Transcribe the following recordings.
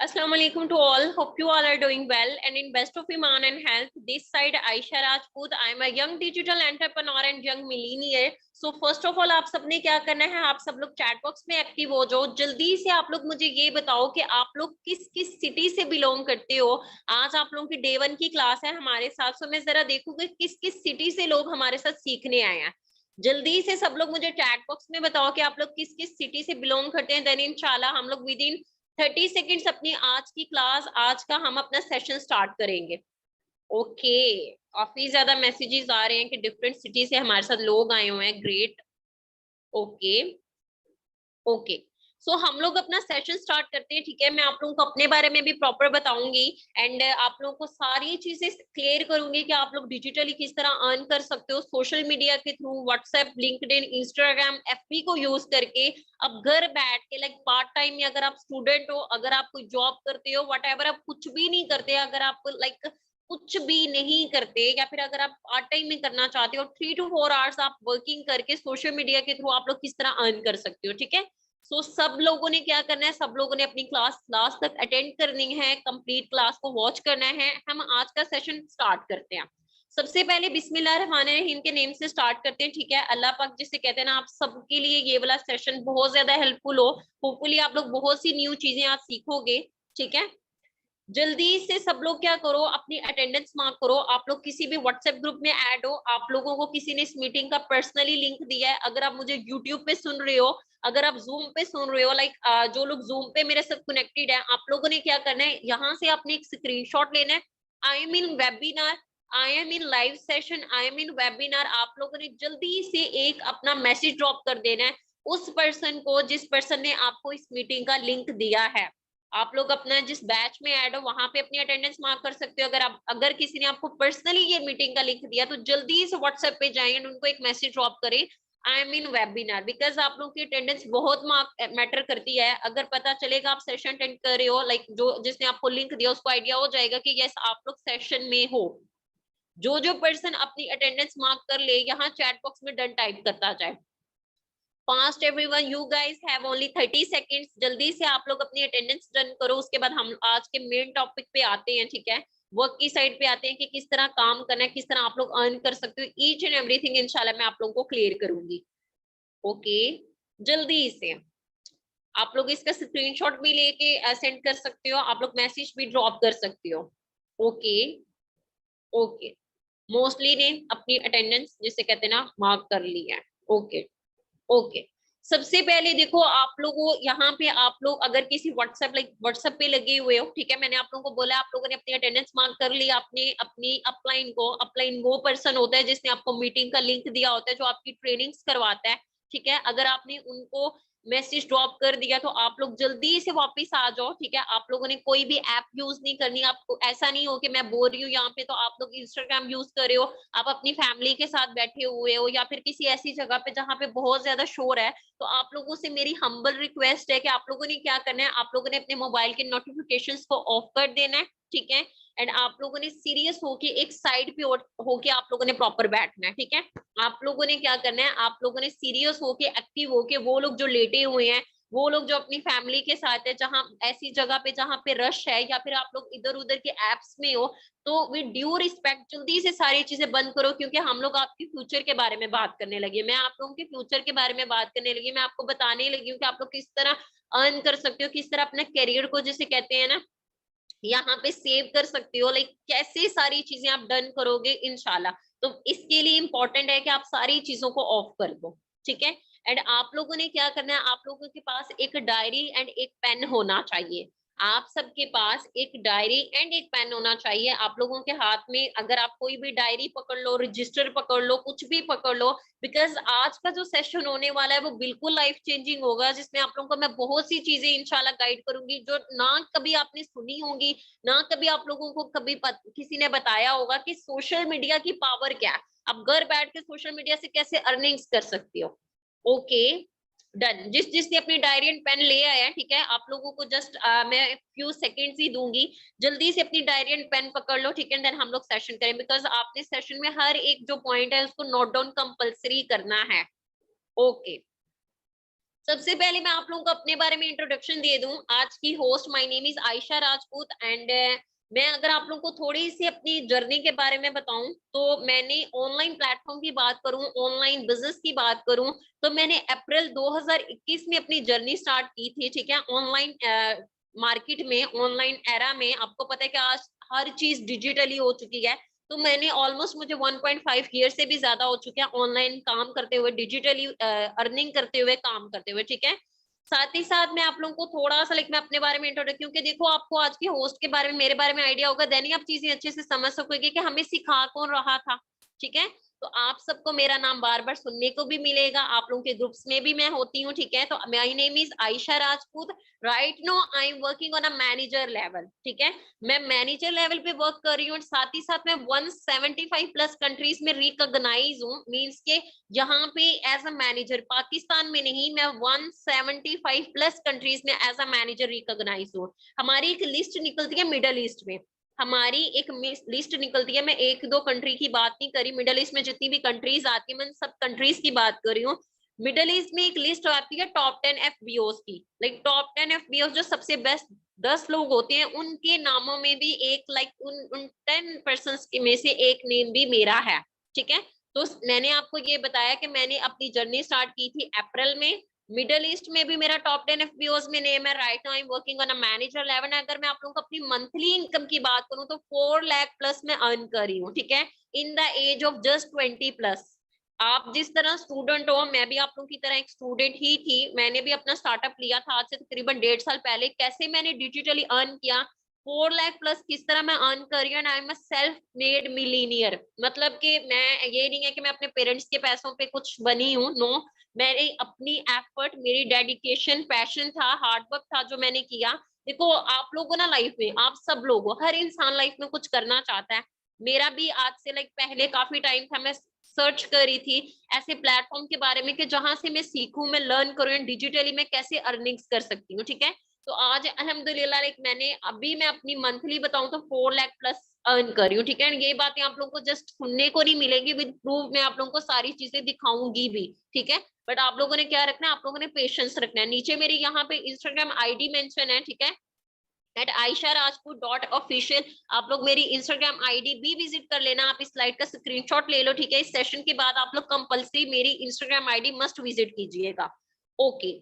Assalamu alaikum to all. Hope you all are doing well and in best of iman and health. This side Aisha Rajput. I am a young digital entrepreneur and young millionaire. So first of all, आप सबने क्या करना है, आप सब लोग chat box में active हो जाओ। जल्दी से आप लोग मुझे ये बताओ कि आप लोग किस किस सिटी से बिलोंग करते हो। आज आप लोगों की डे 1 की क्लास है हमारे साथ। सो मैं जरा देखूंगी किस किस सिटी से लोग हमारे साथ सीखने आए हैं। जल्दी से सब लोग मुझे चैट बॉक्स में बताओ कि आप लोग किस किस सिटी से बिलोंग करते हैं। देन इंशाल्लाह हम लोग विद इन 30 सेकेंड्स अपनी आज की क्लास, आज का हम अपना सेशन स्टार्ट करेंगे। ओके, काफी ज्यादा मैसेजेस आ रहे हैं कि डिफरेंट सिटी से हमारे साथ लोग आए हुए हैं। ग्रेट। ओके ओके, सो हम लोग अपना सेशन स्टार्ट करते हैं। ठीक है, मैं आप लोगों को अपने बारे में भी प्रॉपर बताऊंगी एंड आप लोगों को सारी चीजें क्लियर करूंगी कि आप लोग डिजिटली किस तरह अर्न कर सकते हो सोशल मीडिया के through, WhatsApp, LinkedIn, Instagram, FB को यूज करके। अब घर बैठ के लाइक पार्ट टाइम में, अगर आप स्टूडेंट हो, अगर आप कोई जॉब करते हो, व्हाटएवर, आप कुछ भी नहीं करते, अगर आप लाइक कुछ भी नहीं करते या फिर अगर आप पार्ट टाइम में करना चाहते हो, 3 to 4 आवर्स आप वर्किंग करके सोशल मीडिया के थ्रू आप लोग किस तरह अर्न कर सकते हो। ठीक है, सो सब लोगों ने क्या करना है, सब लोगों ने अपनी क्लास लास्ट तक अटेंड करनी है, कंप्लीट क्लास को वॉच करना है। हम आज का सेशन स्टार्ट करते हैं। सबसे पहले बिस्मिल्लाहिर्रहमानिर्रहीम के नेम से स्टार्ट करते हैं। ठीक है, अल्लाह पाक जिसे कहते हैं ना, आप सबके लिए ये वाला सेशन बहुत ज्यादा हेल्पफुल हो। होपफुली आप लोग बहुत सी न्यू चीजें आज सीखोगे। ठीक है, जल्दी से सब लोग क्या करो, अपनी अटेंडेंस मार्क करो। आप लोग किसी भी व्हाट्सएप ग्रुप में ऐड हो, आप लोगों को किसी ने इस मीटिंग का पर्सनली लिंक दिया है। अगर आप मुझे यूट्यूब पे सुन रहे हो, अगर आप जूम पे सुन रहे हो, लाइक जो लोग जूम पे मेरे साथ कनेक्टेड है, आप लोगों ने क्या करना है, यहाँ से आपने एक स्क्रीनशॉट लेना है। I am in webinar, I am in live session, I am in webinar. आप लोगों ने जल्दी से एक अपना मैसेज ड्रॉप कर देना है उस पर्सन को जिस पर्सन ने आपको इस मीटिंग का लिंक दिया है। आप लोग अपना जिस बैच में ऐड हो वहां पे अपनी अटेंडेंस मार्क कर सकते हो। अगर किसी ने आपको पर्सनली ये मीटिंग का लिंक दिया तो जल्दी से व्हाट्सएप पे जाएं और उनको एक मैसेज ड्रॉप करें, I am in webinar. Because आप लोग की अटेंडेंस बहुत मैटर करती है। अगर पता चलेगा आप सेशन अटेंड कर रहे हो, लाइक जो जिसने आपको लिंक दिया उसको आइडिया हो जाएगा कि यस आप लोग सेशन में हो। जो जो पर्सन अपनी अटेंडेंस मार्क कर ले, यहाँ चैट बॉक्स में डन टाइप करता जाए। Fast everyone, you guys have only 30 seconds. जल्दी से आप लोग अपनी अटेंडेंस डन करो। उसके बाद हम आज के मेन टॉपिक पे आते हैं। ठीक है, वर्क की साइड पे आते हैं कि किस तरह काम करना है, किस तरह आप लोग अर्न कर सकते हो। ईच एंड एवरीथिंग इंशाल्लाह मैं आप लोगों को क्लियर करूंगी। ओके, जल्दी से आप लोग इसका स्क्रीनशॉट भी लेके सेंड कर सकते हो, आप लोग मैसेज भी ड्रॉप कर सकते हो। ओके ओके, मोस्टली ने अपनी अटेंडेंस जिसे कहते हैं ना मार्क कर ली है। ओके ओके, सबसे पहले देखो आप लोगों, यहाँ पे आप लोग अगर किसी व्हाट्सएप पे लगे हुए हो, ठीक है, मैंने आप लोगों को बोला आप लोगों ने अपनी अटेंडेंस मार्क कर ली। आपने अपनी अपलाइन वो पर्सन होता है जिसने आपको मीटिंग का लिंक दिया होता है, जो आपकी ट्रेनिंग्स करवाता है। ठीक है, अगर आपने उनको मैसेज ड्रॉप कर दिया तो आप लोग जल्दी से वापस आ जाओ। ठीक है, आप लोगों ने कोई भी ऐप यूज नहीं करनी। आपको ऐसा नहीं हो कि मैं बोल रही हूँ यहाँ पे तो आप लोग इंस्टाग्राम यूज कर रहे हो, आप अपनी फैमिली के साथ बैठे हुए हो या फिर किसी ऐसी जगह पे जहाँ पे बहुत ज्यादा शोर है। तो आप लोगों से मेरी हम्बल रिक्वेस्ट है कि आप लोगों ने क्या करना है, आप लोगों ने अपने मोबाइल के नोटिफिकेशंस को ऑफ कर देना है। ठीक है, एंड आप लोगों ने सीरियस होके एक साइड पे होके आप लोगों ने प्रॉपर बैठना है। ठीक है, आप लोगों ने क्या करना है, आप लोगों ने सीरियस होके एक्टिव होके, वो लोग जो लेटे हुए हैं, वो लोग जो अपनी फैमिली के साथ है, जहां ऐसी जगह पे जहां पे रश है या फिर आप लोग इधर उधर के एप्स में हो, तो विद ड्यू रिस्पेक्ट जल्दी से सारी चीजें बंद करो। क्योंकि हम लोग आपके फ्यूचर के बारे में बात करने लगे, मैं आप लोगों के फ्यूचर के बारे में बात करने लगी, मैं आपको बताने लगी हूँ कि आप लोग किस तरह अर्न कर सकते हो, किस तरह अपने करियर को जिसे कहते हैं ना यहाँ पे सेव कर सकते हो, लाइक कैसे सारी चीजें आप डन करोगे इंशाल्लाह। तो इसके लिए इंपॉर्टेंट है कि आप सारी चीजों को ऑफ कर दो। ठीक है, एंड आप लोगों ने क्या करना है, आप लोगों के पास एक डायरी एंड एक पेन होना चाहिए। आप सबके पास एक डायरी एंड एक पेन होना चाहिए। आप लोगों के हाथ में अगर आप कोई भी डायरी पकड़ लो, रजिस्टर पकड़ लो, कुछ भी पकड़ लो, बिकॉज आज का जो सेशन होने वाला है वो बिल्कुल लाइफ चेंजिंग होगा, जिसमें आप लोगों को मैं बहुत सी चीजें इंशाल्लाह गाइड करूंगी जो ना कभी आपने सुनी होंगी, ना कभी आप लोगों को कभी किसी ने बताया होगा कि सोशल मीडिया की पावर क्या है, आप घर बैठ के सोशल मीडिया से कैसे अर्निंग्स कर सकती हो। Okay, done. जिस जिसने अपनी डायरी एंड पेन ले आया है, ठीक है, आप लोगों को जस्ट मैं फ्यू सेकेंड्स ही दूंगी, जल्दी से अपनी डायरी एंड पेन पकड़ लो। ठीक है, देन हम लोग सेशन करें, बिकॉज आपने सेशन में हर एक जो पॉइंट है उसको नोट डाउन कंपल्सरी करना है। ओके, सबसे पहले मैं आप लोगों को अपने बारे में इंट्रोडक्शन दे दूं। आज की host my name is Ayesha Rajput and मैं अगर आप लोगों को थोड़ी सी अपनी जर्नी के बारे में बताऊं तो मैंने ऑनलाइन प्लेटफॉर्म की बात करूं, ऑनलाइन बिजनेस की बात करूं, तो मैंने अप्रैल 2021 में अपनी जर्नी स्टार्ट की थी। ठीक है, ऑनलाइन मार्केट में, ऑनलाइन एरा में। आपको पता है कि आज हर चीज डिजिटली हो चुकी है, तो मैंने ऑलमोस्ट, मुझे 1.5 ईयर से भी ज्यादा हो चुके हैं ऑनलाइन काम करते हुए, डिजिटली अर्निंग करते हुए, काम करते हुए। ठीक है, साथ ही साथ मैं आप लोगों को थोड़ा सा मैं अपने बारे में इंट्रोड्यूस, क्योंकि देखो आपको आज के होस्ट के बारे में, मेरे बारे में आइडिया होगा, देन ही आप चीजें अच्छे से समझ सकोगे कि हमें सिखा कौन रहा था। ठीक है, तो आप सबको मेरा नाम बार बार सुनने को भी मिलेगा, आप लोगों के ग्रुप्स में भी मैं होती हूँ। ठीक है, तो my name is Ayesha Rajput. Right now I am working on a manager level. ठीक है, मैं मैनेजर लेवल पे वर्क कर रही हूँ, साथ ही साथ मैं 175 प्लस कंट्रीज में रिकॉग्नाइज हूँ। मींस के यहाँ पे एज अ मैनेजर, पाकिस्तान में नहीं, मैं 175 प्लस कंट्रीज में एज अ मैनेजर रिकॉग्नाइज हूँ। हमारी एक लिस्ट निकलती है मिडल ईस्ट में, हमारी एक लिस्ट निकलती है। मैं एक दो कंट्री की बात नहीं करी, मिडल ईस्ट में जितनी भी कंट्रीज आती है मैं सब कंट्रीज की बात कर रही हूँ। मिडल ईस्ट में एक लिस्ट आती है टॉप 10 एफबीओस की, टॉप 10 एफबीओस जो सबसे बेस्ट 10 लोग होते हैं, उनके नामों में भी एक उन 10 पर्सन में से एक नेम भी मेरा है। ठीक है, तो मैंने आपको ये बताया कि मैंने अपनी जर्नी स्टार्ट की थी अप्रैल में। मिडल ईस्ट में भी मेरा टॉप 10 एफबीओस में नेम है। Right now I am working on a manager level. अगर मैं आप लोगों को अपनी मंथली इनकम की बात करूं तो 4 लाख प्लस में अर्न कर रही हूँ। ठीक है, in the age of just 20 plus. आप जिस तरह स्टूडेंट हो, मैं भी आप लोगों की तरह एक स्टूडेंट ही थी। मैंने भी अपना स्टार्टअप लिया था आज से तकरीबन 1.5 साल पहले। कैसे मैंने डिजिटली अर्न किया, 4 लाख प्लस किस तरह मैं अर्न कर रही हूँ, I am a self made millionaire. मतलब कि मैं, ये नहीं है कि मैं अपने पेरेंट्स के पैसों पे कुछ बनी हूँ, नो। मैंने अपनी एफर्ट, मेरी डेडिकेशन, पैशन था, हार्डवर्क था जो मैंने किया। देखो आप लोगों ना लाइफ में, आप सब लोगों, हर इंसान लाइफ में कुछ करना चाहता है। मेरा भी आज से पहले काफी टाइम था, मैं सर्च कर रही थी ऐसे प्लेटफॉर्म के बारे में कि जहां से मैं सीखूं, मैं लर्न करूं, डिजिटली मैं कैसे अर्निंग्स कर सकती हूँ। ठीक है, तो आज अल्हम्दुलिल्लाह मैंने अभी, मैं अपनी मंथली बताऊं तो 4 लाख प्लस अर्न कर रही हूँ। ठीक है, ये बातें आप लोगों को जस्ट सुनने को नहीं मिलेगी, विद प्रूफ मैं आप लोगों को सारी चीजें दिखाऊंगी भी। ठीक है, बट आप लोगों ने क्या रखना है, आप लोगों ने पेशेंस रखना है। नीचे मेरी यहाँ पे इंस्टाग्राम आईडी मेंशन है। ठीक है, @aisharajput.official। आप लोग मेरी इंस्टाग्राम आईडी भी विजिट कर लेना। आप इस स्लाइड का स्क्रीनशॉट ले लो। ठीक है, इस सेशन के बाद आप लोग कंपल्सरी मेरी इंस्टाग्राम आईडी मस्ट विजिट कीजिएगा। ओके,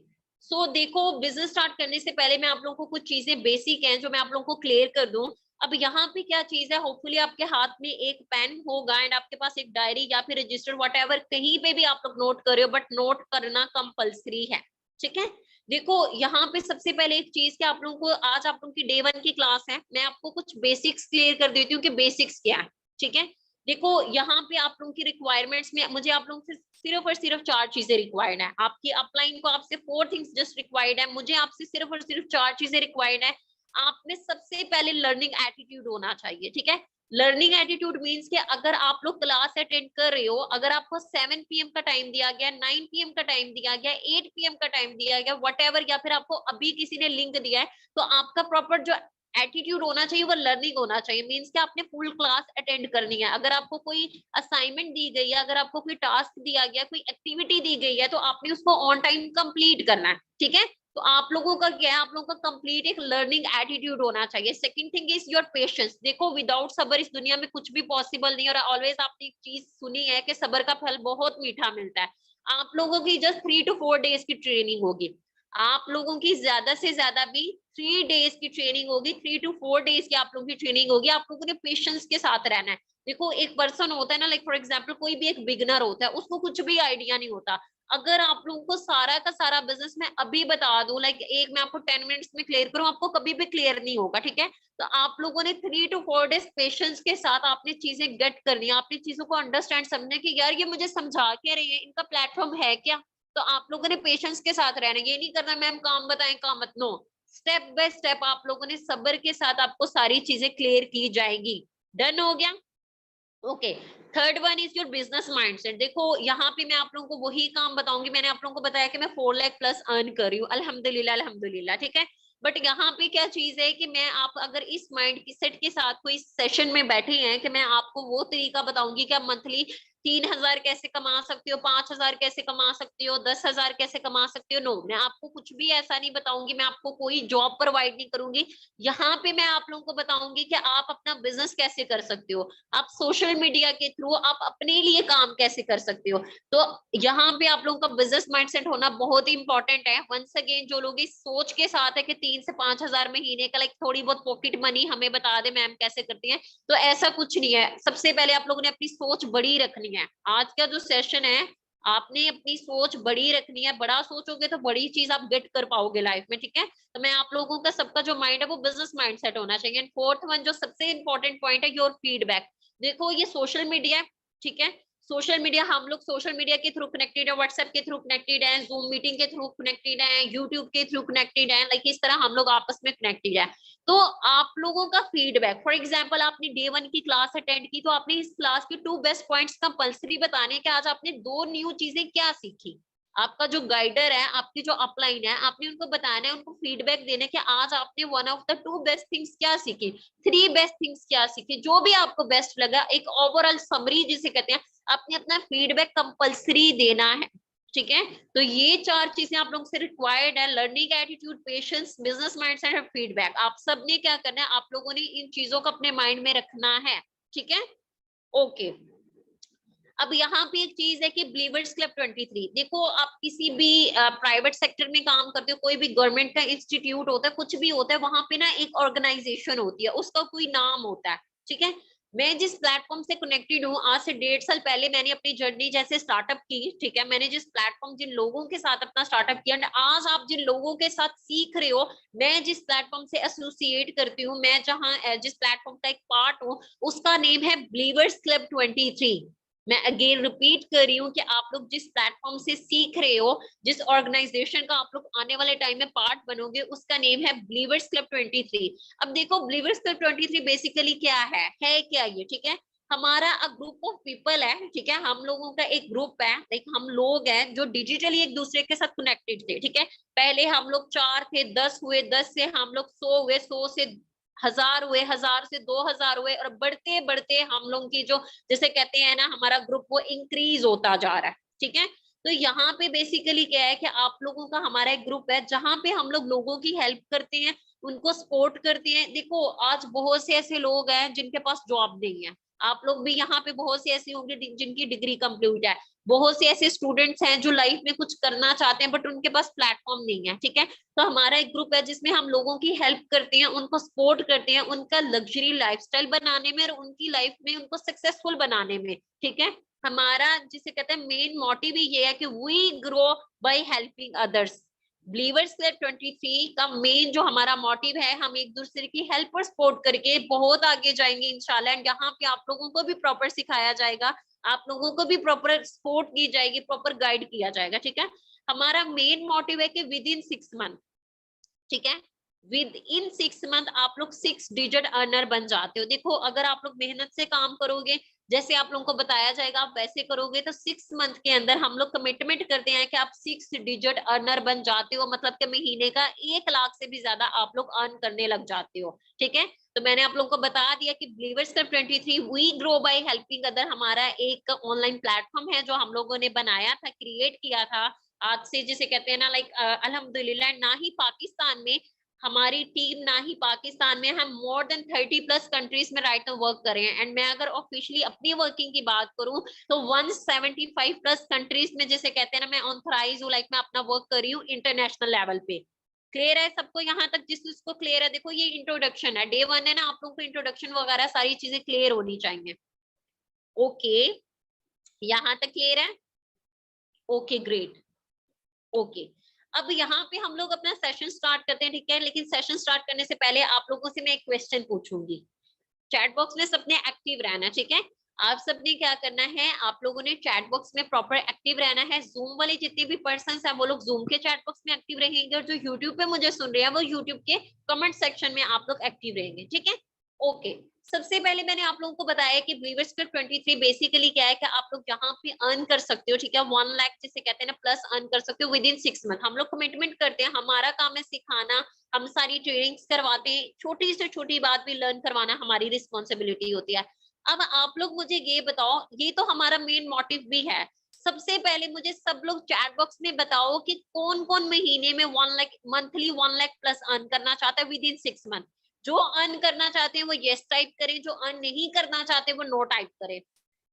सो देखो, बिजनेस स्टार्ट करने से पहले मैं आप लोगों को कुछ चीजें बेसिक हैं जो मैं आप लोगों को क्लियर कर दूं। अब यहाँ पे क्या चीज है, होपफुली आपके हाथ में एक पेन होगा एंड आपके पास एक डायरी या फिर रजिस्टर, व्हाटएवर, कहीं पे भी आप लोग नोट कर रहे हो, बट नोट करना कंपल्सरी है। ठीक है, देखो यहाँ पे सबसे पहले एक चीज कि आप लोगों को, आज आप लोगों की डे 1 की क्लास है, मैं आपको कुछ बेसिक्स क्लियर कर देती हूँ कि बेसिक्स क्या है। ठीक है, देखो यहाँ पे आप लोगों की रिक्वायरमेंट्स में मुझे आप लोगों से सिर्फ और सिर्फ 4 चीजें रिक्वायर्ड है। आपकी अपलाइन को आपसे 4 थिंग्स जस्ट रिक्वायर्ड है, मुझे आपसे सिर्फ और सिर्फ 4 चीजें रिक्वायर्ड है। आप में सबसे पहले लर्निंग एटीट्यूड होना चाहिए। ठीक है, लर्निंग एटीट्यूड मींस कि अगर आप लोग क्लास अटेंड कर रहे हो, अगर आपको 7 PM का टाइम दिया गया, 9 PM का टाइम दिया गया, 8 PM का टाइम दिया गया, व्हाटएवर, या फिर आपको अभी किसी ने लिंक दिया है, तो आपका प्रॉपर जो एटीट्यूड होना चाहिए वो लर्निंग होना चाहिए। मींस कि आपने फुल क्लास अटेंड करनी है। अगर आपको कोई असाइनमेंट दी गई है, अगर आपको कोई टास्क दिया गया, कोई एक्टिविटी दी गई है, तो आपने उसको ऑन टाइम कंप्लीट करना है। ठीक है, तो आप लोगों का क्या है, आप लोगों का कंप्लीट एक लर्निंग एटीट्यूड होना चाहिए। Second thing is your patience. देखो विदाउट सब्र इस दुनिया में कुछ भी पॉसिबल नहीं। और ऑलवेज आपने एक चीज सुनी है कि सब्र का फल बहुत मीठा मिलता है। आप लोगों की जस्ट 3 to 4 डेज की ट्रेनिंग होगी। आप लोगों की ज्यादा से ज्यादा भी 3 डेज की ट्रेनिंग होगी, 3 to 4 डेज की आप लोगों की ट्रेनिंग होगी। आप लोगों ने पेशेंस के साथ रहना है। देखो एक पर्सन होता है ना, फॉर एग्जाम्पल कोई भी एक बिगनर होता है, उसको कुछ भी आइडिया नहीं होता। अगर आप लोगों को सारा का सारा बिजनेस मैं अभी बता दूं, एक मैं आपको 10 मिनट्स में क्लियर करूं, आपको कभी भी क्लियर नहीं होगा। ठीक है, तो आप लोगों ने 3 to 4 डेज पेशेंस के साथ आपने चीजें गेट करनी है। आपने चीजों को अंडरस्टैंड समझना कि यार ये मुझे समझा क्या रही है, इनका प्लेटफॉर्म है क्या। तो आप लोगों ने पेशेंस के साथ रहना, ये नहीं करना मैम काम बताएं काम मत, नो। स्टेप बाय स्टेप आप लोगों ने सब्र के साथ, आपको सारी चीजें क्लियर की जाएगी। डन हो गया। Okay, third one is your business mindset. देखो यहाँ पे मैं आप लोगों को वही काम बताऊंगी, मैंने आप लोगों को बताया कि मैं 4 लाख प्लस अर्न कर रही हूँ, अल्हम्दुलिल्लाह अल्हम्दुलिल्लाह। ठीक है, बट यहाँ पे क्या चीज है कि मैं, आप अगर इस माइंड की सेट के साथ कोई सेशन में बैठे हैं कि मैं आपको वो तरीका बताऊंगी कि आप मंथली 3,000 कैसे कमा सकती हो, 5,000 कैसे कमा सकती हो, 10,000 कैसे कमा सकती हो। नो, मैं आपको कुछ भी ऐसा नहीं बताऊंगी, मैं आपको कोई जॉब प्रोवाइड नहीं करूंगी। यहाँ पे मैं आप लोगों को बताऊंगी कि आप अपना बिजनेस कैसे कर सकते हो, आप सोशल मीडिया के थ्रू आप अपने लिए काम कैसे कर सकते हो। तो यहाँ पे आप लोगों का बिजनेस माइंडसेट होना बहुत ही इंपॉर्टेंट है। वंस अगेन, जो लोग इस सोच के साथ है कि 3 से 5,000 महीने का लाइक थोड़ी बहुत पॉकेट मनी हमें बता दे मैम कैसे करती है, तो ऐसा कुछ नहीं है। सबसे पहले आप लोगों ने अपनी सोच बड़ी रखनी है। आज का जो सेशन है, आपने अपनी सोच बड़ी रखनी है। बड़ा सोचोगे तो बड़ी चीज आप गेट कर पाओगे लाइफ में, ठीक है। तो मैं आप लोगों का सबका जो माइंड है वो बिजनेस माइंडसेट होना चाहिए। एंड फोर्थ वन जो सबसे इंपॉर्टेंट पॉइंट है, योर फीडबैक। देखो ये सोशल मीडिया, ठीक है, सोशल मीडिया, हम लोग सोशल मीडिया के थ्रू कनेक्टेड है, व्हाट्सएप के थ्रू कनेक्टेड है, जूम मीटिंग के थ्रू कनेक्टेड है, यूट्यूब के थ्रू कनेक्टेड है, लाइक इस तरह हम लोग आपस में कनेक्टेड है। तो आप लोगों का फीडबैक, फॉर एग्जांपल आपने डे 1 की क्लास अटेंड की, तो आपने इस क्लास के 2 बेस्ट पॉइंट्स कंपल्सरी बताने कि आज आपने 2 न्यू चीजें क्या सीखी। आपका जो गाइडर है, आपकी जो अपलाइन है, आपने उनको बताना है, उनको फीडबैक देना है कि आज आपने 1 ऑफ द 2 बेस्ट थिंग्स क्या सीखी, 3 बेस्ट थिंग्स क्या सीखी, जो भी आपको बेस्ट लगा, एक ओवरऑल समरी जिसे कहते हैं, आपने अपना फीडबैक कंपल्सरी देना है, ठीक है। तो ये 4 चीजें आप लोगों से रिक्वायर्ड है, learning attitude, patience, business mindset और फीडबैक। आप सबने क्या करना है, आप लोगों ने इन चीजों को अपने माइंड में रखना है, ठीक है। ओके, अब यहाँ पे एक चीज है कि बिलीवर्स क्लब 23, देखो आप किसी भी प्राइवेट सेक्टर में काम करते हो, कोई भी गवर्नमेंट का इंस्टीट्यूट होता है, कुछ भी होता है, वहां पे ना एक ऑर्गेनाइजेशन होती है, उसका कोई नाम होता है, ठीक है। मैं जिस प्लेटफॉर्म से कनेक्टेड हूँ, आज से 1.5 साल पहले मैंने अपनी जर्नी जैसे स्टार्टअप की, ठीक है, मैंने जिस प्लेटफॉर्म, जिन लोगों के साथ अपना स्टार्टअप किया, आज आप जिन लोगों के साथ सीख रहे हो, मैं जिस प्लेटफॉर्म से एसोसिएट करती हूँ, मैं जहाँ जिस प्लेटफॉर्म का एक पार्ट हूँ, उसका नेम है बिलीवर्स क्लब 23। मैं अगेन रिपीट कर रही हूँ कि आप लोग जिस प्लेटफॉर्म से सीख रहे हो, जिस ऑर्गेनाइजेशन का आप लोग आने वाले टाइम में पार्ट बनोगे, उसका नेम है बिलीवर्स क्लब 23। अब देखो बिलीवर्स क्लब 23 बेसिकली क्या है क्या ये, ठीक है, हमारा ग्रुप ऑफ पीपल है, ठीक है, हम लोगों का एक ग्रुप है, लाइक हम लोग हैं जो डिजिटली एक दूसरे के साथ कनेक्टेड थे, ठीक है। पहले हम लोग 4 थे, 10 हुए, 10 से हम लोग 100 हुए, 100 से 1000 हुए, 1000 से 2000 हुए, और बढ़ते बढ़ते हम लोग की जो, जैसे कहते हैं ना, हमारा ग्रुप वो इंक्रीज होता जा रहा है, ठीक है। तो यहाँ पे बेसिकली क्या है कि आप लोगों का हमारा एक ग्रुप है जहां पे हम लोग लोगों की हेल्प करते हैं, उनको सपोर्ट करते हैं। देखो आज बहुत से ऐसे लोग हैं जिनके पास जॉब नहीं है, आप लोग भी यहाँ पे बहुत से ऐसे होंगे जिनकी डिग्री कंप्लीट है, बहुत से ऐसे स्टूडेंट्स हैं जो लाइफ में कुछ करना चाहते हैं बट उनके पास प्लेटफॉर्म नहीं है, ठीक है। तो हमारा एक ग्रुप है जिसमें हम लोगों की हेल्प करते हैं, उनको सपोर्ट करते हैं, उनका लग्जरी लाइफस्टाइल बनाने में और उनकी लाइफ में उनको सक्सेसफुल बनाने में, ठीक है। हमारा जिसे कहते हैं मेन मोटिव ही ये है कि we grow by helping others. Believers Club 23 का मेन जो हमारा मोटिव है, हम एक दूसरे की हेल्प और सपोर्ट करके बहुत आगे जाएंगे इंशाल्लाह। एंड यहाँ पे आप लोगों को भी प्रॉपर सिखाया जाएगा, आप लोगों को भी प्रॉपर सपोर्ट की जाएगी, प्रॉपर गाइड किया जाएगा, ठीक है। हमारा मेन मोटिव है कि विद इन 6 मंथ, ठीक है, विद इन 6 मंथ आप लोग 6 डिजिट अर्नर बन जाते हो। देखो अगर आप लोग मेहनत से काम करोगे, जैसे आप लोगों को बताया जाएगा, आप वैसे करोगे, तो 6 मंथ के अंदर हम लोग कमिटमेंट करते हैं कि आप 6 डिजिट अर्नर बन जाते हो, मतलब कि महीने का 1 लाख से भी ज्यादा आप लोग अर्न करने लग जाते हो, ठीक है। तो मैंने आप लोगों को बता दिया कि Believers Club 23 we grow by helping other हमारा एक ऑनलाइन प्लेटफॉर्म है जो हम लोगों ने बनाया था, क्रिएट किया था आज से, जिसे कहते हैं ना, लाइक अल्हम्दुलिल्लाह, ना ही पाकिस्तान में हमारी टीम, ना ही पाकिस्तान में, हम मोर देन 30+ कंट्रीज में राइट नाउ वर्क कर रहे हैं। एंड मैं अगर ऑफिशियली अपनी वर्किंग की बात करूं तो 175+ कंट्रीज में, जैसे कहते हैं ना, मैं ऑथराइज हूँ, लाइक मैं अपना वर्क कर रही हूँ इंटरनेशनल लेवल पे। क्लियर है सबको यहाँ तक? जिसको क्लियर है, देखो ये इंट्रोडक्शन है, डे 1 है ना, आप लोगों को इंट्रोडक्शन वगैरह सारी चीजें क्लियर होनी चाहिए। ओके, यहाँ तक क्लियर है? Okay great. ओके, अब यहाँ पे हम लोग अपना सेशन स्टार्ट करते हैं, ठीक है। लेकिन सेशन स्टार्ट करने से पहले आप लोगों से मैं एक क्वेश्चन पूछूंगी। चैट बॉक्स में सबने एक्टिव रहना, ठीक है। आप सबने क्या करना है, आप लोगों ने चैट बॉक्स में प्रॉपर एक्टिव रहना है। जूम वाले जितने भी पर्सन है वो लोग जूम के चैट बॉक्स में एक्टिव रहेंगे, और जो यूट्यूब पे मुझे सुन रहे हैं वो यूट्यूब के कमेंट सेक्शन में आप लोग एक्टिव रहेंगे, ठीक है। ओके, सबसे पहले मैंने आप लोगों को बताया कि बिलीवर्स क्लब 23 बेसिकली क्या है कि आप लोग यहाँ पे अर्न कर सकते हो, ठीक है, 1 लाख जिसे कहते हैं ना प्लस अर्न कर सकते हो विद इन 6 मंथ। हम लोग कमिटमेंट करते हैं, हमारा काम है सिखाना, हम सारी ट्रेनिंग्स करवाते हैं, छोटी से छोटी बात भी लर्न करवाना हमारी रिस्पॉन्सिबिलिटी होती है। अब आप लोग मुझे ये बताओ, ये तो हमारा मेन मोटिव भी है। सबसे पहले मुझे सब लोग चैट बॉक्स में बताओ कि कौन कौन महीने में 1 lakh monthly 1 lakh plus earn करना चाहता है विद इन 6 मंथ। जो अर्न करना चाहते हैं वो यस टाइप करें, जो अर्न नहीं करना चाहते वो नो टाइप करें।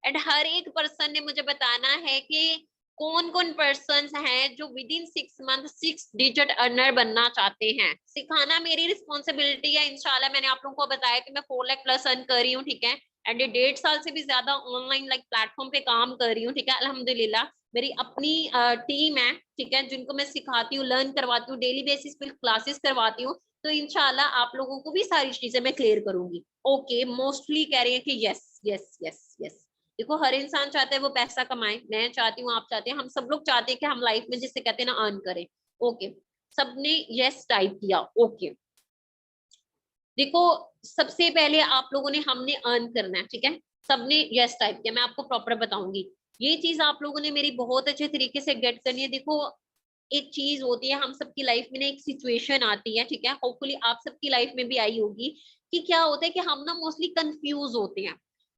एंड हर एक पर्सन ने मुझे बताना है कि कौन कौन पर्सन हैं जो with in 6 month 6 digit earner बनना चाहते हैं। सिखाना मेरी रिस्पॉन्सिबिलिटी है। इंशाल्लाह मैंने आप लोगों को बताया कि मैं 4 लाख प्लस अर्न कर रही हूँ, ठीक है। एंड 1.5 साल से भी ज्यादा ऑनलाइन लाइक प्लेटफॉर्म पे काम कर रही हूँ, ठीक है। अल्हम्दुलिल्लाह मेरी अपनी टीम है, ठीक है, जिनको मैं सिखाती हूँ, लर्न करवाती हूँ, डेली बेसिस पे क्लासेस करवाती हूँ। तो इंशाल्लाह आप लोगों को भी सारी चीजें मैं क्लियर करूंगी। ओके, मोस्टली कह रही है कि यस यस यस यस। देखो हर इंसान चाहता है वो पैसा कमाए, मैं चाहती हूँ, आप चाहते हैं, हम सब लोग चाहते हैं कि हम लाइफ में जिससे कहते हैं ना अर्न करें। ओके, सबने यस टाइप किया। ओके, देखो सबसे पहले आप लोगों ने, हमने अर्न करना है, ठीक है। सबने यस टाइप किया, मैं आपको प्रॉपर बताऊंगी। ये चीज आप लोगों ने मेरी बहुत अच्छे तरीके से गेट करनी है। देखो एक चीज होती है, हम सबकी लाइफ में ना एक सिचुएशन आती है, ठीक है, होपफुली आप सबकी लाइफ में भी आई होगी, कि क्या होता है कि हम ना मोस्टली कंफ्यूज होते हैं।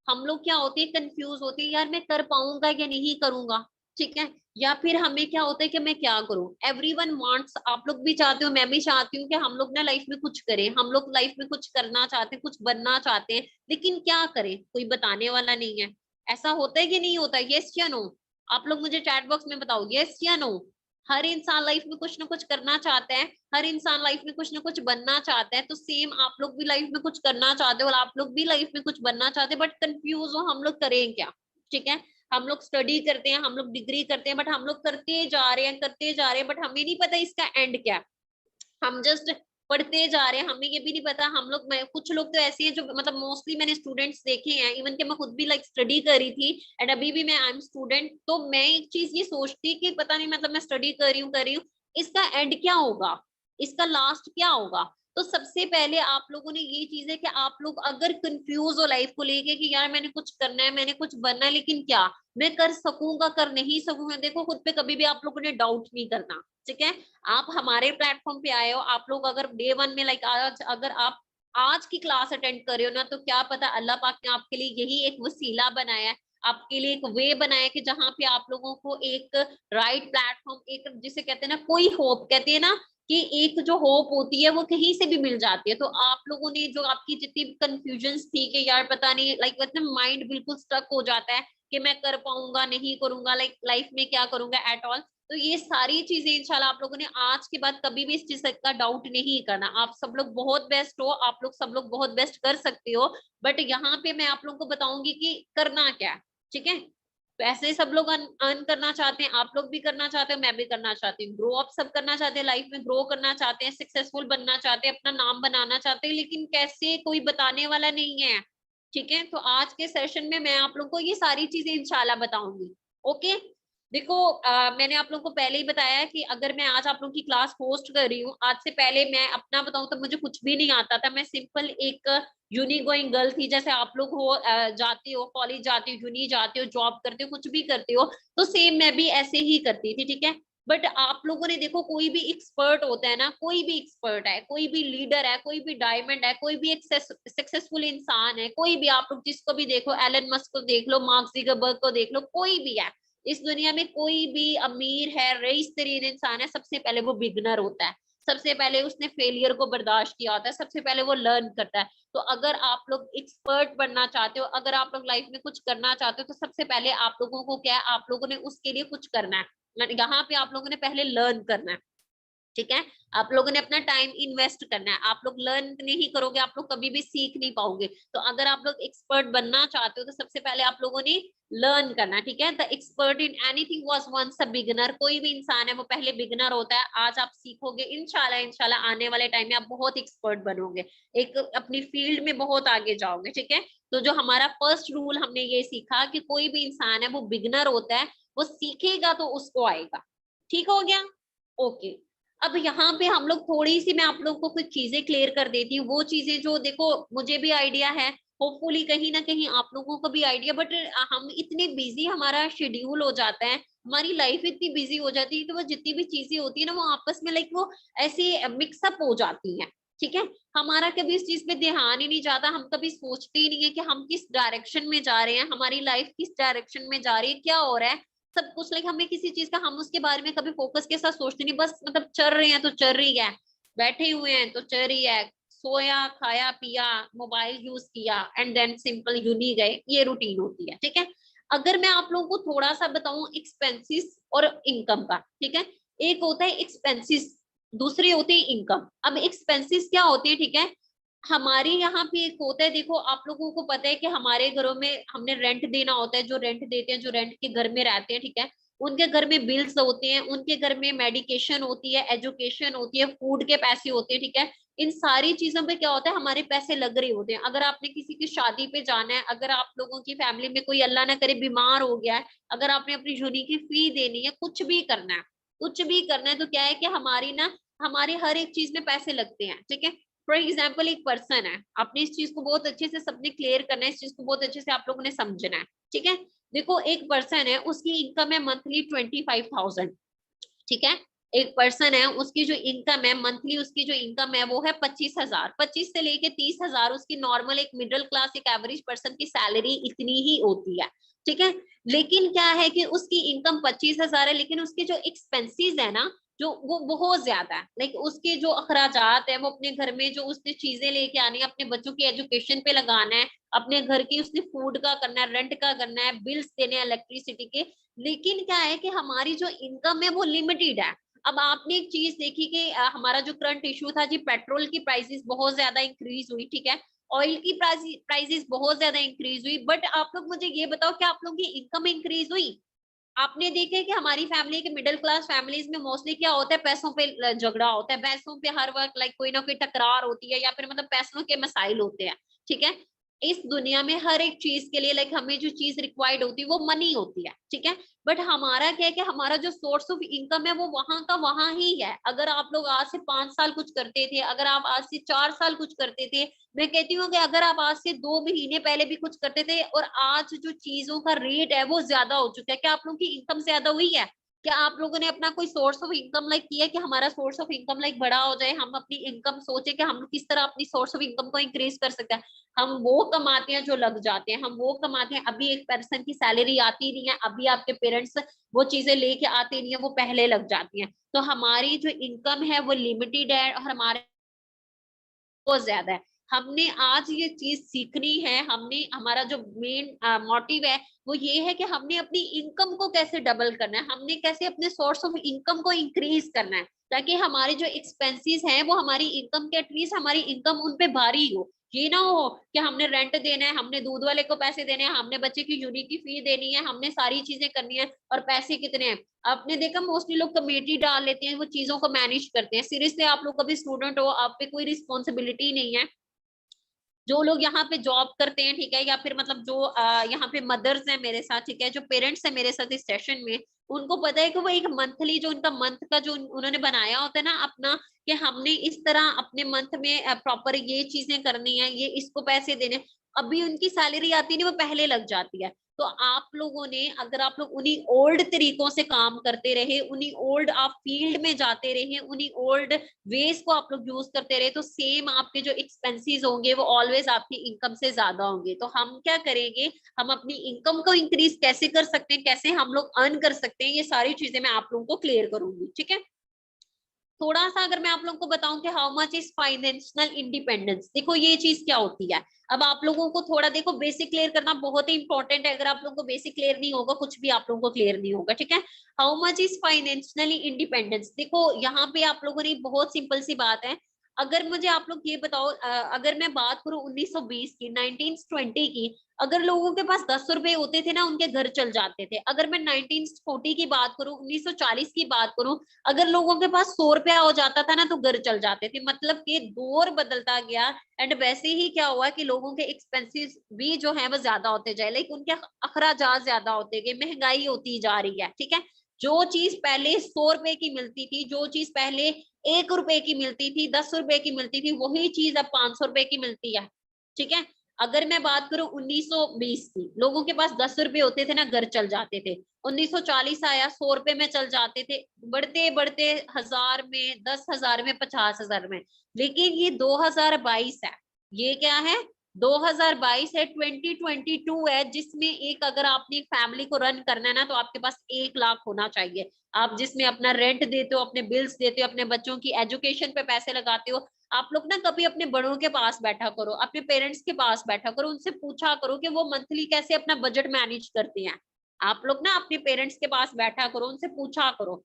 हम लोग क्या होते हैं, कंफ्यूज होते हैं, यार मैं कर पाऊंगा या नहीं करूंगा, ठीक है। या फिर हमें क्या होता है कि मैं क्या करूं। एवरीवन वांट्स, आप लोग भी चाहते हो, मैं भी चाहती हूँ कि हम लोग ना लाइफ में कुछ करें, हम लोग लाइफ में कुछ करना चाहते हैं, कुछ बनना चाहते हैं, लेकिन क्या करें, कोई बताने वाला नहीं है। ऐसा होता है कि नहीं होता, यस या नो? आप लोग मुझे चैट बॉक्स में बताओ, यस या नो। हर इंसान लाइफ में कुछ ना कुछ करना चाहता है, हर इंसान लाइफ में कुछ ना कुछ बनना चाहता है। तो सेम आप लोग भी लाइफ में कुछ करना चाहते हो और आप लोग भी लाइफ में कुछ बनना चाहते हैं, बट कंफ्यूज हो हम लोग करें क्या, ठीक है। हम लोग स्टडी करते हैं, हम लोग डिग्री करते हैं, बट हम लोग करते जा रहे हैं, करते जा रहे हैं, बट हमें नहीं पता इसका एंड क्या है। हम जस्ट पढ़ते जा रहे हैं, हमें ये भी नहीं पता। हम लोग, मैं, कुछ लोग तो ऐसे हैं जो मतलब मोस्टली मैंने स्टूडेंट्स देखे हैं, इवन कि मैं खुद भी लाइक स्टडी कर रही थी एंड अभी भी मैं आई एम स्टूडेंट। तो मैं एक चीज ये सोचती कि पता नहीं, मतलब मैं स्टडी कर रही हूँ, इसका एंड क्या होगा, इसका लास्ट क्या होगा। तो सबसे पहले आप लोगों ने ये चीज है कि आप लोग अगर कंफ्यूज हो लाइफ को लेके कि यार मैंने कुछ करना है, मैंने कुछ बनना है, लेकिन क्या मैं कर सकूंगा, कर नहीं सकूंगा, देखो खुद पे कभी भी आप लोगों ने डाउट नहीं करना, ठीक है। आप हमारे प्लेटफॉर्म पे आए हो, आप लोग अगर डे 1 में लाइक आज अगर आप आज की क्लास अटेंड कर रहे हो ना, तो क्या पता अल्लाह पाक ने आपके लिए यही एक वसीला बनाया है, आपके लिए एक वे बनाया है कि जहाँ पे आप लोगों को एक राइट प्लेटफॉर्म, एक जिसे कहते हैं ना कोई होप, कहते हैं ना कि एक जो होप होती है वो कहीं से भी मिल जाती है। तो आप लोगों ने जो आपकी जितनी भी कंफ्यूजन थी कि यार पता नहीं, लाइक मतलब माइंड बिल्कुल स्टक हो जाता है कि मैं कर पाऊंगा नहीं करूंगा, लाइक लाइफ में क्या करूंगा एट ऑल। तो ये सारी चीजें इंशाल्लाह आप लोगों ने आज के बाद कभी भी इस चीज का डाउट नहीं करना। आप सब लोग बहुत बेस्ट हो, आप लोग सब लोग बहुत बेस्ट कर सकते हो, बट यहाँ पे मैं आप लोगों को बताऊंगी कि करना क्या है, ठीक है। वैसे सब लोग अर्न करना चाहते हैं, आप लोग भी करना चाहते हो, मैं भी करना चाहती हूँ, ग्रो अप सब करना चाहते हैं, लाइफ में ग्रो करना चाहते हैं, सक्सेसफुल बनना चाहते हैं, अपना नाम बनाना चाहते हैं, लेकिन कैसे कोई बताने वाला नहीं है, ठीक है। तो आज के सेशन में मैं आप लोग को ये सारी चीजें इंशाल्लाह बताऊंगी। ओके, देखो मैंने आप लोगों को पहले ही बताया कि अगर मैं आज आप लोगों की क्लास होस्ट कर रही हूँ, आज से पहले मैं अपना बताऊं तो मुझे कुछ भी नहीं आता था। मैं सिंपल एक यूनी गोइंग गर्ल थी, जैसे आप लोग हो, जाती हो कॉलेज, जाती हो यूनी, जाती हो जॉब करते हो, कुछ भी करते हो, तो सेम मैं भी ऐसे ही करती थी, ठीक है। बट आप लोगों ने देखो, कोई भी एक्सपर्ट होता है ना, कोई भी एक्सपर्ट है, कोई भी लीडर है, कोई भी डायमंड है, कोई भी एक सक्सेसफुल इंसान है, कोई भी, आप लोग जिसको भी देखो, एलन मस्क को देख लो, मार्क जुकरबर्ग को देख लो, कोई भी है इस दुनिया में, कोई भी अमीर है, रईस तरीन इंसान है, सबसे पहले वो बिगनर होता है। सबसे पहले उसने फेलियर को बर्दाश्त किया होता है, सबसे पहले वो लर्न करता है। तो अगर आप लोग एक्सपर्ट बनना चाहते हो, अगर आप लोग लाइफ में कुछ करना चाहते हो, तो सबसे पहले आप लोगों को क्या है, आप लोगों ने उसके लिए कुछ करना है, यहाँ पे आप लोगों ने पहले लर्न करना है, ठीक है। आप लोगों ने अपना टाइम इन्वेस्ट करना है। आप लोग लर्न नहीं करोगे, आप लोग कभी भी सीख नहीं पाओगे। तो अगर आप लोग एक्सपर्ट बनना चाहते हो, तो सबसे पहले आप लोगों ने लर्न करना, ठीक है। The expert in anything was once a beginner. कोई भी इंसान है वो पहले बिगिनर होता है। आज आप सीखोगे, इंशाल्लाह इंशाल्लाह आने वाले टाइम में आप बहुत एक्सपर्ट बनोगे, एक अपनी फील्ड में बहुत आगे जाओगे, ठीक है। तो जो हमारा फर्स्ट रूल हमने ये सीखा कि कोई भी इंसान है वो बिगिनर होता है, वो सीखेगा तो उसको आएगा। ठीक हो गया? ओके। अब यहाँ पे हम लोग थोड़ी सी, मैं आप लोगों को कुछ चीजें क्लियर कर देती हूँ, वो चीजें जो देखो मुझे भी आइडिया है, होपफुली कहीं ना कहीं आप लोगों को भी आइडिया, बट हम इतने बिजी, हमारा शेड्यूल हो जाता है, हमारी लाइफ इतनी बिजी हो जाती है कि वो जितनी भी चीजें होती है ना, वो आपस में लाइक वो ऐसे मिक्सअप हो जाती हैं। ठीक है। हमारा कभी इस चीज पे ध्यान ही नहीं जाता, हम कभी सोचते ही नहीं है कि हम किस डायरेक्शन में जा रहे हैं, हमारी लाइफ किस डायरेक्शन में जा रही है, क्या हो रहा है सब कुछ। लाइक हमें किसी चीज का, हम उसके बारे में कभी फोकस के साथ सोचते नहीं, बस मतलब चल रहे हैं तो चल रही है, बैठे हुए हैं तो चल रही है, सोया खाया पिया मोबाइल यूज किया एंड देन सिंपल यूनी गए, ये रूटीन होती है। ठीक है। अगर मैं आप लोगों को थोड़ा सा बताऊं एक्सपेंसिस और इनकम का, ठीक है, एक होता है एक्सपेंसिस, दूसरी होती है इनकम। अब एक्सपेंसेस क्या होती है, ठीक है, हमारी यहाँ पे एक होता है, देखो आप लोगों को पता है कि हमारे घरों में हमने रेंट देना होता है, जो रेंट देते हैं, जो रेंट के घर में रहते हैं, ठीक है, उनके घर में बिल्स होते हैं, उनके घर में मेडिकेशन होती है, एजुकेशन होती है, फूड के पैसे होते हैं, ठीक है। इन सारी चीजों पे क्या होता है, हमारे पैसे लग रहे होते हैं। अगर आपने किसी की शादी पे जाना है, अगर आप लोगों की फैमिली में कोई अल्लाह ना करे बीमार हो गया है, अगर आपने अपनी जूनी की फी देनी है, कुछ भी करना है, कुछ भी करना है, तो क्या है कि हमारी ना, हमारे हर एक चीज में पैसे लगते हैं। ठीक है। फॉर एग्जाम्पल एक पर्सन है, आपने इस चीज को बहुत अच्छे से सबने क्लियर करना है, इस चीज को बहुत अच्छे से आप लोगों ने समझना है। ठीक है। देखो एक पर्सन है, उसकी इनकम है मंथली 25,000। ठीक है। एक पर्सन है, उसकी जो इनकम है मंथली, उसकी जो इनकम है वो है 25,000, 25 से लेके 30,000 उसकी नॉर्मल एक मिडिल क्लास एक एवरेज पर्सन की सैलरी इतनी ही होती है। ठीक है। लेकिन क्या है कि उसकी इनकम 25,000 है, लेकिन उसके जो एक्सपेंसेस है ना, जो वो बहुत ज्यादा है। लाइक उसके जो अखराजात है, वो अपने घर में जो उसने चीजें लेके आनी है, अपने बच्चों की एजुकेशन पे लगाना है, अपने घर की उसने फूड का करना है, रेंट का करना है, बिल्स देने हैं इलेक्ट्रिसिटी के। लेकिन क्या है कि हमारी जो इनकम है वो लिमिटेड है। अब आपने एक चीज देखी कि हमारा जो करंट इशू था जी, पेट्रोल की प्राइसेस बहुत ज्यादा इंक्रीज हुई, ठीक है, ऑयल की प्राइसेस बहुत ज्यादा इंक्रीज हुई, बट आप लोग मुझे ये बताओ कि आप लोगों की इनकम इंक्रीज हुई? आपने देखे कि हमारी फैमिली के मिडिल क्लास फैमिलीज में मोस्टली क्या होता है, पैसों पे झगड़ा होता है, पैसों पे हर वक्त लाइक कोई ना कोई टकरार होती है, या फिर मतलब पैसों के मसाइल होते हैं। ठीक है। इस दुनिया में हर एक चीज के लिए लाइक हमें जो चीज रिक्वायर्ड होती है वो मनी होती है। ठीक है। बट हमारा क्या है कि हमारा जो सोर्स ऑफ इनकम है वो वहां का वहां ही है। अगर आप लोग आज से 5 साल कुछ करते थे, अगर आप आज से 4 साल कुछ करते थे, मैं कहती हूँ कि अगर आप आज से 2 महीने पहले भी कुछ करते थे, और आज जो चीजों का रेट है वो ज्यादा हो चुका है, क्या आप लोगों की इनकम ज्यादा हुई है? क्या आप लोगों ने अपना कोई सोर्स ऑफ इनकम लाइक किया कि हमारा सोर्स ऑफ इनकम लाइक बड़ा हो जाए, हम अपनी इनकम सोचे कि हम किस तरह अपनी सोर्स ऑफ इनकम को इंक्रीज कर सकते हैं? हम वो कमाते हैं जो लग जाते हैं, हम वो कमाते हैं, अभी एक पर्सन की सैलरी आती नहीं है, अभी आपके पेरेंट्स वो चीजें लेके आते नहीं है, वो पहले लग जाती हैं। तो हमारी जो इनकम है वो लिमिटेड है, और हमारे बहुत ज्यादा है। हमने आज ये चीज सीखनी है, हमने, हमारा जो मेन मोटिव है वो ये है कि हमने अपनी इनकम को कैसे डबल करना है, हमने कैसे अपने सोर्स ऑफ इनकम को इंक्रीज करना है, ताकि हमारे जो एक्सपेंसेस हैं वो हमारी इनकम के एटलीस्ट हमारी इनकम उन पे भारी हो। ये ना हो कि हमने रेंट देना है, हमने दूध वाले को पैसे देने हैं, हमने बच्चे की यूनी की फी देनी है, हमने सारी चीजें करनी है, और पैसे कितने हैं। आपने देखा मोस्टली लोग कमेटी डाल लेते हैं, वो चीजों को मैनेज करते हैं। सीरियसली आप लोग कभी स्टूडेंट हो, आप पे कोई रिस्पॉन्सिबिलिटी नहीं है। जो लोग यहाँ पे जॉब करते हैं, ठीक है, या फिर मतलब जो यहाँ पे मदर्स हैं मेरे साथ, ठीक है, जो पेरेंट्स हैं मेरे साथ इस सेशन में, उनको पता है कि वो एक मंथली जो उनका मंथ का जो उन्होंने बनाया होता है ना अपना, कि हमने इस तरह अपने मंथ में प्रॉपर ये चीजें करनी है, ये इसको पैसे देने, अभी उनकी सैलरी आती नहीं, वो पहले लग जाती है। तो आप लोगों ने, अगर आप लोग उन्हीं ओल्ड तरीकों से काम करते रहे, उन्हीं ओल्ड आप फील्ड में जाते रहे, उन्हीं ओल्ड वेज को आप लोग यूज करते रहे, तो सेम आपके जो एक्सपेंसेस होंगे वो ऑलवेज आपकी इनकम से ज्यादा होंगे। तो हम क्या करेंगे, हम अपनी इनकम को इंक्रीज कैसे कर सकते हैं, कैसे हम लोग अर्न कर सकते हैं, ये सारी चीजें मैं आप लोगों को क्लियर करूंगी। ठीक है। थोड़ा सा अगर मैं आप लोगों को बताऊं कि how much is financial independence, देखो ये चीज क्या होती है। अब आप लोगों को थोड़ा देखो बेसिक क्लियर करना बहुत ही इंपॉर्टेंट है, अगर आप लोगों को बेसिक क्लियर नहीं होगा कुछ भी आप लोगों को क्लियर नहीं होगा। ठीक है। How much is financially independence, देखो यहाँ पे आप लोगों ने बहुत सिंपल सी बात है। अगर मुझे आप लोग ये बताओ, अगर मैं बात करूं 1920 की, 1920 की, अगर लोगों के पास 10 रुपए होते थे ना, उनके घर चल जाते थे। अगर मैं 1940 की बात करूं, 1940 की बात करूं, अगर लोगों के पास 100 रुपया हो जाता था ना तो घर चल जाते थे। मतलब कि दौर बदलता गया, एंड वैसे ही क्या हुआ कि लोगों के एक्सपेंसेस भी जो है वो ज्यादा होते जाए, लाइक उनके अखराजात ज्यादा होते गए, महंगाई होती जा रही है। ठीक है। जो चीज पहले 100 रुपए की मिलती थी, जो चीज पहले 1 रुपए की मिलती थी, 10 रुपए की मिलती थी, वही चीज अब 500 रुपए की मिलती है। ठीक है। अगर मैं बात करूं 1920 की, लोगों के पास 10 रुपए होते थे ना, घर चल जाते थे। 1940 आया, 100 रुपए में चल जाते थे, बढ़ते बढ़ते 1000 में, 10,000 में, 50,000 में। लेकिन ये 2022 है, ये क्या है, 2022 है, 2022 है, जिसमें एक, अगर आपने फैमिली को रन करना है ना, तो आपके पास 1 लाख होना चाहिए। आप जिसमें अपना रेंट देते हो, अपने बिल्स देते हो, अपने बच्चों की एजुकेशन पे पैसे लगाते हो। आप लोग ना कभी अपने बड़ों के पास बैठा करो, अपने पेरेंट्स के पास बैठा करो, उनसे पूछा करो कि वो मंथली कैसे अपना बजट मैनेज करते हैं। आप लोग ना अपने पेरेंट्स के पास बैठा करो, उनसे पूछा करो,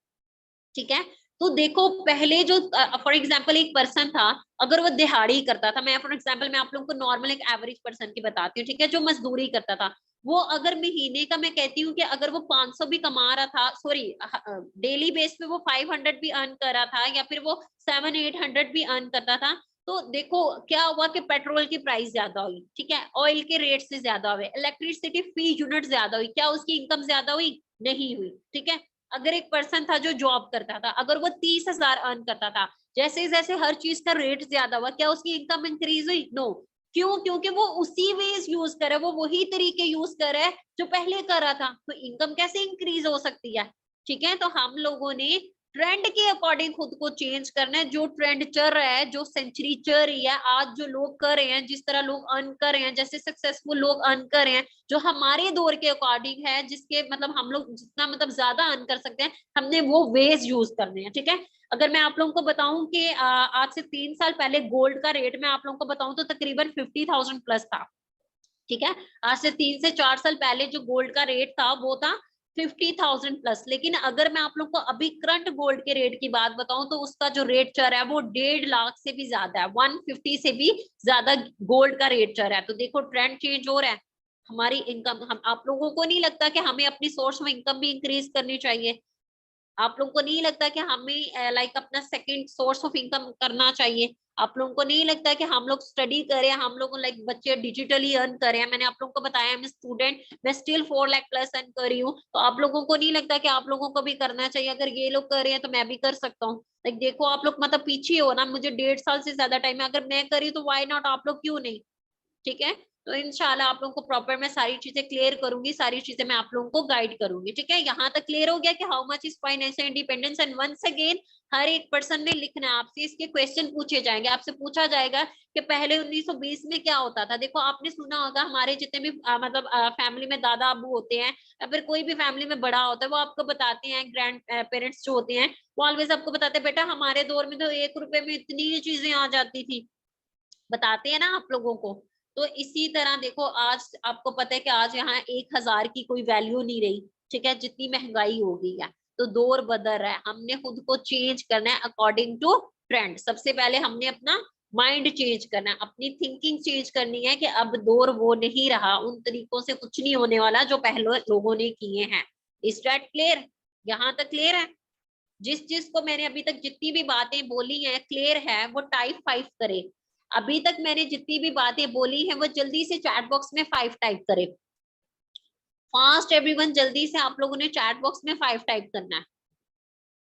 ठीक है। तो देखो, पहले जो फॉर एग्जांपल एक पर्सन था, अगर वो दिहाड़ी करता था, मैं फॉर एग्जांपल मैं आप लोगों को नॉर्मल एक एवरेज पर्सन की बताती हूँ, ठीक है, जो मजदूरी करता था, वो अगर महीने का, मैं कहती हूँ कि अगर वो 500 भी कमा रहा था, सॉरी डेली बेस पे वो 500 भी अर्न कर रहा था, या फिर वो 700-800 भी अर्न करता था, तो देखो क्या हुआ कि पेट्रोल की प्राइस ज्यादा हुई, ठीक है, ऑयल के रेट से ज्यादा हुए, इलेक्ट्रिसिटी फी यूनिट ज्यादा हुई, क्या उसकी इनकम ज्यादा हुई? नहीं हुई, ठीक है। अगर एक पर्सन था जो जॉब करता था, अगर वो 30,000 अर्न करता था, जैसे जैसे हर चीज का रेट ज्यादा हुआ, क्या उसकी इनकम इंक्रीज हुई? नो। क्यों? क्योंकि वो उसी वेज यूज कर रहा है, वो वही तरीके यूज कर रहा है जो पहले कर रहा था, तो इनकम कैसे इंक्रीज हो सकती है? ठीक है, तो हम लोगों ने ट्रेंड के अकॉर्डिंग खुद को चेंज करना है। जो ट्रेंड चल रहा है, जो सेंचुरी चल रही है, आज जो लोग कर रहे हैं, जिस तरह लोग अर्न कर रहे हैं, जैसे सक्सेसफुल लोग अर्न कर रहे हैं, जो हमारे दौर के अकॉर्डिंग है, जिसके मतलब हम लोग जितना मतलब ज्यादा अर्न कर सकते हैं, हमने वो वेज यूज करने हैं, ठीक है। अगर मैं आप लोगों को बताऊं कि आज से 3 साल पहले गोल्ड का रेट मैं आप लोगों को बताऊं तो तकरीबन 50,000 प्लस था, ठीक है। आज से 3 से 4 साल पहले जो गोल्ड का रेट था वो था 50,000 प्लस। लेकिन अगर मैं आप लोग को अभी करंट गोल्ड के रेट की बात बताऊं तो उसका जो रेट चल रहा है वो 1.5 लाख से भी ज्यादा है, 150 से भी ज्यादा गोल्ड का रेट चल रहा है। तो देखो ट्रेंड चेंज हो रहा है। हमारी इनकम, हम आप लोगों को नहीं लगता कि हमें अपनी सोर्स ऑफ इनकम भी इंक्रीज करनी चाहिए? आप लोगों को नहीं लगता कि हमें लाइक अपना सेकंड सोर्स ऑफ इनकम करना चाहिए? आप लोगों को नहीं लगता कि हम लोग स्टडी करें, हम लोग लाइक बच्चे डिजिटली अर्न करें? मैंने आप लोगों को बताया मैं स्टूडेंट, मैं स्टिल 4 लाख प्लस अर्न कर रही हूँ, तो आप लोगों को नहीं लगता कि आप लोगों को भी करना चाहिए? अगर ये लोग कर रहे हैं तो मैं भी कर सकता हूँ। लाइक देखो आप लोग मतलब पीछे हो ना, मुझे 1.5 साल से ज्यादा टाइम है, अगर मैं करी तो वाई नॉट आप लोग क्यों नहीं? ठीक है। तो इंशाल्लाह आप लोगों को प्रॉपर मैं सारी चीजें क्लियर करूंगी, सारी चीजें मैं आप लोगों को गाइड करूंगी, ठीक है। यहाँ तक क्लियर हो गया कि how much is financial independence? And once again हर एक पर्सन ने लिखना है, आपसे इसके क्वेश्चन पूछे जाएंगे, आपसे पूछा जाएगा कि पहले 1920 में क्या होता था। देखो आपने सुना होगा, हमारे जितने भी मतलब फैमिली में दादा अबू होते हैं, या फिर कोई भी फैमिली में बड़ा होता है, वो आपको बताते हैं, ग्रैंड पेरेंट्स जो होते हैं, वो ऑलवेज आपको बताते हैं बेटा हमारे दौर में तो 1 रुपए में इतनी चीजें आ जाती थी, बताते हैं ना आप लोगों को। तो इसी तरह देखो आज आपको पता है कि आज यहाँ 1,000 की कोई वैल्यू नहीं रही, ठीक है, जितनी महंगाई हो गई है। तो दौर बदल रहा है, हमने खुद को चेंज करना है अकॉर्डिंग टू ट्रेंड। सबसे पहले हमने अपना माइंड चेंज करना है, अपनी थिंकिंग चेंज करनी है कि अब दौर वो नहीं रहा, उन तरीकों से कुछ नहीं होने वाला जो पहले लोगों ने किए हैं। Is that clear? यहाँ तक क्लियर है? जिस जिस को मैंने अभी तक जितनी भी बातें बोली हैं क्लियर है, वो टाइप 5 करे। अभी तक मैंने जितनी भी बातें बोली हैं वो जल्दी से चैट बॉक्स में 5 टाइप करे। फास्ट एवरीवन, जल्दी से आप लोगों ने चैट बॉक्स में 5 टाइप करना है।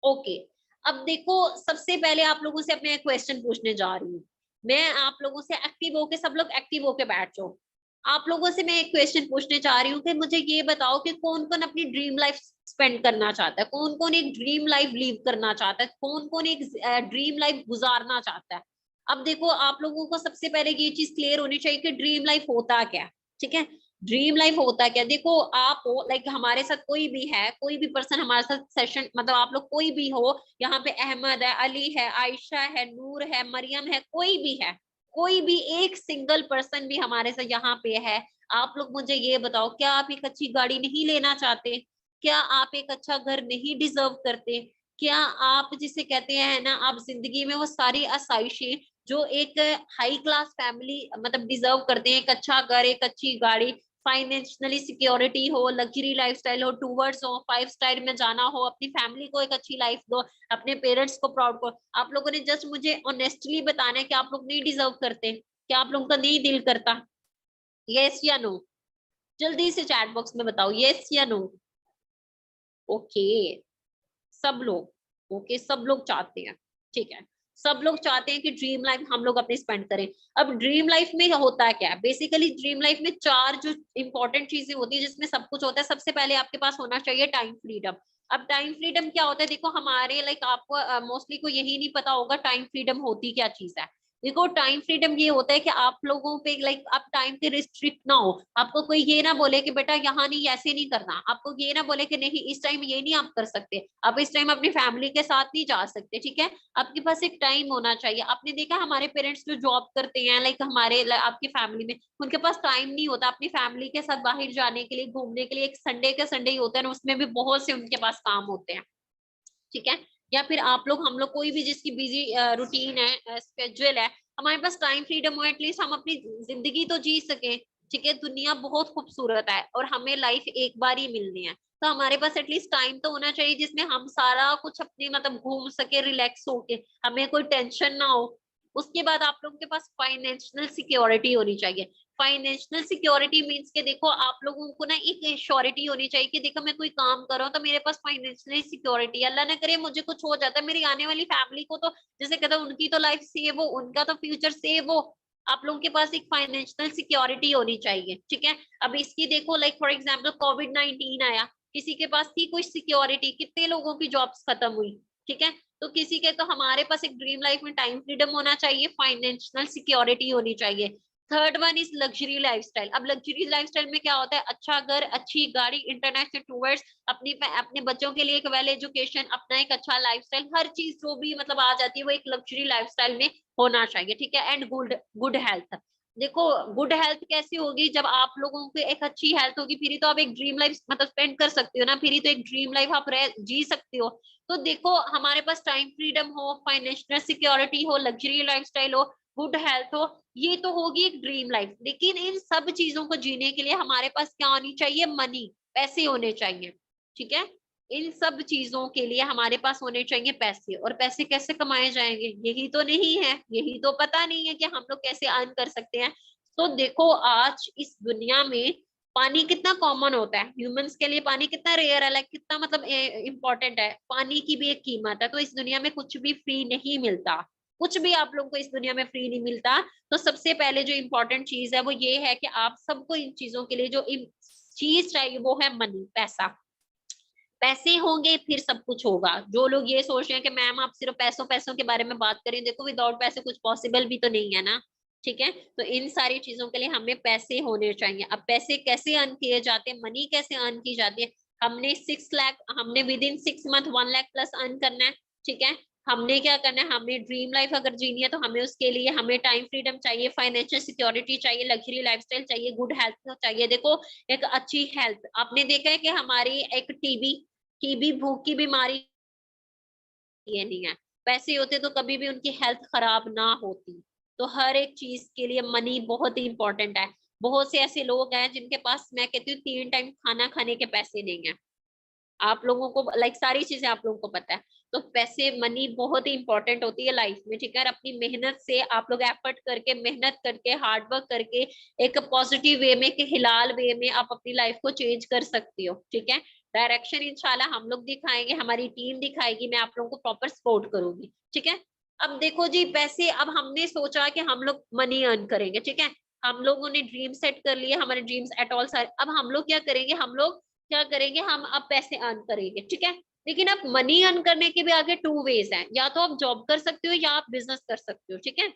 ओके। अब देखो सबसे पहले आप लोगों से अपने क्वेश्चन पूछने जा रही हूँ। मैं आप लोगों से एक्टिव होके, सब लोग एक्टिव होके बैठ जाओ। आप लोगों से मैं एक क्वेश्चन पूछने चाह रही हूँ कि मुझे ये बताओ कि कौन कौन अपनी ड्रीम लाइफ स्पेंड करना चाहता है, कौन कौन एक ड्रीम लाइफ लीव करना चाहता है, कौन कौन एक ड्रीम लाइफ गुजारना चाहता है। अब देखो आप लोगों को सबसे पहले ये चीज क्लियर होनी चाहिए कि ड्रीम लाइफ होता क्या है, ठीक है। ड्रीम लाइफ होता क्या? देखो आप हो लाइक हमारे साथ कोई भी है, कोई भी पर्सन हमारे साथ सेशन, मतलब आप लोग कोई भी हो, यहाँ पे अहमद है, अली है, आयशा है, नूर है, मरियम है, कोई भी है, कोई भी एक सिंगल पर्सन भी हमारे साथ यहाँ पे है। आप लोग मुझे ये बताओ, क्या आप एक अच्छी गाड़ी नहीं लेना चाहते? क्या आप एक अच्छा घर नहीं डिजर्व करते? क्या आप जिसे कहते हैं ना, आप जिंदगी में वो सारी आसाइशें जो एक हाई क्लास फैमिली मतलब डिजर्व करते हैं, एक अच्छा घर, एक अच्छी गाड़ी, फाइनेंशियली सिक्योरिटी हो, लग्जरी लाइफस्टाइल हो, टूवर्ड्स हो, 5 स्टार में जाना हो, अपनी फैमिली को एक अच्छी लाइफ दो, अपने पेरेंट्स को प्राउड करो। आप लोगों ने जस्ट मुझे ऑनेस्टली बताना है कि आप लोग नहीं डिजर्व करते, क्या आप लोगों का नहीं दिल करता? यस या नो? जल्दी से चैट बॉक्स में बताओ यस या नो। ओके, सब लोग ओके, सब लोग चाहते हैं, ठीक है। सब लोग चाहते हैं कि ड्रीम लाइफ हम लोग अपनी स्पेंड करें। अब ड्रीम लाइफ में होता है क्या, बेसिकली ड्रीम लाइफ में चार जो इंपॉर्टेंट चीजें होती है जिसमें सब कुछ होता है। सबसे पहले आपके पास होना चाहिए टाइम फ्रीडम। अब टाइम फ्रीडम क्या होता है, देखो हमारे लाइक आपको मोस्टली को यही नहीं पता होगा टाइम फ्रीडम होती क्या चीज है। देखो टाइम फ्रीडम ये होता है कि आप लोगों पे लाइक आप टाइम पे रिस्ट्रिक्ट ना हो। आपको कोई ये ना बोले कि बेटा यहाँ नहीं, ऐसे नहीं करना। आपको ये ना बोले कि नहीं इस टाइम ये नहीं आप कर सकते, आप इस टाइम अपनी फैमिली के साथ नहीं जा सकते, ठीक है। आपके पास एक टाइम होना चाहिए। आपने देखा हमारे पेरेंट्स जो जॉब करते हैं लाइक हमारे आपकी फैमिली में, उनके पास टाइम नहीं होता अपनी फैमिली के साथ बाहर जाने के लिए, घूमने के लिए। एक संडे के संडे ही होता है, उसमें भी बहुत से उनके पास काम होते हैं, ठीक है। या फिर आप लोग हम लोग कोई भी जिसकी बिजी रूटीन है, स्केड्यूल है, हमारे पास टाइम फ्रीडम हो, एटलीस्ट हम अपनी जिंदगी तो जी सके, ठीक है। दुनिया बहुत खूबसूरत है और हमें लाइफ एक बार ही मिलनी है, तो हमारे पास एटलीस्ट टाइम तो होना चाहिए जिसमें हम सारा कुछ अपनी मतलब घूम सके, रिलैक्स होके, हमें कोई टेंशन ना हो। उसके बाद आप लोगों के पास फाइनेंशियल सिक्योरिटी होनी चाहिए। फाइनेंशियल सिक्योरिटी मीन्स के देखो आप लोगों को ना एक श्योरिटी होनी चाहिए कि देखो मैं कोई काम कर रहा हूँ तो मेरे पास फाइनेंशियल सिक्योरिटी, अल्लाह ना करे मुझे कुछ हो जाता है, मेरी आने वाली फैमिली को तो जैसे कहते हैं उनकी तो लाइफ सेव हो, उनका तो फ्यूचर सेव हो। आप लोगों के पास एक फाइनेंशियल सिक्योरिटी होनी चाहिए, ठीक है। अब इसकी देखो लाइक फॉर एग्जाम्पल कोविड-19 आया, किसी के पास थी कोई सिक्योरिटी, कितने लोगों की जॉब्स खत्म हुई, ठीक है। तो किसी के, तो हमारे पास एक ड्रीम लाइफ में टाइम फ्रीडम होना चाहिए, फाइनेंशियल सिक्योरिटी होनी चाहिए। Third one is luxury lifestyle. अब लग्जरी लाइफस्टाइल में क्या होता है, अच्छा घर, अच्छी गाड़ी, इंटरनेशनल टूर्स, अपने बच्चों के लिए एक वेल एजुकेशन, अपना एक अच्छा लाइफस्टाइल, हर चीज जो भी मतलब आ जाती है वो एक लग्जरी लाइफस्टाइल में होना चाहिए, ठीक है। And good good health. देखो गुड हेल्थ कैसी होगी, जब आप लोगों को एक अच्छी हेल्थ होगी फिर ही तो आप एक ड्रीम लाइफ मतलब स्पेंड कर सकते हो ना, फिर ही तो एक ड्रीम लाइफ आप जी सकते हो। तो देखो हमारे पास टाइम फ्रीडम हो, फाइनेंशियल सिक्योरिटी हो, लग्जरी लाइफस्टाइल हो, गुड हेल्थ हो, ये तो होगी एक ड्रीम लाइफ। लेकिन इन सब चीजों को जीने के लिए हमारे पास क्या होनी चाहिए, मनी, पैसे होने चाहिए, ठीक है। इन सब चीजों के लिए हमारे पास होने चाहिए पैसे। और पैसे कैसे कमाए जाएंगे यही तो नहीं है, यही तो पता नहीं है कि हम लोग कैसे अर्न कर सकते हैं। तो देखो आज इस दुनिया में पानी कितना कॉमन होता है, ह्यूमंस के लिए पानी कितना रेयर है, लाइक कितना मतलब इम्पोर्टेंट है। पानी की भी एक कीमत है। तो इस दुनिया में कुछ भी फ्री नहीं मिलता, कुछ भी आप लोगों को इस दुनिया में फ्री नहीं मिलता। तो सबसे पहले जो इम्पोर्टेंट चीज है वो ये है कि आप सबको इन चीजों के लिए जो चीज चाहिए वो है मनी, पैसा। पैसे होंगे फिर सब कुछ होगा। जो लोग ये सोच रहे हैं कि मैम आप सिर्फ पैसों पैसों के बारे में बात करें, देखो विदाउट पैसे कुछ पॉसिबल भी तो नहीं है ना, ठीक है। तो इन सारी चीजों के लिए हमें पैसे होने चाहिए। अब पैसे कैसे अर्न किए जाते हैं, मनी कैसे अर्न की जाती है, हमने 6 लाख, हमने with in 6 month 1 lakh plus earn करना है, ठीक है। हमने क्या करना है, हमें ड्रीम लाइफ अगर जीनी है तो हमें उसके लिए हमें टाइम फ्रीडम चाहिए, फाइनेंशियल सिक्योरिटी चाहिए, लग्जरी लाइफस्टाइल चाहिए, गुड हेल्थ चाहिए। देखो एक अच्छी हेल्थ, आपने देखा है कि हमारी एक टीबी भूख की बीमारी ये नहीं है, पैसे होते तो कभी भी उनकी हेल्थ खराब ना होती। तो हर एक चीज के लिए मनी बहुत ही इंपॉर्टेंट है। बहुत से ऐसे लोग हैं जिनके पास मैं कहती हूँ 3 टाइम खाना खाने के पैसे नहीं है। आप लोगों को लाइक सारी चीजें आप लोगों को पता है। तो पैसे मनी बहुत ही इंपॉर्टेंट होती है लाइफ में, ठीक है। और अपनी मेहनत से आप लोग एफर्ट करके, मेहनत करके, हार्ड वर्क करके एक पॉजिटिव वे में, एक हिलाल वे में आप अपनी लाइफ को चेंज कर सकती हो, ठीक है। डायरेक्शन इंशाल्लाह हम लोग दिखाएंगे, हमारी टीम दिखाएगी, मैं आप लोगों को प्रॉपर सपोर्ट करूंगी, ठीक है। अब देखो जी पैसे, अब हमने सोचा कि हम लोग मनी अर्न करेंगे, ठीक है। हम लोगों ने ड्रीम सेट कर लिए, हमारे ड्रीम्स एट ऑल सारे। अब हम लोग क्या करेंगे, हम लोग क्या करेंगे, हम अब पैसे अर्न करेंगे, ठीक है। लेकिन अब मनी अर्न करने के भी आगे 2 वेज हैं, या तो आप जॉब कर सकते हो या आप बिजनेस कर सकते हो, ठीक है।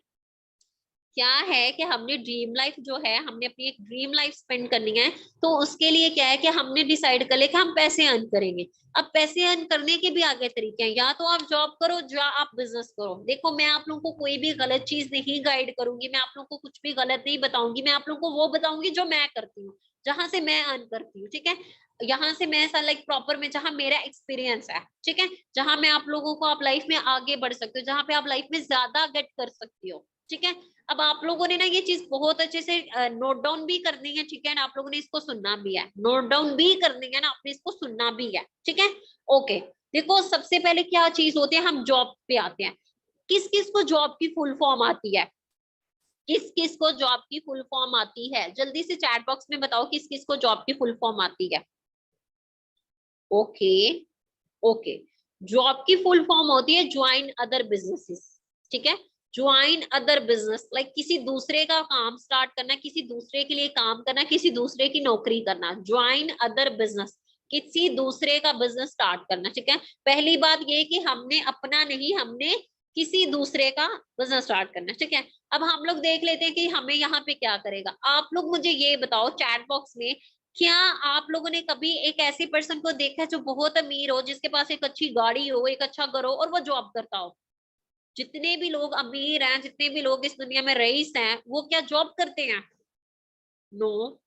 क्या है कि हमने ड्रीम लाइफ जो है, हमने अपनी एक ड्रीम लाइफ स्पेंड करनी है। तो उसके लिए क्या है कि हमने डिसाइड कर लिया कि हम पैसे अर्न करेंगे। अब पैसे अर्न करने के भी आगे तरीके हैं, या तो आप जॉब करो या आप बिजनेस करो। देखो मैं आप लोगों को कोई भी गलत चीज नहीं गाइड करूंगी, मैं आप लोगों को कुछ भी गलत नहीं बताऊंगी, मैं आप लोगों को वो बताऊंगी जो मैं करती हूँ, जहां से मैं अर्न करती हूँ, ठीक है। यहाँ से मैं ऐसा लाइक प्रॉपर में जहां मेरा एक्सपीरियंस है, ठीक है, जहां मैं आप लोगों को आप लाइफ में आगे बढ़ सकते हो, जहां पे आप लाइफ में ज्यादा गेट कर सकती हो, ठीक है। अब आप लोगों ने ना ये चीज बहुत अच्छे से नोट डाउन भी करनी है, ठीक है ना, आप लोगों ने इसको सुनना भी है, नोट डाउन भी करनी है ना, आपने इसको सुनना भी है, ठीक है। ओके, देखो सबसे पहले क्या चीज होती है, हम जॉब पे आते हैं। किस किस को जॉब की फुल फॉर्म आती है, किस किस को जॉब की फुल फॉर्म आती है, जल्दी से चैट बॉक्स में बताओ किस किस को जॉब की फुल फॉर्म आती है। ओके, ओके, जॉब की फुल फॉर्म होती है ज्वाइन अदर बिजनेसेस, ठीक है। ज्वाइन अदर बिजनेस, लाइक किसी दूसरे का काम स्टार्ट करना, किसी दूसरे के लिए काम करना, किसी दूसरे की नौकरी करना। ज्वाइन अदर बिजनेस, किसी दूसरे का बिजनेस स्टार्ट करना। ठीक है, पहली बात ये कि हमने अपना नहीं, हमने किसी दूसरे का बिजनेस स्टार्ट करना। ठीक है, अब हम लोग देख लेते हैं कि हमें यहाँ पे क्या करेगा। आप लोग मुझे ये बताओ चैट बॉक्स में, क्या आप लोगों ने कभी एक ऐसी पर्सन को देखा है जो बहुत अमीर हो, जिसके पास एक अच्छी गाड़ी हो, एक अच्छा घर हो, और वो जॉब करता हो? जितने भी लोग अमीर हैं, जितने भी लोग इस दुनिया में रईस हैं, वो क्या जॉब करते हैं? नो।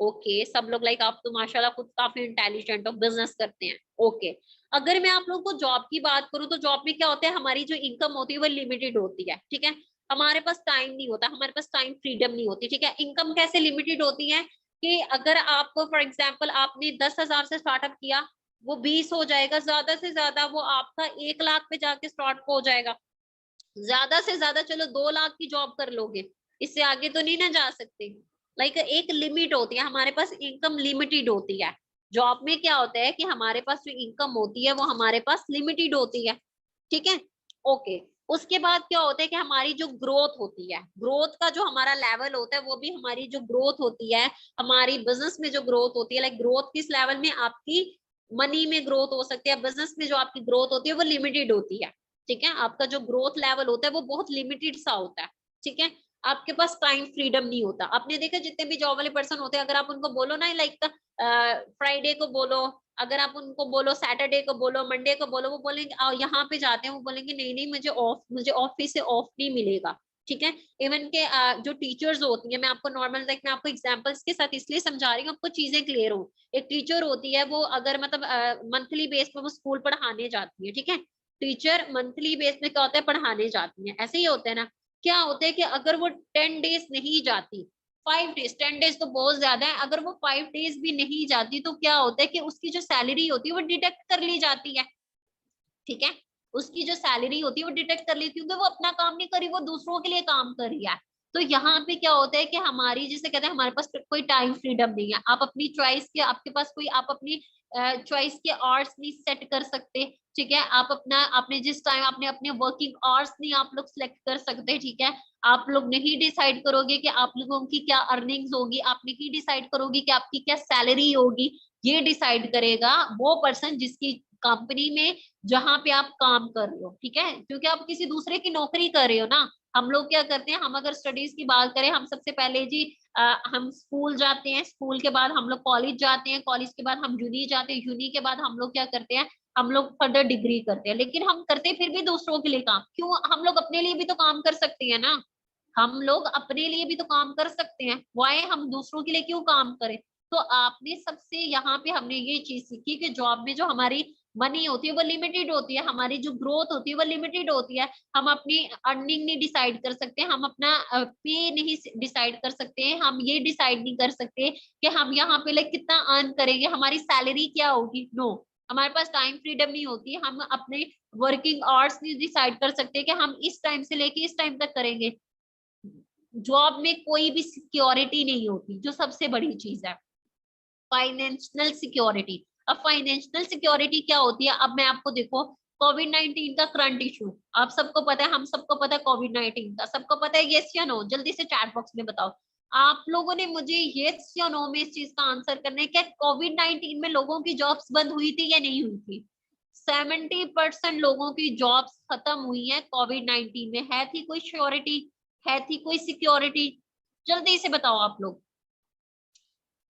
ओके, सब लोग लाइक आप तो माशाल्लाह खुद काफी इंटेलिजेंट हो, बिजनेस करते हैं। ओके, अगर मैं आप लोगों को जॉब की बात करूं तो जॉब में क्या होता है, हमारी जो इनकम होती है वो लिमिटेड होती है। ठीक है, हमारे पास टाइम नहीं होता, हमारे पास टाइम फ्रीडम नहीं होती। ठीक है, इनकम कैसे लिमिटेड होती है कि अगर आपको फॉर एग्जाम्पल आपने 10,000 से स्टार्टअप किया, वो 20 हो जाएगा, ज्यादा से ज्यादा वो आपका 1 लाख पे जाके स्टार्ट हो जाएगा। ज्यादा से ज्यादा चलो 2 लाख की जॉब कर लोगे, इससे आगे तो नहीं ना जा सकते। लाइक एक लिमिट होती है, हमारे पास इनकम लिमिटेड होती है। जॉब में क्या होता है कि हमारे पास जो इनकम होती है वो हमारे पास लिमिटेड होती है। ठीक है, ओके। उसके बाद क्या होता है कि हमारी जो ग्रोथ होती है, ग्रोथ का जो हमारा लेवल होता है, वो भी हमारी जो ग्रोथ होती है, हमारी बिजनेस में जो ग्रोथ होती है, लाइक ग्रोथ किस लेवल में, आपकी मनी में ग्रोथ हो सकती है, बिजनेस में जो आपकी ग्रोथ होती है वो लिमिटेड होती है। ठीक है, आपका जो ग्रोथ लेवल होता है वो बहुत लिमिटेड सा होता है। ठीक है, आपके पास टाइम फ्रीडम नहीं होता। आपने देखा जितने भी जॉब वाले पर्सन होते हैं, अगर आप उनको बोलो ना लाइक फ्राइडे को बोलो, अगर आप उनको बोलो सैटरडे को बोलो, मंडे को बोलो, वो बोलेंगे यहाँ पे जाते हैं, वो बोलेंगे नहीं नहीं मुझे ऑफ, मुझे ऑफिस से ऑफ नहीं मिलेगा। ठीक है, इवन के जो टीचर्स होती है, मैं आपको नॉर्मल लाइक मैं आपको एग्जांपल्स के साथ इसलिए समझा रही हूँ, आपको चीजें क्लियर हो। एक टीचर होती है, वो अगर मतलब मंथली बेस पे वो स्कूल पढ़ाने जाती है। ठीक है, टीचर मंथली बेस पे क्या होता है, पढ़ाने जाती है। ऐसे ही होता है ना, क्या होता है कि अगर वो 10 डेज नहीं जाती, 5 डेज, 10 डेज तो बहुत ज्यादा है, अगर वो 5 डेज भी नहीं जाती तो क्या होता है कि उसकी जो सैलरी होती है वो डिडक्ट कर ली जाती है। ठीक है, उसकी जो सैलरी होती है वो डिटेक्ट कर ली, क्योंकि वो अपना काम नहीं करी, वो दूसरों के लिए काम कर रही है। तो यहाँ पे क्या होता है कि हमारी जिसे कहते हैं हमारे पास कोई टाइम फ्रीडम नहीं है। आप अपनी चॉइस के, आपके पास कोई, आप अपनी चॉइस के आवर्स नहीं सेट कर सकते। ठीक है, आप अपना, आपने जिस टाइम आपने अपने वर्किंग आवर्स नहीं आप लोग सिलेक्ट कर सकते। ठीक है, आप लोग नहीं डिसाइड करोगे कि आप लोगों की क्या अर्निंग्स होगी, आप नहीं डिसाइड करोगे कि आपकी क्या सैलरी होगी। ये डिसाइड करेगा वो पर्सन जिसकी कंपनी में, जहां पे आप काम कर रहे हो। ठीक है, क्योंकि आप किसी दूसरे की नौकरी कर रहे हो ना। हम लोग क्या करते हैं, हम अगर स्टडीज की बात करें, हम सबसे पहले जी हम स्कूल जाते हैं, स्कूल के बाद हम लोग कॉलेज जाते हैं, कॉलेज के बाद हम यूनी जाते हैं, यूनी के बाद हम लोग क्या करते हैं, हम लोग फर्दर डिग्री करते हैं। लेकिन हम करते फिर भी दूसरों के लिए काम क्यों, हम लोग अपने लिए भी तो काम कर सकते हैं ना। हम लोग अपने लिए भी तो काम कर सकते हैं, वाई हम दूसरों के लिए क्यों काम करें। तो आपने सबसे यहाँ पे हमने ये चीज सीखी कि जॉब में जो हमारी मनी होती है वो लिमिटेड होती है, हमारी जो ग्रोथ होती है वो लिमिटेड होती है। हम अपनी अर्निंग नहीं डिसाइड कर सकते, हम अपना पे नहीं डिसाइड कर सकते, हम ये डिसाइड नहीं कर सकते कि हम यहाँ पे लाइक कितना अर्न करेंगे, हमारी सैलरी क्या होगी। नो, हमारे पास टाइम फ्रीडम नहीं होती, हम अपने वर्किंग आवर्स नहीं डिसाइड कर सकते कि हम इस टाइम से लेके इस टाइम तक करेंगे। जॉब में कोई भी सिक्योरिटी नहीं होती, जो सबसे बड़ी चीज है फाइनेंशियल सिक्योरिटी। अब फाइनेंशियल सिक्योरिटी क्या होती है, अब मैं आपको देखो, कोविड-19 का करंट इशू आप सबको पता है, हम सबको पता है कोविड-19 का, सबको पता है, यस या नो, जल्दी से चैट बॉक्स में बताओ। आप लोगों ने मुझे यस या नो में इस चीज का आंसर करना है, क्या कोविड-19 में लोगों की जॉब्स बंद हुई थी या नहीं हुई थी? 70% लोगों की जॉब्स खत्म हुई है कोविड-19 में। है थी कोई श्योरिटी, है थी कोई सिक्योरिटी? जल्दी से बताओ आप लोग,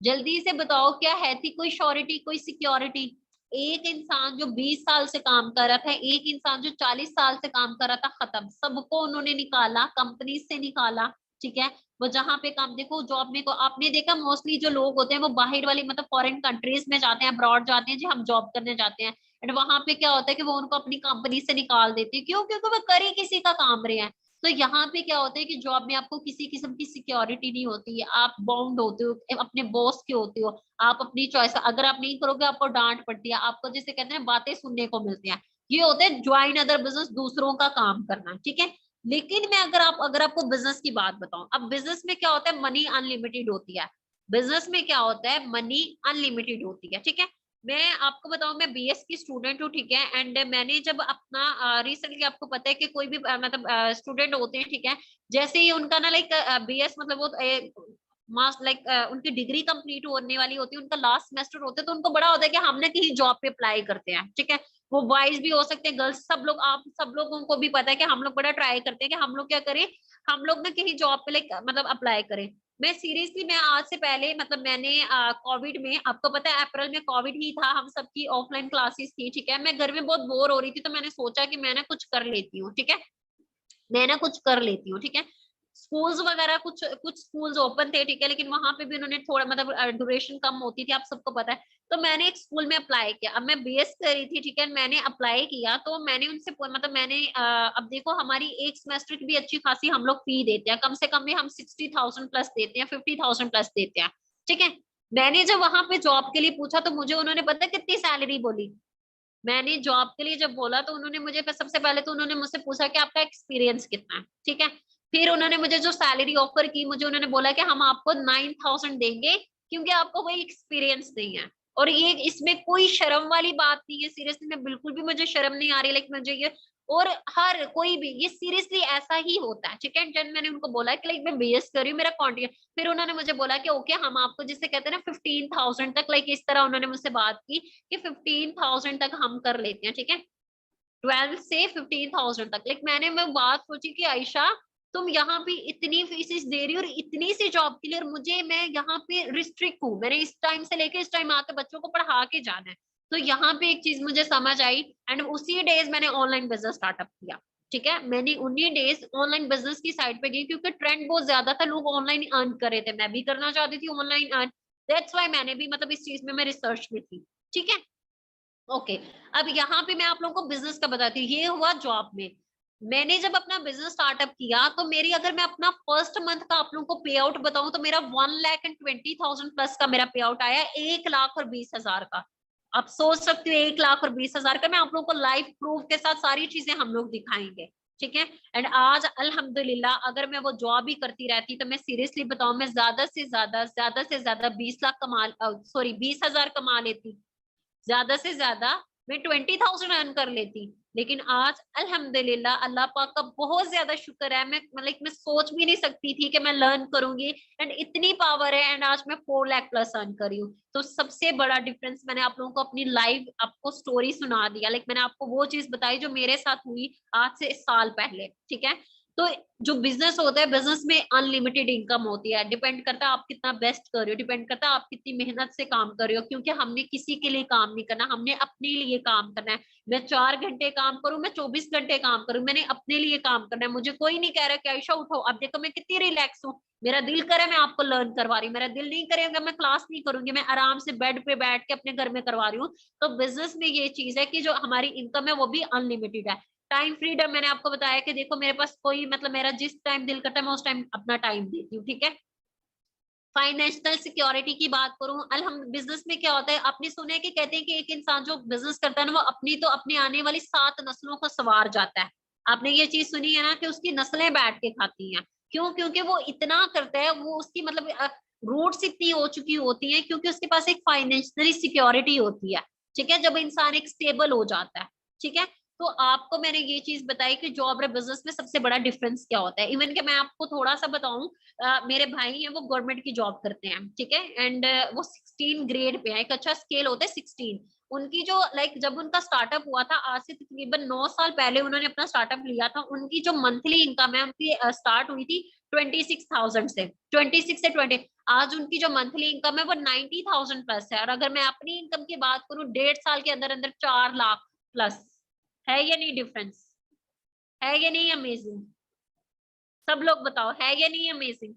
जल्दी से बताओ, क्या है थी कोई श्योरिटी, कोई सिक्योरिटी? एक इंसान जो 20 साल से काम कर रहा था, एक इंसान जो 40 साल से काम कर रहा था, खत्म, सबको उन्होंने निकाला, कंपनी से निकाला। ठीक है, वो जहां पे काम, देखो जॉब में को आपने देखा मोस्टली जो लोग होते हैं वो बाहर वाली मतलब फॉरेन कंट्रीज में जाते हैं, अब्रॉड जाते हैं जी, हम जॉब करने जाते हैं। एंड वहां पे क्या होता है कि वो उनको अपनी कंपनी से निकाल देते हैं, क्यों? क्योंकि वो कर ही किसी का काम रहे हैं। तो यहाँ पे क्या होता है कि जॉब में आपको किसी किस्म की सिक्योरिटी नहीं होती है, आप बाउंड होते हो, अपने बॉस के होते हो, आप अपनी चॉइस, अगर आप नहीं करोगे आपको डांट पड़ती है, आपको जिसे कहते हैं बातें सुनने को मिलती हैं। ये होते हैं ज्वाइन अदर बिजनेस, दूसरों का काम करना। ठीक है, लेकिन मैं अगर आपको बिजनेस की बात बताऊं, अब बिजनेस में क्या होता है, मनी अनलिमिटेड होती है। बिजनेस में क्या होता है, मनी अनलिमिटेड होती है। ठीक है, मैं आपको बताऊं, मैं बीएस की स्टूडेंट हूँ, ठीक है। एंड मैंने जब अपना रिसेंटली, आपको पता है कि कोई भी मतलब स्टूडेंट होते हैं, ठीक है, जैसे ही उनका ना लाइक बीएस मतलब वो मास लाइक उनकी डिग्री कंप्लीट होने वाली होती है, उनका लास्ट सेमेस्टर होता है, तो उनको बड़ा होता है कि हमने कहीं जॉब पे अप्लाई करते हैं, ठीक है। वो बॉयज भी हो सकते हैं, गर्ल्स, सब लोग, आप सब लोगों को भी पता है कि हम लोग बड़ा ट्राई करते हैं कि हम लोग क्या करें, हम लोग ना कहीं जॉब पे लाइक मतलब अप्लाई करें। मैं सीरियसली, मैं आज से पहले मतलब मैंने कोविड में, आपको पता है अप्रैल में कोविड ही था, हम सबकी ऑफलाइन क्लासेस थी, ठीक है। मैं घर में बहुत बोर हो रही थी, तो मैंने सोचा कि मैं ना कुछ कर लेती हूँ, ठीक है, मैं ना कुछ कर लेती हूँ, ठीक है। स्कूल्स वगैरह कुछ कुछ स्कूल्स ओपन थे, ठीक है, लेकिन वहां पे भी उन्होंने थोड़ा मतलब ड्यूरेशन कम होती थी, आप सबको पता है। तो मैंने एक स्कूल में अप्लाई किया, अब मैं बीएस कर रही थी, ठीक है, मैंने अप्लाई किया, तो मैंने उनसे मतलब मैंने अब देखो, हमारी एक सेमेस्टर की भी अच्छी खासी हम लोग फी देते हैं, कम से कम भी हम 60,000 प्लस देते हैं, 50,000 प्लस देते हैं, ठीक है। मैंने जब वहां पे जॉब के लिए पूछा, तो मुझे उन्होंने पता कितनी सैलरी बोली। मैंने जॉब के लिए जब बोला, तो उन्होंने मुझे सबसे पहले तो उन्होंने मुझसे पूछा कि आपका एक्सपीरियंस कितना है, ठीक है। फिर उन्होंने मुझे जो सैलरी ऑफर की, मुझे उन्होंने बोला कि हम आपको 9,000 देंगे, क्योंकि आपको कोई एक्सपीरियंस नहीं है। और ये इसमें कोई शर्म वाली बात नहीं है, सीरियसली, मैं बिल्कुल भी, मुझे शर्म नहीं आ रही, लाइक मुझे ये, और हर कोई भी, ये सीरियसली ऐसा ही होता है, ठीक है। जब मैंने उनको बोला कि लाइक मैं बीएस कर रही हूँ, मेरा कॉन्ट्रैक्ट, फिर उन्होंने मुझे बोला कि ओके, हम आपको जिसे कहते हैं ना 15,000 तक, लाइक इस तरह उन्होंने मुझसे बात की कि 15,000 तक हम कर लेते हैं, ठीक है, 12 से 15,000 तक। लाइक मैंने मैं बात सोची कि आयशा, तुम यहाँ पे इतनी फीस दे रही हो और इतनी सी जॉब के लिए, और मुझे, मैं यहाँ पे रिस्ट्रिक्ट हूँ, मैंने इस टाइम से लेके इस टाइम आके बच्चों को पढ़ा के जाना है। तो यहाँ पे एक चीज मुझे समझ आई, एंड उसी डेज मैंने ऑनलाइन बिजनेस स्टार्टअप किया, ठीक है। मैंने उन्हीं डेज ऑनलाइन बिजनेस की साइड पे गई, क्योंकि ट्रेंड बहुत ज्यादा था, लोग ऑनलाइन अर्न कर रहे थे, मैं भी करना चाहती थी ऑनलाइन अर्न। दैट्स वाई मैंने भी मतलब इस चीज में मैं रिसर्च में थी, ठीक है। ओके, अब यहाँ पे मैं आप लोगों को बिजनेस का बताती हूँ, ये हुआ जॉब में। मैंने जब अपना बिजनेस स्टार्टअप किया, तो मेरी, अगर मैं अपना फर्स्ट मंथ का आप लोगों को पे आउट बताऊं, तो मेरा 1,20,000 प्लस का मेरा पे आउट आया, 1,20,000 का। आप सोच सकते हो, 1,20,000 का। मैं आप लोगों को लाइव प्रूफ के साथ सारी चीजें हम लोग दिखाएंगे, ठीक है। एंड आज अल्हम्दुलिल्लाह, अगर मैं वो जॉब ही करती रहती, तो मैं सीरियसली बताऊं, मैं ज्यादा से ज्यादा 20 लाख कमा, सॉरी 20,000 कमा लेती, ज्यादा से ज्यादा मैं 20,000 अर्न कर लेती। लेकिन आज अल्हम्दुलिल्लाह, अल्लाह पाक का बहुत ज्यादा शुक्र है, मैं मतलब मैं सोच भी नहीं सकती थी कि मैं लर्न करूंगी, एंड इतनी पावर है, एंड आज मैं 4 लाख प्लस अर्न कर रही हूँ। तो सबसे बड़ा डिफरेंस, मैंने आप लोगों को अपनी लाइव आपको स्टोरी सुना दिया, लाइक मैंने आपको वो चीज बताई जो मेरे साथ हुई आज से साल पहले, ठीक है। तो जो बिजनेस होता है, बिजनेस में अनलिमिटेड इनकम होती है, डिपेंड करता है आप कितना बेस्ट कर रहे हो, डिपेंड करता है आप कितनी मेहनत से काम कर रहे हो, क्योंकि हमने किसी के लिए काम नहीं करना, हमने अपने लिए काम करना है। मैं 4 घंटे काम करूं, मैं 24 घंटे काम करूं, मैंने अपने लिए काम करना है। मुझे कोई नहीं कह रहा कि आयशा उठो, अब देखो मैं कितनी रिलैक्स हूँ, मेरा दिल करे मैं आपको लर्न करवा रही हूँ, मेरा दिल नहीं करेगा मैं क्लास नहीं करूंगी, मैं आराम से बेड पे बैठ के अपने घर में करवा रही हूँ। तो बिजनेस में ये चीज है कि जो हमारी इनकम है, वो भी अनलिमिटेड है। टाइम फ्रीडम, मैंने आपको बताया कि देखो, मेरे पास कोई मतलब, मेरा जिस टाइम दिल करता है मैं उस टाइम अपना टाइम देती हूँ, ठीक है। फाइनेंशियल सिक्योरिटी की बात करूं, बिजनेस में क्या होता है, आपने सुना है कि कहते हैं कि एक इंसान जो बिजनेस करता है ना, वो अपनी तो अपनी आने वाली 7 नस्लों को संवार जाता है। आपने ये चीज सुनी है ना, कि उसकी नस्लें बैठ के खाती हैं। क्यों? क्योंकि वो इतना करता है, वो उसकी मतलब रूट्स इतनी हो चुकी होती हैं, क्योंकि उसके पास एक फाइनेंशियली सिक्योरिटी होती है, ठीक है, जब इंसान एक स्टेबल हो जाता है, ठीक है। तो आपको मैंने ये चीज बताई कि जॉब और बिजनेस में सबसे बड़ा डिफरेंस क्या होता है। इवन कि मैं आपको थोड़ा सा बताऊं, मेरे भाई हैं, वो गवर्नमेंट की जॉब करते हैं, ठीक है, एंड वो 16 ग्रेड पे है, एक अच्छा स्केल होता है 16। उनकी जो लाइक जब उनका स्टार्टअप हुआ था, आज से तकरीबन 9 साल पहले उन्होंने अपना स्टार्टअप लिया था, उनकी जो मंथली इनकम है उनकी स्टार्ट हुई थी 26,000 से, 26 से 20। आज उनकी जो मंथली इनकम है वो 90,000 प्लस है। और अगर मैं अपनी इनकम की बात करूं, 1.5 साल के अंदर अंदर 4 लाख प्लस। है या नहीं डिफरेंस? है या नहीं अमेजिंग? सब लोग बताओ, है या नहीं अमेजिंग?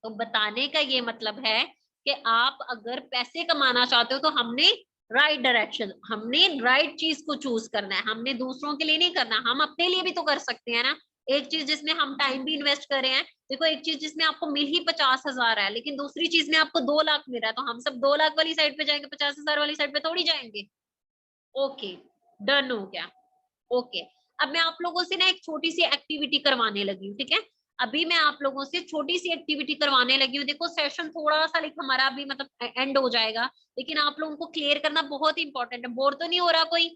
तो बताने का ये मतलब है कि आप अगर पैसे कमाना चाहते हो, तो हमने राइट डायरेक्शन, हमने राइट चीज को चूज करना है, हमने दूसरों के लिए नहीं करना, हम अपने लिए भी तो कर सकते हैं ना। एक चीज जिसमें हम टाइम भी इन्वेस्ट कर रहे हैं, देखो, एक चीज जिसमें आपको मिल ही 50,000 है, लेकिन दूसरी चीज में आपको 2 लाख मिल रहा है, तो हम सब 2 लाख वाली साइड पे जाएंगे, 50,000 वाली साइड पे थोड़ी जाएंगे। ओके, डन हो गया। ओके, अब मैं आप लोगों से ना एक छोटी सी एक्टिविटी करवाने लगी हूँ, ठीक है। अभी मैं आप लोगों से छोटी सी एक्टिविटी करवाने लगी हूँ। देखो सेशन थोड़ा सा लाइक हमारा अभी मतलब एंड हो जाएगा, लेकिन आप लोगों को क्लियर करना बहुत इंपॉर्टेंट है। बोर तो नहीं हो रहा कोई?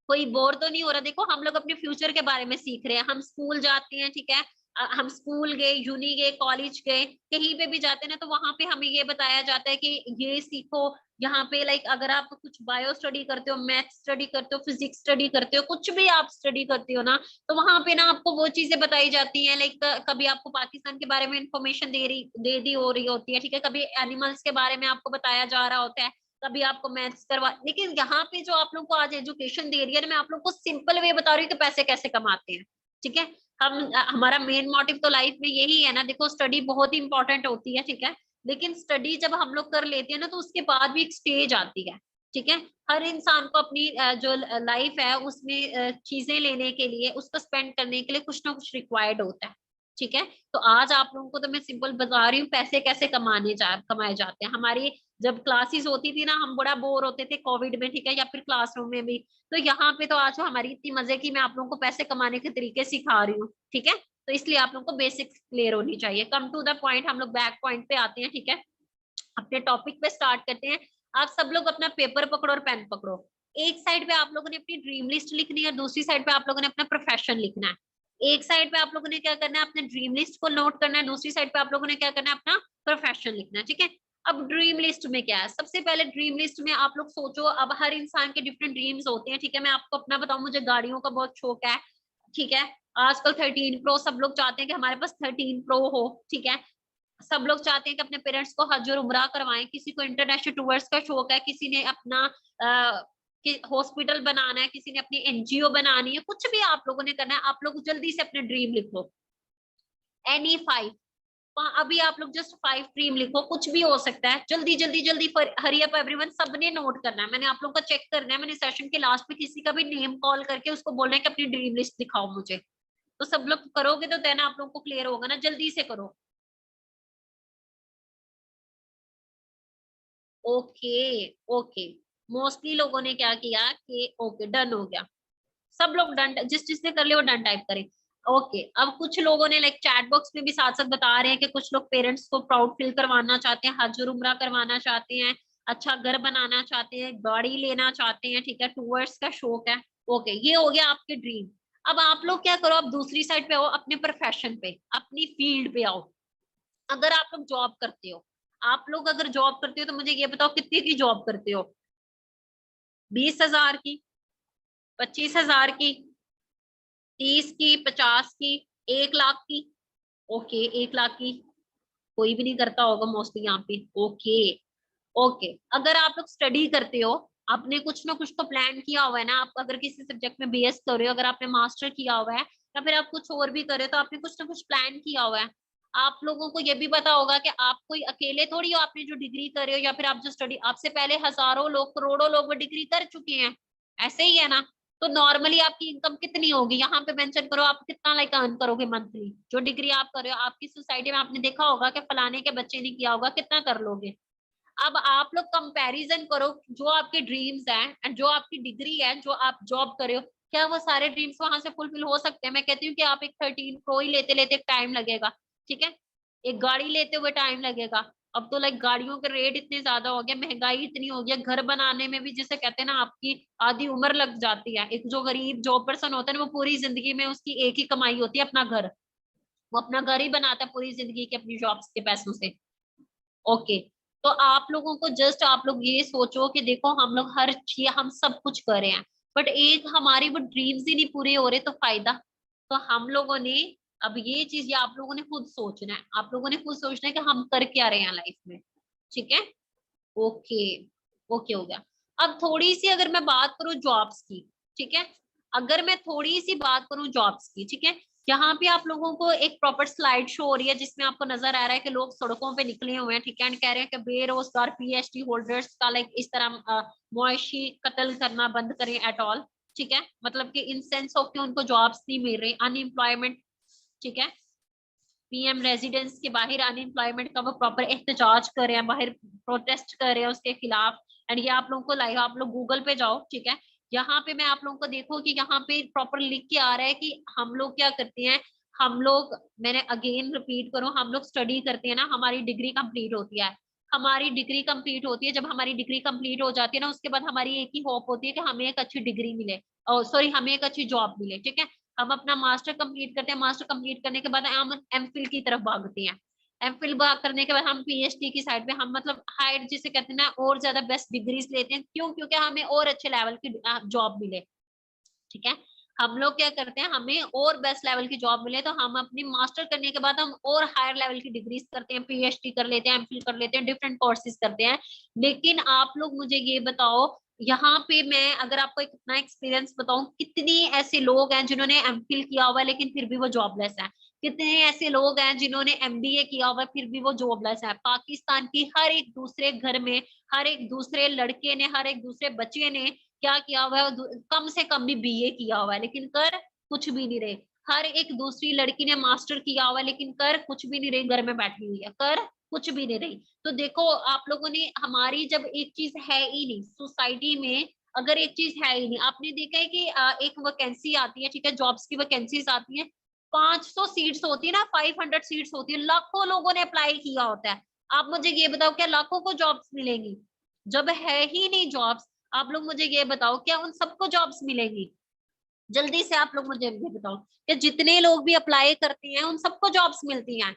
कोई बोर तो नहीं हो रहा? देखो हम लोग अपने फ्यूचर के बारे में सीख रहे हैं। हम स्कूल जाते हैं, ठीक है, हम स्कूल गए, यूनी गए, कॉलेज गए, कहीं पे भी जाते हैं ना, तो वहां पे हमें ये बताया जाता है कि ये सीखो। यहाँ पे लाइक अगर आप कुछ बायो स्टडी करते हो, मैथ स्टडी करते हो, फिजिक्स स्टडी करते हो, कुछ भी आप स्टडी करते हो ना, तो वहां पे ना आपको वो चीजें बताई जाती हैं। लाइक कभी आपको पाकिस्तान के बारे में इंफॉर्मेशन दे दी हो रही होती है, ठीक है, कभी एनिमल्स के बारे में आपको बताया जा रहा होता है, कभी आपको मैथ्स करवा। लेकिन यहाँ पे जो आप लोग को आज एजुकेशन दे रही है ना, मैं आप लोग को सिंपल वे बता रही हूँ कि पैसे कैसे कमाते हैं, ठीक है। हमारा मेन मोटिव तो लाइफ में यही है ना। देखो स्टडी बहुत ही इंपॉर्टेंट होती है, ठीक है, लेकिन स्टडी जब हम लोग कर लेते हैं ना, तो उसके बाद भी एक स्टेज आती है, ठीक है। हर इंसान को अपनी जो लाइफ है उसमें चीजें लेने के लिए, उसको स्पेंड करने के लिए कुछ ना कुछ रिक्वायर्ड होता है, ठीक है। तो आज आप लोगों को तो मैं सिंपल बता रही हूँ पैसे कैसे कमाए जाते हैं। हमारी जब क्लासेस होती थी ना, हम बड़ा बोर होते थे कोविड में, ठीक है, या फिर क्लासरूम में भी। तो यहाँ पे तो आज हमारी इतनी मजे की मैं आप लोगों को पैसे कमाने के तरीके सिखा रही हूँ, ठीक है। तो इसलिए आप लोगों को बेसिक्स क्लियर होनी चाहिए। कम टू द पॉइंट, हम लोग बैक पॉइंट पे आते हैं, ठीक है, अपने टॉपिक पे स्टार्ट करते हैं। आप सब लोग अपना पेपर पकड़ो और पेन पकड़ो। एक साइड पे आप लोगों ने अपनी ड्रीम लिस्ट लिखनी है, दूसरी साइड पे आप लोगों ने अपना प्रोफेशन लिखना है। एक साइड पे आप लोगों ने क्या करना है, अपने ड्रीम लिस्ट को नोट करना है, दूसरी साइड पे आप लोगों ने क्या करना है, अपना प्रोफेशन लिखना है, ठीक है। अब ड्रीम लिस्ट में क्या है, सबसे पहले ड्रीम लिस्ट में आप लोग सोचो। अब हर इंसान के डिफरेंट ड्रीम्स होते हैं, ठीक है। मैं आपको अपना बताऊं, मुझे गाड़ियों का बहुत शौक है, ठीक है। आजकल 13 प्रो सब लोग चाहते हैं कि हमारे पास 13 प्रो हो, ठीक है। सब लोग चाहते हैं कि अपने पेरेंट्स को हज और उम्रा करवाएं। किसी को इंटरनेशनल टूर्स का शौक है, किसी ने अपना हॉस्पिटल बनाना है, किसी ने अपनी एनजीओ बनानी है। कुछ भी आप लोगों ने करना है, आप लोग जल्दी से अपने ड्रीम लिखो। एनी 5, अभी आप लोग जस्ट 5 ड्रीम लिखो, कुछ भी हो सकता है। जल्दी जल्दी जल्दी, हरी अप एवरीवन, सबने नोट करना है। मैंने आप लोग का चेक करना है। मैंने सेशन के लास्ट में किसी का भी नेम कॉल करके उसको बोलना है कि अपनी ड्रीम लिस्ट दिखाओ मुझे। तो सब लोग करोगे तो देना आप लोग को क्लियर होगा ना, जल्दी से करो। ओके, ओके, मोस्टली लोगों ने क्या किया कि ओके डन हो गया। सब लोग डन, जिस जिसने कर लिया वो डन टाइप करें। ओके, अब कुछ लोगों ने लाइक चैट बॉक्स में भी साथ साथ बता रहे हैं कि कुछ लोग पेरेंट्स को प्राउड फील करवाना चाहते हैं, हज और उम्रा करवाना चाहते हैं, अच्छा घर बनाना चाहते हैं, गाड़ी लेना चाहते हैं, ठीक है, टूवर्स का शौक है। ओके, ये हो गया आपके ड्रीम। अब आप लोग क्या करो, अब दूसरी साइड पे आओ, अपने प्रोफेशन पे, अपनी फील्ड पे आओ। अगर आप लोग जॉब करते हो, आप लोग अगर जॉब करते हो तो मुझे ये बताओ कितने की जॉब करते हो? 20,000 की, 25,000 की, 30 की, 50 की, 1 लाख की? ओके, 1 लाख की कोई भी नहीं करता होगा मोस्टली यहाँ पे। ओके, ओके, अगर आप लोग स्टडी करते हो, आपने कुछ ना कुछ तो प्लान किया हुआ है ना। आप अगर किसी सब्जेक्ट में बीएस कर रहे हो, अगर आपने मास्टर किया हुआ है, या फिर आप कुछ और भी कर रहे हो, तो आपने कुछ ना कुछ प्लान किया हुआ है। आप लोगों को ये भी पता होगा कि आप कोई अकेले थोड़ी हो। आपने जो डिग्री कर रहे हो या फिर आप जो स्टडी, आपसे पहले हजारों लोग, करोड़ों लोग वो डिग्री कर चुके हैं, ऐसे ही है ना। तो नॉर्मली आपकी इनकम कितनी होगी, यहाँ पे मेंशन करो, आप कितना लाइक अर्न करोगे मंथली। जो डिग्री आप कर रहे हो, आपकी सोसाइटी में आपने देखा होगा कि फलाने के बच्चे ने किया होगा, कितना कर लोगे। अब आप लोग कंपैरिजन करो, जो आपके ड्रीम्स हैं एंड जो आपकी डिग्री है, जो आप जॉब कर रहे हो, क्या वो सारे ड्रीम्स वहां से फुलफिल हो सकते हैं? मैं कहती हूँ कि आप एक 13 प्रो ही लेते लेते टाइम लगेगा, ठीक है, एक गाड़ी लेते हुए टाइम लगेगा। अब तो लाइक गाड़ियों के रेट इतने ज्यादा हो गए, महंगाई इतनी हो गई है, घर बनाने में भी जिसे कहते हैं ना, आपकी आधी उम्र लग जाती है। एक जो गरीब जॉब पर्सन होता है ना, वो पूरी जिंदगी में उसकी एक ही कमाई होती है, अपना घर। वो अपना घर ही बनाता है पूरी जिंदगी की अपनी जॉब्स के पैसों से। ओके, तो आप लोगों को जस्ट आप लोग ये सोचो कि देखो हम लोग हर चीज, हम सब कुछ कर रहे हैं, बट एक हमारी वो ड्रीम्स ही नहीं पूरे हो रहे, तो फायदा। तो हम लोगों ने, अब ये चीज ये आप लोगों ने खुद सोचना है, आप लोगों ने खुद सोचना है कि हम कर क्या रहे हैं लाइफ में, ठीक है। ओके, ओके हो गया। अब थोड़ी सी अगर मैं बात करूं जॉब्स की, ठीक है, अगर मैं थोड़ी सी बात करूं जॉब्स की, ठीक है, यहाँ पे आप लोगों को एक प्रॉपर स्लाइड शो हो रही है, जिसमें आपको नजर आ रहा है कि लोग सड़कों पे निकले हुए हैं, ठीक है, एंड कह रहे हैं कि बेरोजगार पीएचडी होल्डर्स का लाइक इस तरह मुआशी कत्ल करना बंद करें एट ऑल, ठीक है, मतलब कि इन सेंस ऑफ कि उनको जॉब्स नहीं मिल रही, अनएम्प्लॉयमेंट, ठीक है। पीएम रेजिडेंस के बाहर अनएम्प्लॉयमेंट का वो प्रॉपर एहतजाज कर रहे हैं, बाहर प्रोटेस्ट कर रहे हैं उसके खिलाफ। एंड ये आप लोगों को लाइव, आप लोग गूगल पे जाओ, ठीक है, यहाँ पे मैं आप लोगों को देखो कि यहाँ पे प्रॉपर लिख के आ रहा है कि हम लोग क्या करते हैं, हम लोग, मैंने अगेन रिपीट करूं, हम लोग स्टडी करते हैं ना, हमारी डिग्री कंप्लीट होती है, हमारी डिग्री कंप्लीट होती है, जब हमारी डिग्री कंप्लीट हो जाती है ना, उसके बाद हमारी एक ही होप होती है कि हमें एक अच्छी डिग्री मिले, और सॉरी हमें एक अच्छी जॉब मिले, ठीक है। हम अपना मास्टर कंप्लीट करते हैं, मास्टर कंप्लीट करने के बाद हम एमफिल की तरफ भागते हैं, एमफिल करने के बाद हम पीएचडी की साइड पे, हम मतलब हायर जिसे कहते हैं ना, और ज्यादा बेस्ट डिग्रीज लेते हैं, क्यों? क्योंकि हमें और अच्छे लेवल की जॉब मिले, ठीक है। हम लोग क्या करते हैं, हमें और बेस्ट लेवल की जॉब मिले तो हम अपनी मास्टर करने के बाद हम और हायर लेवल की डिग्रीज करते हैं, पीएचडी कर लेते हैं, एमफिल कर लेते हैं, डिफरेंट कोर्सेज करते हैं। लेकिन आप लोग मुझे ये बताओ, यहाँ पे मैं अगर आपको एक अपना एक्सपीरियंस बताऊं, कितने ऐसे लोग हैं जिन्होंने एमफिल किया हुआ है लेकिन फिर भी वो जॉबलेस है, कितने ऐसे लोग हैं जिन्होंने एमबीए किया हुआ है फिर भी वो जॉबलेस है। पाकिस्तान की हर एक दूसरे घर में, हर एक दूसरे लड़के ने, हर एक दूसरे बच्चे ने क्या किया हुआ है, कम से कम भी बीए किया हुआ है लेकिन कर कुछ भी नहीं रहे। हर एक दूसरी लड़की ने मास्टर किया हुआ है लेकिन कर कुछ भी नहीं रही, घर में बैठी हुई है, कर कुछ भी नहीं रही। तो देखो आप लोगों ने, हमारी जब एक चीज है ही नहीं सोसाइटी में, अगर एक चीज है ही नहीं, आपने देखा है कि एक वैकेंसी आती है, ठीक है, जॉब्स की वैकेंसीज आती है, 500 सीट्स होती है ना, 500 सीट्स होती है, लाखों लोगों ने अप्लाई किया होता है। आप मुझे ये बताओ, क्या लाखों को जॉब्स मिलेंगी? जब है ही नहीं जॉब्स, आप लोग मुझे ये बताओ क्या उन सबको जॉब्स मिलेगी? जल्दी से आप लोग मुझे ये बताओ कि जितने लोग भी अप्लाई करते हैं उन सबको जॉब्स मिलती हैं?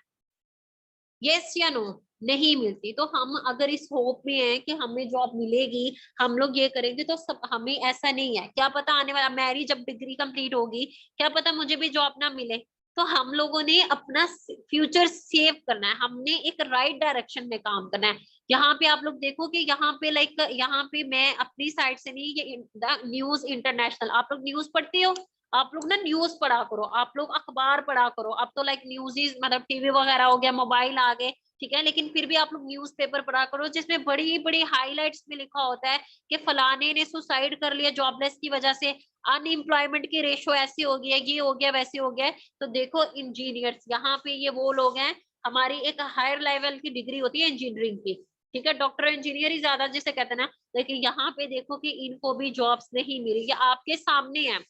यस या नो? नहीं मिलती। तो हम अगर इस होप में है कि हमें जॉब मिलेगी, हम लोग ये करेंगे, तो सब, हमें ऐसा नहीं है, क्या पता आने वाला, मेरी जब डिग्री कंप्लीट होगी, क्या पता मुझे भी जॉब ना मिले। तो हम लोगों ने अपना फ्यूचर सेव करना है, हमने एक राइट डायरेक्शन में काम करना है। यहाँ पे आप लोग देखो कि यहाँ पे लाइक, यहाँ पे मैं अपनी साइड से नहीं, ये न्यूज इंटरनेशनल, आप लोग न्यूज पढ़ते हो, आप लोग ना न्यूज पढ़ा करो, आप लोग अखबार पढ़ा करो। अब तो लाइक न्यूज ही मतलब टीवी वगैरह हो गया, मोबाइल आ गए, ठीक है, लेकिन फिर भी आप लोग न्यूज़पेपर पढ़ा करो, जिसमें बड़ी बड़ी हाइलाइट्स में लिखा होता है कि फलाने ने सुसाइड कर लिया जॉबलेस की वजह से, अनएम्प्लॉयमेंट की रेशो ऐसी हो गई है, ये हो गया, वैसे हो गया। तो देखो इंजीनियर्स, यहाँ पे ये वो लोग हैं, हमारी एक हायर लेवल की डिग्री होती है इंजीनियरिंग की, ठीक है, डॉक्टर इंजीनियर ही ज्यादा जिसे कहते हैं ना, लेकिन यहाँ पे देखो कि इनको भी जॉब्स नहीं मिली, ये आपके सामने है।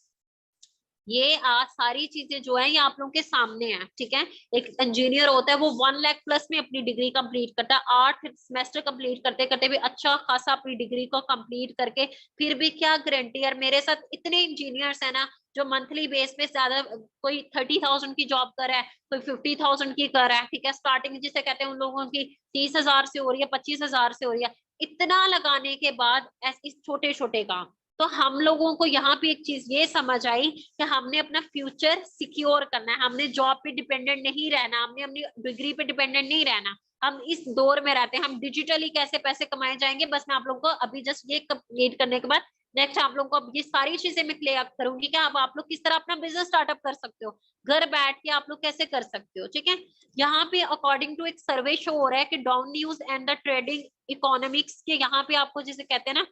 ये सारी चीजें जो है ये आप लोगों के सामने है, ठीक है। एक इंजीनियर होता है वो 1 लाख प्लस में अपनी डिग्री कंप्लीट करता है, 8 सेमेस्टर कंप्लीट करते करते भी अच्छा खासा अपनी डिग्री को कंप्लीट करके, फिर भी क्या गारंटी है। मेरे साथ इतने इंजीनियर्स है ना जो मंथली बेस पे ज्यादा, कोई 30,000 की जॉब कर रहा है, कोई 50,000 की कर रहा है, ठीक है, स्टार्टिंग जिसे कहते हैं उन लोगों की 30,000 से हो रही है, 25,000 से हो रही है। इतना लगाने के बाद इस छोटे छोटे काम, तो हम लोगों को यहाँ पे एक चीज ये समझ आई कि हमने अपना फ्यूचर सिक्योर करना है, हमने जॉब पे डिपेंडेंट नहीं रहना, हमने अपनी डिग्री पे डिपेंडेंट नहीं रहना। हम इस दौर में रहते हैं, हम डिजिटली कैसे पैसे कमाए जाएंगे, बस मैं आप लोगों को अभी जस्ट ये कंप्लीट करने के बाद नेक्स्ट आप लोगों को अब ये सारी चीजें मैं क्लियर करूंगी कि अब आप लोग किस तरह अपना बिजनेस स्टार्टअप कर सकते हो, घर बैठ के आप लोग कैसे कर सकते हो, ठीक है। यहाँ पे अकॉर्डिंग टू एक सर्वे शो हो रहा है कि down news and the trading economics के, यहाँ पे आपको जिसे कहते हैं ना,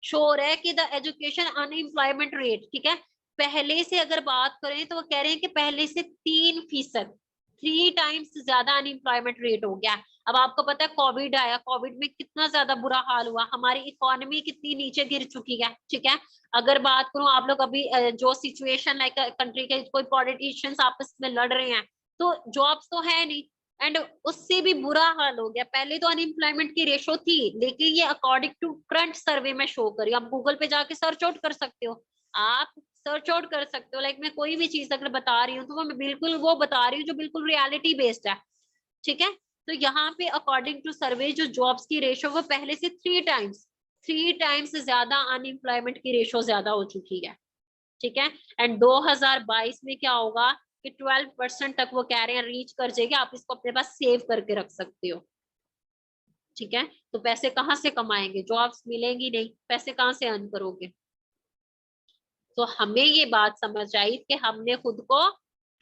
श्योर है कि द एजुकेशन अनएम्प्लॉयमेंट रेट, ठीक है, पहले से अगर बात करें तो वो कह रहे हैं कि पहले से 3%, 3 टाइम्स ज्यादा अनएम्प्लॉयमेंट रेट हो गया। अब आपको पता है कोविड आया, कोविड में कितना ज्यादा बुरा हाल हुआ, हमारी इकोनॉमी कितनी नीचे गिर चुकी है, ठीक है। अगर बात करूं, आप लोग अभी जो सिचुएशन लाइक कंट्री के कोई पॉलिटिशियंस आपस में लड़ रहे हैं, तो जॉब्स तो है नहीं, एंड उससे भी बुरा हाल हो गया। पहले तो अनएम्प्लॉयमेंट की रेशो थी, लेकिन ये अकॉर्डिंग टू करंट सर्वे में शो करी, आप गूगल पे जाके सर्च आउट कर सकते हो, आप सर्च आउट कर सकते हो। लाइक मैं कोई भी चीज अगर बता रही हूँ तो वो मैं बिल्कुल वो बता रही हूँ जो बिल्कुल रियलिटी बेस्ड है, ठीक है। तो यहाँ पे अकॉर्डिंग टू सर्वे जो जॉब्स की रेशो वो पहले से 3 टाइम्स ज्यादा अनएम्प्लॉयमेंट की रेशो ज्यादा हो चुकी है, ठीक है। एंड 2022 में क्या होगा कि 12% तक वो कह रहे हैं रीच कर जाएगी, आप इसको अपने पास सेव करके रख सकते हो, ठीक है। तो पैसे कहाँ से कमाएंगे, जॉब्स मिलेंगी नहीं, पैसे कहाँ से अर्न करोगे? तो हमें ये बात समझ आई कि हमने खुद को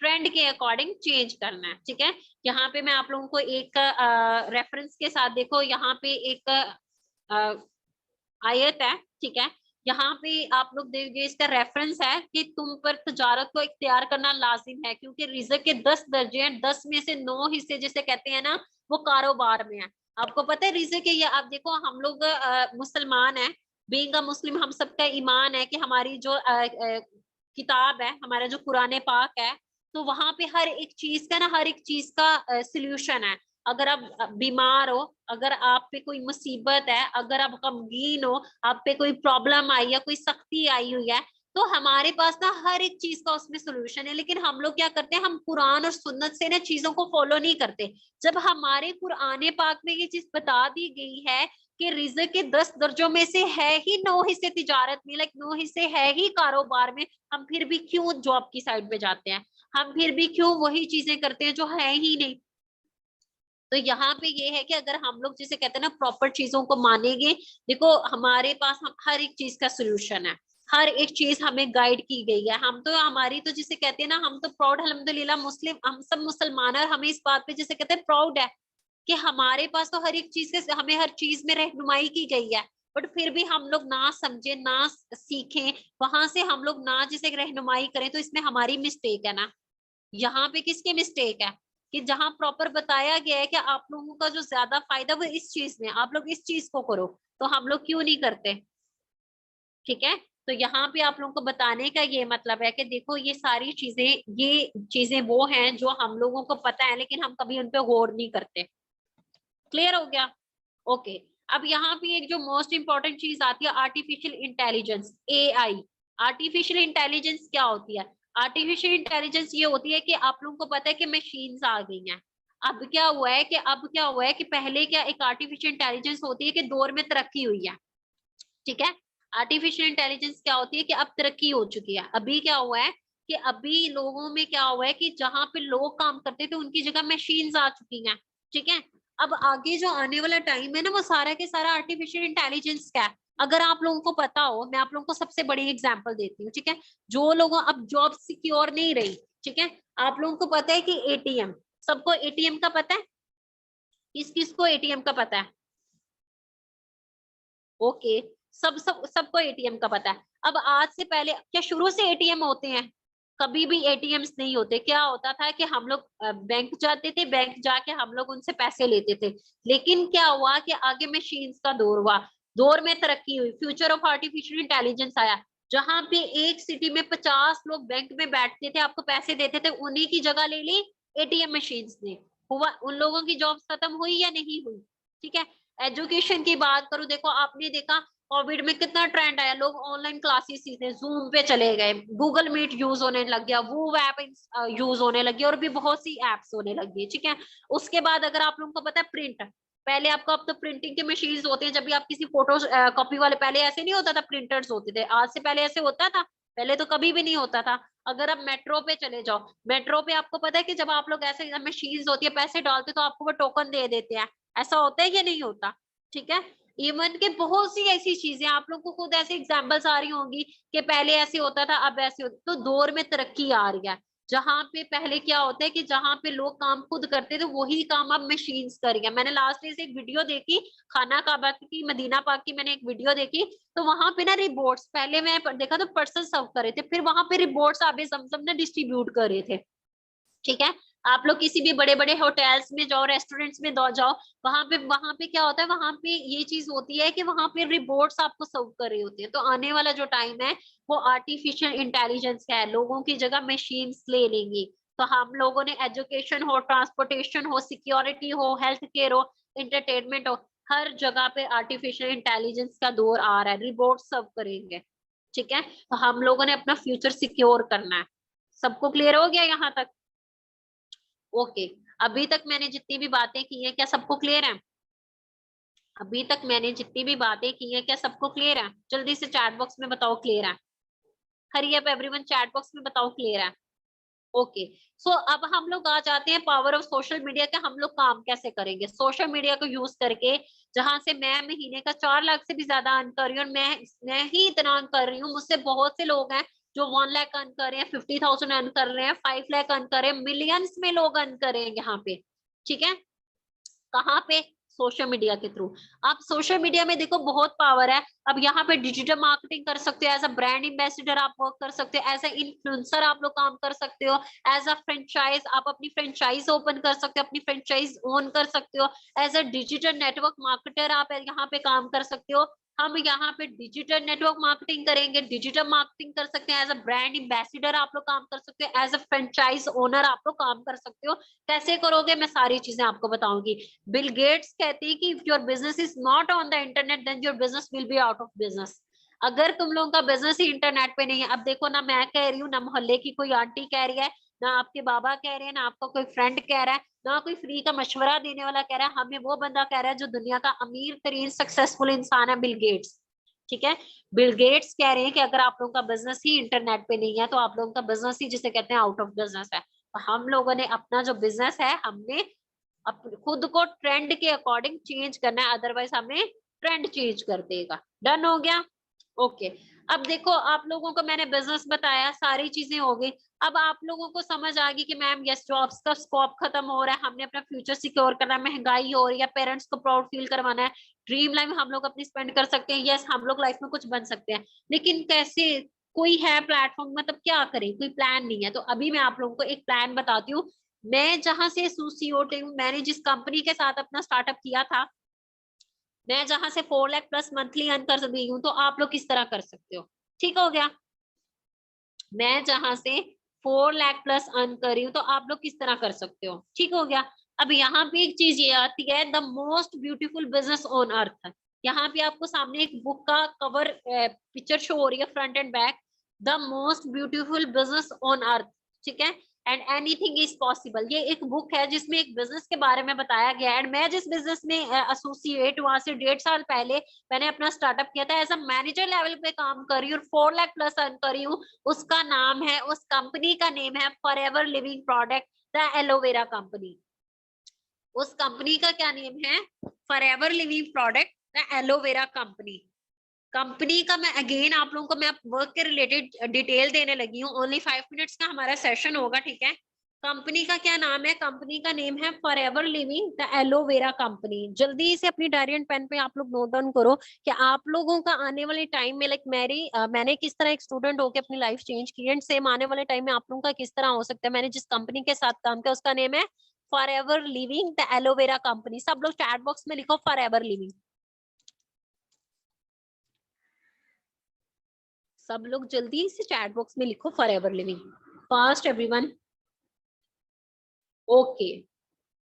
ट्रेंड के अकॉर्डिंग चेंज करना है, ठीक है। यहाँ पे मैं आप लोगों को एक रेफरेंस के साथ, देखो यहाँ पे एक आयत है, ठीक है, यहाँ पे आप लोग देखिए इसका रेफरेंस है कि तुम पर तजारत को इख्तियार करना लाजिम है, क्योंकि रिज़्क के 10 दर्जे हैं, 10 में से 9 हिस्से जिसे कहते हैं ना वो कारोबार में है। आपको पता है रिज़्क के, ये आप देखो हम लोग मुसलमान है, बीइंग अ मुस्लिम हम सबका ईमान है कि हमारी जो किताब है, हमारा जो कुरान पाक है, तो वहां पे हर एक चीज का ना, हर एक चीज का सल्यूशन है। अगर आप बीमार हो, अगर आप पे कोई मुसीबत है, अगर आप गमगीन हो, आप पे कोई प्रॉब्लम आई है, कोई सख्ती आई हुई है, तो हमारे पास ना हर एक चीज का उसमें सोल्यूशन है। लेकिन हम लोग क्या करते हैं, हम कुरान और सुन्नत से ना चीजों को फॉलो नहीं करते। जब हमारे कुरान पाक में ये चीज बता दी गई है कि रिज़्क के 10 दर्जों में से है ही 9 हिस्से तिजारत में, लाइक 9 हिस्से है ही कारोबार में, हम फिर भी क्यों जॉब की साइड पे जाते हैं? हम फिर भी क्यों वही चीजें करते हैं जो है ही नहीं? तो यहाँ पे ये है कि अगर हम लोग जिसे कहते हैं ना प्रॉपर चीजों को मानेंगे, देखो हमारे पास हम हर एक चीज का सोल्यूशन है, हर एक चीज हमें गाइड की गई है। हम तो हमारी तो जिसे कहते हैं ना, हम तो प्राउड अल्हम्दुलिल्लाह मुस्लिम, हम सब मुसलमान है, और हमें इस बात पे जिसे कहते हैं प्राउड है कि हमारे पास तो हर एक चीज से हमें हर चीज में रहनुमाई की गई है। बट फिर भी हम लोग ना समझे, ना सीखें, वहां से हम लोग ना जिसे रहनुमाई करें, तो इसमें हमारी मिस्टेक है ना। यहाँ पे किसकी मिस्टेक है कि जहां प्रॉपर बताया गया है कि आप लोगों का जो ज्यादा फायदा वो इस चीज में, आप लोग इस चीज को करो, तो हम लोग क्यों नहीं करते? ठीक है। तो यहाँ पे आप लोगों को बताने का ये मतलब है कि देखो ये सारी चीजें, ये चीजें वो हैं जो हम लोगों को पता है, लेकिन हम कभी उन पे गौर नहीं करते। क्लियर हो गया? ओके। अब यहाँ पे एक जो मोस्ट इंपॉर्टेंट चीज आती है, artificial intelligence, AI. Artificial intelligence क्या होती है? आर्टिफिशियल इंटेलिजेंस ये होती है कि आप लोगों को पता है कि मशीन्स आ गई हैं। अब क्या हुआ है कि पहले क्या एक आर्टिफिशियल इंटेलिजेंस होती है कि दौर में तरक्की हुई है। ठीक है। आर्टिफिशियल इंटेलिजेंस क्या होती है कि अब तरक्की हो चुकी है। अभी क्या हुआ है कि अभी लोगों में क्या हुआ है कि जहां पे लोग काम करते थे उनकी जगह मशीन्स आ चुकी हैं। ठीक है। अब आगे जो आने वाला टाइम है ना, वो सारा के सारा आर्टिफिशियल इंटेलिजेंस का है। अगर आप लोगों को पता हो, मैं आप लोगों को सबसे बड़ी एग्जांपल देती हूँ। ठीक है। जो लोगों, अब जॉब सिक्योर नहीं रही, ठीक है, आप लोगों को पता है कि एटीएम, सबको एटीएम का पता है? किस किस को एटीएम का पता है? ओके। सबको एटीएम का पता है। अब आज से पहले क्या शुरू से एटीएम होते हैं? कभी भी एटीएम्स नहीं होते। क्या होता था कि हम लोग बैंक जाते थे, बैंक जाके हम लोग उनसे पैसे लेते थे। लेकिन क्या हुआ कि आगे मशीन्स का दौर हुआ, दौर में तरक्की हुई, फ्यूचर ऑफ आर्टिफिशियल इंटेलिजेंस आया, जहां पे एक सिटी में 50 लोग बैंक में बैठते थे, आपको पैसे देते थे, उन्हीं की जगह ले ली एटीएम मशीन्स ने। हुआ, उन लोगों की जॉब्स खत्म हुई या नहीं हुई? ठीक है। एजुकेशन की बात करूं, देखो आपने देखा कोविड में कितना ट्रेंड आया, लोग ऑनलाइन क्लासेस सीखे, जूम पे चले गए, गूगल मीट यूज होने लग गया, वो ऐप यूज होने लगी, और भी बहुत सी एप्स होने लगी। ठीक है। उसके बाद अगर आप लोगों को पता है प्रिंट, पहले आपको, अब तो प्रिंटिंग के मशीन्स होते हैं, जब भी आप किसी फोटो कॉपी वाले, पहले ऐसे नहीं होता था, प्रिंटर्स होते थे, आज से पहले ऐसे होता था? पहले तो कभी भी नहीं होता था। अगर आप मेट्रो पे चले जाओ, मेट्रो पे आपको पता है कि जब आप लोग ऐसे मशीन्स होती है, पैसे डालते तो आपको वो टोकन दे देते हैं। ऐसा होता है या नहीं होता? ठीक है। इवन के बहुत सी ऐसी चीजें, आप लोग को खुद ऐसी एग्जांपल्स आ रही होंगी कि पहले ऐसे होता था, अब ऐसे होता, तो दौर में तरक्की आ रही है। जहां पे पहले क्या होता है कि जहां पे लोग काम खुद करते थे, वही काम अब मशीन्स कर रही है। मैंने लास्ट डे से एक वीडियो देखी, खाना काबा की, मदीना पाक की, मैंने एक वीडियो देखी, तो वहां पे ना रिबोट्स, पहले मैं देखा तो पर्सन सर्व कर रहे थे, फिर वहां पे रिबोट्स आबे जमजम ने डिस्ट्रीब्यूट कर रहे थे। ठीक है। आप लोग किसी भी बड़े बड़े होटल्स में जाओ, रेस्टोरेंट्स में जाओ, वहां पे क्या होता है, वहां पे ये चीज होती है कि वहां पे रिपोर्ट्स आपको सर्व कर रही होती है। तो आने वाला जो टाइम है वो आर्टिफिशियल इंटेलिजेंस का है, लोगों की जगह मशीन्स ले लेंगी। तो हम लोगों ने एजुकेशन हो, ट्रांसपोर्टेशन हो, सिक्योरिटी हो, हेल्थ केयर हो, इंटरटेनमेंट हो, हर जगह पे आर्टिफिशियल इंटेलिजेंस का दौर आ रहा है, रिपोर्ट सर्व करेंगे। ठीक है। तो हम लोगों ने अपना फ्यूचर सिक्योर करना है। सबको क्लियर हो गया यहाँ तक? ओके। अभी तक मैंने जितनी भी बातें की है, क्या सबको क्लियर है? अभी तक मैंने जितनी भी बातें की है, क्या सबको क्लियर है? जल्दी से चैट बॉक्स में बताओ क्लियर है। Hurry up everyone, chat box में बताओ क्लियर है। ओके। सो अब हम लोग आ जाते हैं पावर ऑफ सोशल मीडिया का, हम लोग काम कैसे करेंगे सोशल मीडिया को यूज करके। जहां से मैं महीने का 4 लाख से भी ज्यादा अर्न कर रही हूँ, और मैं ही इतना अर्न कर रही हूँ, मुझसे बहुत से लोग हैं जो 1 लाख अर्न कर रहे हैं, 50,000 अर्न कर रहे हैं, 5 लाख अर्न कर रहे हैं, मिलियंस में लोग अर्न कर रहे हैं यहाँ पे। ठीक है। कहाँ पे? सोशल मीडिया के थ्रू। आप सोशल मीडिया में देखो बहुत पावर है। अब यहाँ पे डिजिटल मार्केटिंग कर सकते हो, एज अ ब्रांड एम्बेसडर आप वर्क कर सकते हो, एज अ इन्फ्लुएंसर आप लोग काम कर सकते हो, एज अ फ्रेंचाइज आप अपनी फ्रेंचाइज ओपन कर सकते हो, अपनी फ्रेंचाइज ओन कर सकते हो, as a digital network marketer आप यहाँ पे काम कर सकते हो। हम यहाँ पे डिजिटल नेटवर्क मार्केटिंग करेंगे, डिजिटल मार्केटिंग कर सकते हैं, एज अ ब्रांड एम्बेसडर आप लोग काम कर सकते हो, एज अ फ्रेंचाइज ओनर आप लोग काम कर सकते हो। कैसे करोगे मैं सारी चीजें आपको बताऊंगी। बिल गेट्स कहते हैं कि if your business is not on the internet then your business will be out of business. अगर तुम लोगों का बिजनेस ही इंटरनेट पे नहीं है, अब देखो ना मैं कह रही हूँ, ना मोहल्ले की कोई आंटी कह रही है, ना आपके बाबा कह रहे हैं, ना आपका कोई फ्रेंड कह रहा है, ना कोई फ्री का मशवरा देने वाला कह रहा है, हमें वो बंदा कह रहा है जो दुनिया का अमीर तरीन सक्सेसफुल इंसान है, बिल गेट्स। ठीक है, बिल गेट्स कह रहे हैं कि अगर आप लोगों का बिजनेस ही इंटरनेट पे नहीं है तो आप लोगों का बिजनेस ही जिसे कहते हैं आउट ऑफ बिजनेस है। तो हम लोगों ने अपना जो बिजनेस है हमने खुद को ट्रेंड के अकॉर्डिंग चेंज करना है, अदरवाइज हमें ट्रेंड चेंज कर देगा। डन हो गया? ओके। अब देखो आप लोगों को मैंने बिजनेस बताया, सारी चीजें हो गई। अब आप लोगों को समझ आ गई कि मैम यस जॉब्स का स्कोप खत्म हो रहा है, हमने अपना फ्यूचर सिक्योर करना है, महंगाई हो रही है, पेरेंट्स को प्राउड फील करवाना है, ड्रीम लाइफ हम लोग अपनी स्पेंड कर सकते हैं, यस हम लोग लाइफ में कुछ बन सकते हैं, लेकिन कैसे? कोई है प्लेटफॉर्म? मतलब क्या करें, कोई प्लान नहीं है। तो अभी मैं आप लोगों को एक प्लान बताती हूँ। मैं जहां से एसोसिएट हूँ, मैंने जिस कंपनी के साथ अपना स्टार्टअप किया था, मैं जहां से 4 लाख प्लस मंथली अर्न कर रही हूँ, तो आप लोग किस तरह कर सकते हो? ठीक हो गया। मैं जहां से 4 लाख प्लस अर्न कर रही हूँ, तो आप लोग किस तरह कर सकते हो? ठीक हो गया। अब यहाँ पे एक चीज ये आती है, the most beautiful business on earth. यहाँ पे आपको सामने एक बुक का कवर पिक्चर शो हो रही है, front end back. The most beautiful business on earth. ठीक है, एंड एनीथिंग इज पॉसिबल, ये एक बुक है जिसमें एक बिजनेस के बारे में बताया गया है। एंड मैं जिस बिजनेस में एसोसिएट वहां से 1.5 साल पहले मैंने अपना स्टार्टअप किया था, एज अ मैनेजर लेवल पे काम कर रही हूँ, 4 लाख प्लस अर्न कर रही हूँ। उसका नाम है, उस कंपनी का नेम है forever living product, the aloe vera company. उस कंपनी का क्या नेम है? Forever living product, the aloe vera company. Company का मैं अगेन आप लोगों को मैं वर्क के रिलेटेड डिटेल देने लगी हूँ। ओनली 5 मिनट्स का हमारा सेशन होगा, ठीक है। कंपनी का क्या नाम है? कंपनी का नेम है forever living the aloe vera company. जल्दी से अपनी डायरी एंड पेन पे आप लोग नोट डाउन करो कि आप लोगों का आने वाले टाइम में, लाइक मैंने किस तरह एक स्टूडेंट होकर अपनी लाइफ चेंज की, एंड सेम आने वाले टाइम में आप लोगों का किस तरह हो सकता है। मैंने जिस कंपनी के साथ काम किया उसका नेम है forever living the aloe vera company. सब लोग चैट बॉक्स में लिखो फॉरएवर लिविंग। सब लोग जल्दी से चैट बॉक्स में लिखो forever living, fast everyone. Okay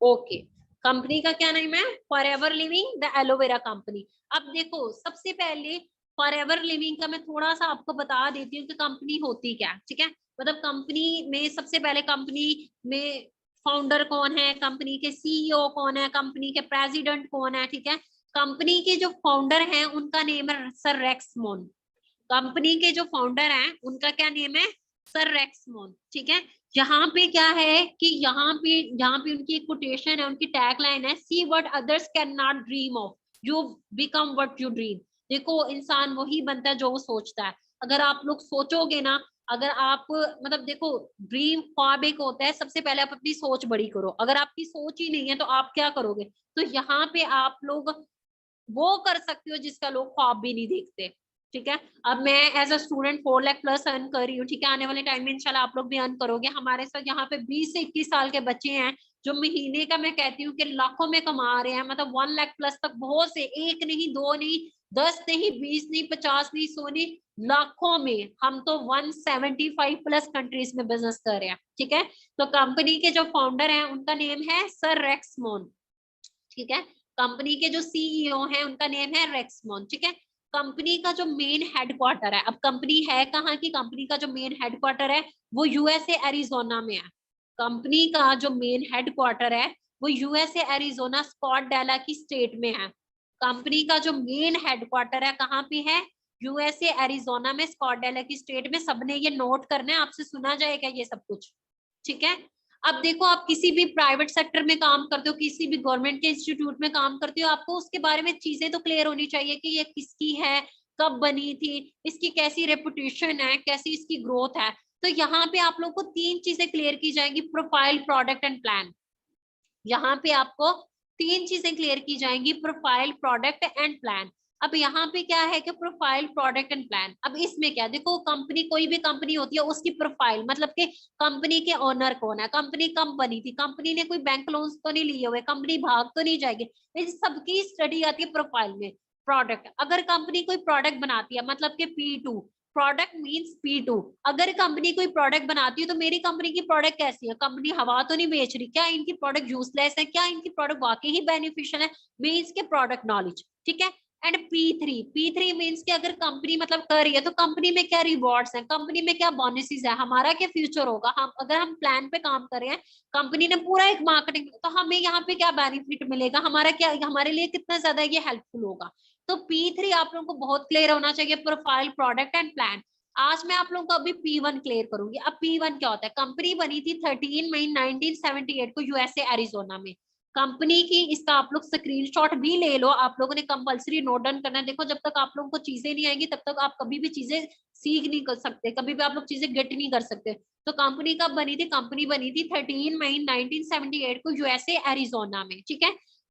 okay. Company का क्या नाम है? Forever living the aloe vera company. अब देखो सबसे पहले फॉरएवर लिविंग का मैं थोड़ा सा आपको बता देती हूँ कि कंपनी होती क्या है, ठीक है। मतलब कंपनी में सबसे पहले कंपनी में फाउंडर कौन है, कंपनी के सीईओ कौन है, कंपनी के प्रेसिडेंट कौन है, ठीक है। कंपनी के जो फाउंडर हैं उनका नेम है सर रेक्समोन। कंपनी के जो फाउंडर हैं उनका क्या नेम है? सर रेक्समोन, ठीक है। यहाँ पे क्या है कि यहाँ पे उनकी एक कोटेशन है, उनकी टैगलाइन है, see what others can not dream of, you become what you dream. देखो इंसान वही बनता है जो वो सोचता है। अगर आप लोग सोचोगे ना, अगर आप मतलब देखो, ड्रीम ख्वाब एक होता है, सबसे पहले आप अपनी सोच बड़ी करो। अगर आपकी सोच ही नहीं है तो आप क्या करोगे? तो यहाँ पे आप लोग वो कर सकते हो जिसका लोग ख्वाब भी नहीं देखते, ठीक है। अब मैं as a student 4 lakh plus earn कर रही हूँ, ठीक है। आने वाले टाइम में इंशाल्लाह आप लोग भी अर्न करोगे। हमारे साथ यहाँ पे 20 से 21 साल के बच्चे हैं जो महीने का मैं कहती हूँ कि लाखों में कमा रहे हैं, मतलब 1 लाख प्लस तक। बहुत से, एक नहीं, दो नहीं, 10 नहीं, 20 नहीं, 50 नहीं, 100 नहीं, लाखों में। हम तो 175 प्लस कंट्रीज में बिजनेस कर रहे हैं, ठीक है। तो कंपनी के जो फाउंडर हैं उनका नेम है सर रेक्समोन, ठीक है। कंपनी के जो सीईओ हैं उनका नेम है रेक्समोन, ठीक है। कंपनी का जो मेन हेडक्वार्टर है, अब कंपनी है कहाँ की? कंपनी का जो मेन हेडक्वार्टर है वो यूएसए एरिजोना में है। कंपनी का जो मेन हेडक्वार्टर है वो यूएसए एरिजोना स्कॉट डेला की स्टेट में है। कंपनी का जो मेन हेडक्वार्टर है कहाँ पे है? यूएसए एरिजोना में, स्कॉट डेला की स्टेट में। सबने ये नोट करना है, आपसे सुना जाएगा ये सब कुछ, ठीक है। अब देखो आप किसी भी प्राइवेट सेक्टर में काम करते हो, किसी भी गवर्नमेंट के इंस्टीट्यूट में काम करते हो, आपको उसके बारे में चीजें तो क्लियर होनी चाहिए कि ये किसकी है, कब बनी थी, इसकी कैसी रेपुटेशन है, कैसी इसकी ग्रोथ है। तो यहाँ पे आप लोग को 3 चीजें क्लियर की जाएंगी, प्रोफाइल, प्रोडक्ट एंड प्लान। यहाँ पे आपको 3 चीजें क्लियर की जाएंगी, प्रोफाइल, प्रोडक्ट एंड प्लान। अब यहाँ पे क्या है कि प्रोफाइल, प्रोडक्ट एंड प्लान। अब इसमें क्या, देखो कंपनी, कोई भी कंपनी होती है उसकी प्रोफाइल, मतलब कि कंपनी के ओनर कौन है, कंपनी कब बनी थी, कंपनी ने कोई बैंक लोन तो नहीं लिए हुए, कंपनी भाग तो नहीं जाएगी, इन सबकी स्टडी आती है प्रोफाइल में। प्रोडक्ट, अगर कंपनी कोई प्रोडक्ट बनाती है मतलब कि P2, प्रोडक्ट मींस P2, अगर कंपनी कोई प्रोडक्ट बनाती है तो मेरी कंपनी की प्रोडक्ट कैसी है, कंपनी हवा तो नहीं बेच रही, क्या इनकी प्रोडक्ट यूजलेस है, क्या इनकी प्रोडक्ट वाकई ही बेनिफिशियल है, मींस के प्रोडक्ट नॉलेज, ठीक है। एंड P3 मींस कि अगर कंपनी मतलब कर रही है तो कंपनी में क्या रिवॉर्ड्स हैं, कंपनी में क्या बोनसेस है, हमारा क्या फ्यूचर होगा, हम अगर हम प्लान पे काम कर रहे हैं, कंपनी ने पूरा एक मार्केटिंग, तो हमें यहाँ पे क्या बेनिफिट मिलेगा, हमारा क्या, हमारे लिए कितना ज्यादा ये हेल्पफुल होगा। तो P3 आप लोगों को बहुत क्लियर होना चाहिए, प्रोफाइल, प्रोडक्ट एंड प्लान। आज मैं आप लोगों को अभी P1 क्लियर करूंगी। अब P1 क्या होता है, कंपनी बनी थी 13 मई 1978 को यूएसए एरिजोना में, कंपनी की, इसका आप लोग स्क्रीनशॉट भी ले लो, आप लोगों ने कंपलसरी नोट डाउन करना है। देखो जब तक आप लोगों को चीजें नहीं आएंगी तब तक आप कभी भी चीजें सीख नहीं कर सकते, कभी भी आप लोग चीजें गेट नहीं कर सकते। तो कंपनी कब बनी थी, कंपनी बनी थी 13 मई 1978 को यूएसए एरिजोना में, ठीक है।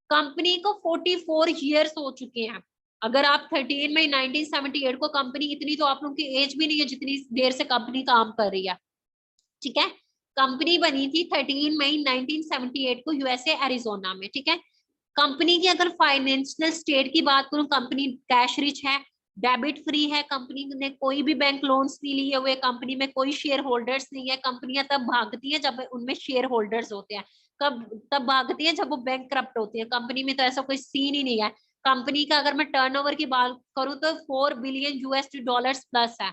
कंपनी को 44 ईयर्स हो चुके हैं। अगर आप 13 मई 1978 को कंपनी, इतनी तो आप लोगों की एज भी नहीं है जितनी देर से कंपनी काम कर रही है, ठीक है। कंपनी बनी थी 13 मई 1978 को यूएसए एरिजोना में, ठीक है। कंपनी की अगर फाइनेंशियल स्टेट की बात करूं, कंपनी कैश रिच है, डेबिट फ्री है, कंपनी ने कोई भी बैंक लोन्स नहीं लिए हुए, कंपनी में कोई शेयर होल्डर्स नहीं है, कंपनियां तब भागती हैं जब उनमें शेयर होल्डर्स होते हैं, कब, तब भागती है जब वो बैंक करप्ट होती है, कंपनी में तो ऐसा कोई सीन ही नहीं है। कंपनी का अगर मैं टर्नओवर की बात करूं तो 4 बिलियन यूएस डॉलर्स प्लस है,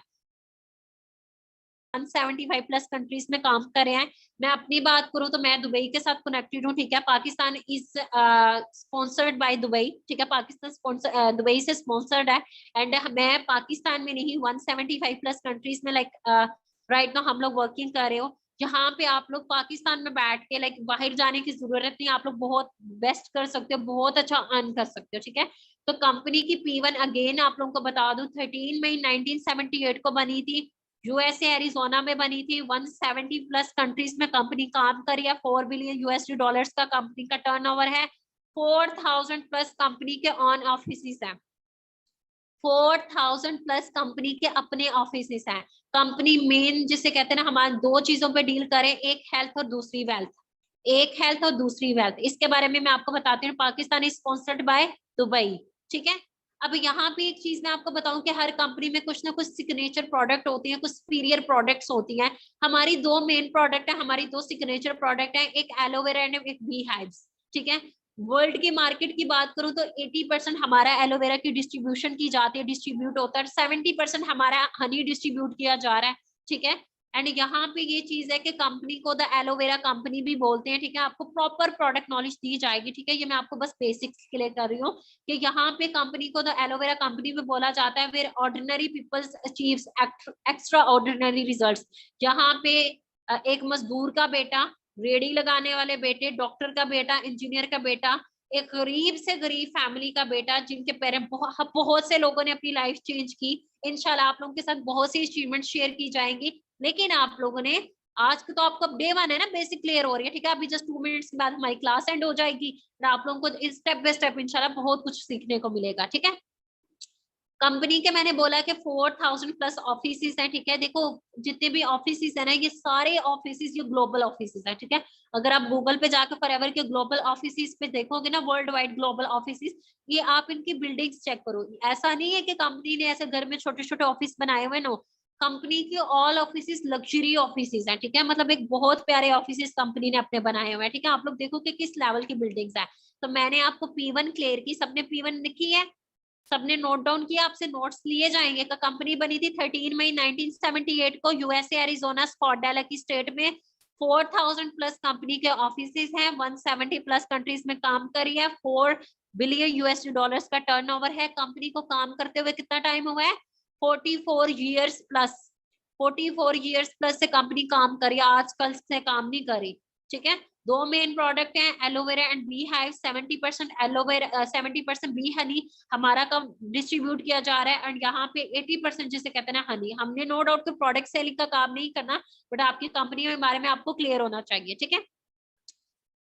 175 प्लस कंट्रीज में काम कर रहे हैं। मैं अपनी बात करूं तो मैं दुबई के साथ कनेक्टेड हूँ, ठीक है। Pakistan is sponsored by Dubai, ठीक है, पाकिस्तान स्पॉन्सर दुबई से स्पॉन्सर्ड है। एंड मैं पाकिस्तान में नहीं, 175 प्लस कंट्रीज में लाइक राइट नाउ हम लोग वर्किंग कर रहे हो, जहाँ पे आप लोग पाकिस्तान में बैठ के लाइक बाहर जाने की जरूरत नहीं, आप लोग बहुत बेस्ट कर सकते हो, बहुत अच्छा अर्न कर सकते हो, ठीक है। तो कंपनी की P1 अगेन आप लोगों को बता दूं 13 मई 1978 को बनी थी, यूएसए एरिजोना में बनी थी, 170 प्लस कंट्रीज में कंपनी काम कर रही है, 4 बिलियन यूएसडी डॉलर्स का कंपनी का टर्नओवर है, 4000 प्लस कंपनी के ऑन ऑफिस है, 4000 प्लस कंपनी के अपने ऑफिस हैं। कंपनी मेन जिसे कहते हैं ना, हमारे दो चीजों पे डील करें, एक हेल्थ और दूसरी वेल्थ, एक हेल्थ और दूसरी वेल्थ, इसके बारे में मैं आपको बताती हूँ। Pakistan is sponsored by Dubai, ठीक है। अब यहाँ पे एक चीज मैं आपको बताऊं कि हर कंपनी में कुछ ना कुछ सिग्नेचर प्रोडक्ट होती है, कुछ सुपीरियर प्रोडक्ट्स होती हैं। हमारी दो मेन प्रोडक्ट है, हमारी दो सिग्नेचर प्रोडक्ट है, एक एलोवेरा एंड एक बी हाइव्स, ठीक है। वर्ल्ड की मार्केट की बात करूं तो 80% हमारा एलोवेरा की डिस्ट्रीब्यूशन की जाती है, डिस्ट्रीब्यूट होता है, 70% हमारा हनी डिस्ट्रीब्यूट किया जा रहा है, ठीक है। एंड यहाँ पे ये चीज है कि कंपनी को द एलोवेरा कंपनी भी बोलते हैं, ठीक है। आपको प्रॉपर प्रोडक्ट नॉलेज दी जाएगी, ठीक है। ये मैं आपको बस बेसिक्स के लिए कर रही हूँ कि यहाँ पे कंपनी को द एलोवेरा कंपनी में बोला जाता है where ordinary peoples achieves extraordinary results. यहाँ पे एक मजदूर का बेटा, रेडी लगाने वाले बेटे, डॉक्टर का बेटा, इंजीनियर का बेटा, एक गरीब से गरीब फैमिली का बेटा, जिनके पेरेंट्स बहुत से लोगों ने अपनी लाइफ चेंज की। इंशाल्लाह आप लोगों के साथ बहुत सी अचीवमेंट शेयर की जाएंगी, लेकिन आप लोगों ने आज तो आपका डे 1 है ना, बेसिक क्लियर हो रही है, ठीक है। अभी जस्ट 2 मिनट्स के बाद हमारी क्लास एंड हो जाएगी, आप लोगों को स्टेप बाय स्टेप इंशाल्लाह बहुत कुछ सीखने को मिलेगा, ठीक है। कंपनी के मैंने बोला कि 4000 प्लस ऑफिस हैं, ठीक है। देखो जितने भी ऑफिस है ना, ये सारे ऑफिस ये ग्लोबल ऑफिस है, ठीक है। अगर आप गूगल पे जाकर फॉरएवर के ग्लोबल ऑफिस पे देखोगे ना, वर्ल्ड वाइड ग्लोबल ऑफिस, ये आप इनकी बिल्डिंग्स चेक करो। ऐसा नहीं है कि कंपनी ने ऐसे घर में छोटे छोटे ऑफिस बनाए हुए, नो, कंपनी के ऑल ऑफिस लग्जरी ऑफिस है, ठीक है। मतलब एक बहुत प्यारे ऑफिस कंपनी ने अपने बनाए हुए हैं, ठीक है। आप लोग देखो कि किस लेवल की बिल्डिंग्स है। तो मैंने आपको P1 क्लियर की, सबने P1 लिखी है, सबने नोट डाउन किया, आपसे नोट्स लिए जाएंगे। का कंपनी बनी थी 13 मई 1978 को यूएसए एरिजोना स्कॉटडेला की स्टेट में, 4000 प्लस कंपनी के ऑफिस हैं, 170 प्लस कंट्रीज में काम करी है, 4 बिलियन यूएसडी डॉलर्स का टर्नओवर है। कंपनी को काम करते हुए कितना टाइम हुआ है, 44 ईयर्स प्लस, 44 ईयर्स प्लस से कंपनी काम करी, आजकल से काम नहीं करी, ठीक है। दो मेन प्रोडक्ट हैं, aloe vera and bee hive, 70% aloe vera, 70% B Honey हमारा का डिस्ट्रीब्यूट किया जा रहा है, एंड यहाँ पे 80% जिसे कहते हैं ना हनी। हमने नो डाउट कि प्रोडक्ट सेलिंग का काम नहीं करना, बट आपकी कंपनी के बारे में आपको क्लियर होना चाहिए, ठीक है।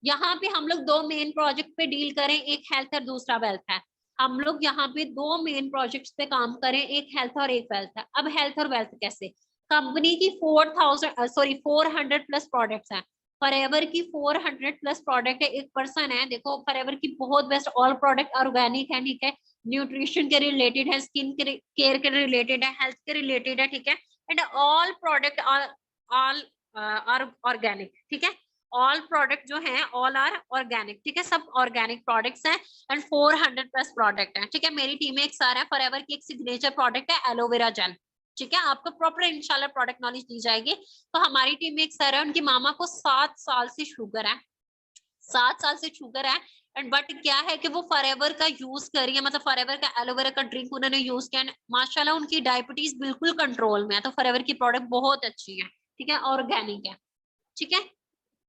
यहाँ पे हम लोग दो मेन प्रोजेक्ट पे डील करें, एक हेल्थ और दूसरा वेल्थ है। हम लोग यहाँ पे दो मेन प्रोजेक्ट्स पे काम करें, एक हेल्थ और एक वेल्थ है। अब हेल्थ और वेल्थ कैसे, कंपनी की 400 प्लस प्रोडक्ट्स हैं, फॉरएवर की 400 प्लस प्रोडक्ट है, एक पर्सन है, देखो फॉरएवर की बहुत बेस्ट ऑल प्रोडक्ट ऑर्गेनिक है, ठीक है। न्यूट्रिशन के रिलेटेड है, स्किन केयर के रिलेटेड है, हेल्थ के रिलेटेड है, ठीक है। And all product all are organic, ठीक है। ऑल प्रोडक्ट जो है ऑल आर ऑर्गेनिक, ठीक है, सब ऑर्गेनिक प्रोडक्ट्स हैं। एंड 400 प्लस प्रोडक्ट है, ठीक है। मेरी टीम में एक सर है, फॉरएवर की एक सिग्नेचर प्रोडक्ट है एलोवेरा जेल, ठीक है। आपको प्रॉपर इंशाल्लाह प्रोडक्ट नॉलेज दी जाएगी। तो हमारी टीम में एक सर है, उनकी मामा को 7 साल से शुगर है, 7 साल से शुगर है। एंड बट क्या है कि वो फॉरएवर का यूज कर रही है, मतलब फॉरएवर का एलोवेरा का ड्रिंक उन्होंने यूज किया, माशाल्लाह उनकी डायबिटीज बिल्कुल कंट्रोल में है। तो फॉरएवर की प्रोडक्ट बहुत अच्छी है, ठीक है, ऑर्गेनिक है, ठीक है।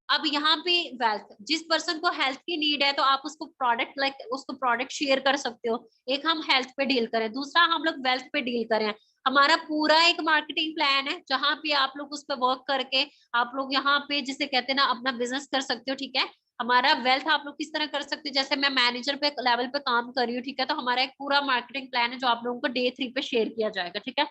अब यहाँ पे वेल्थ, जिस पर्सन को हेल्थ की नीड है तो आप उसको प्रोडक्ट उसको प्रोडक्ट शेयर कर सकते हो। एक हम हेल्थ पे डील करें, दूसरा हम लोग वेल्थ पे डील करें। हमारा पूरा एक मार्केटिंग प्लान है जहाँ पे आप लोग उस पर वर्क करके आप लोग यहाँ पे जिसे कहते हैं ना अपना बिजनेस कर सकते हो, ठीक है। हमारा वेल्थ आप लोग किस तरह कर सकते हो, जैसे मैं मैनेजर पे लेवल पे काम कर रही हूँ, ठीक है। तो हमारा एक पूरा मार्केटिंग प्लान है जो आप लोगों को डे 3 पे शेयर किया जाएगा, ठीक है।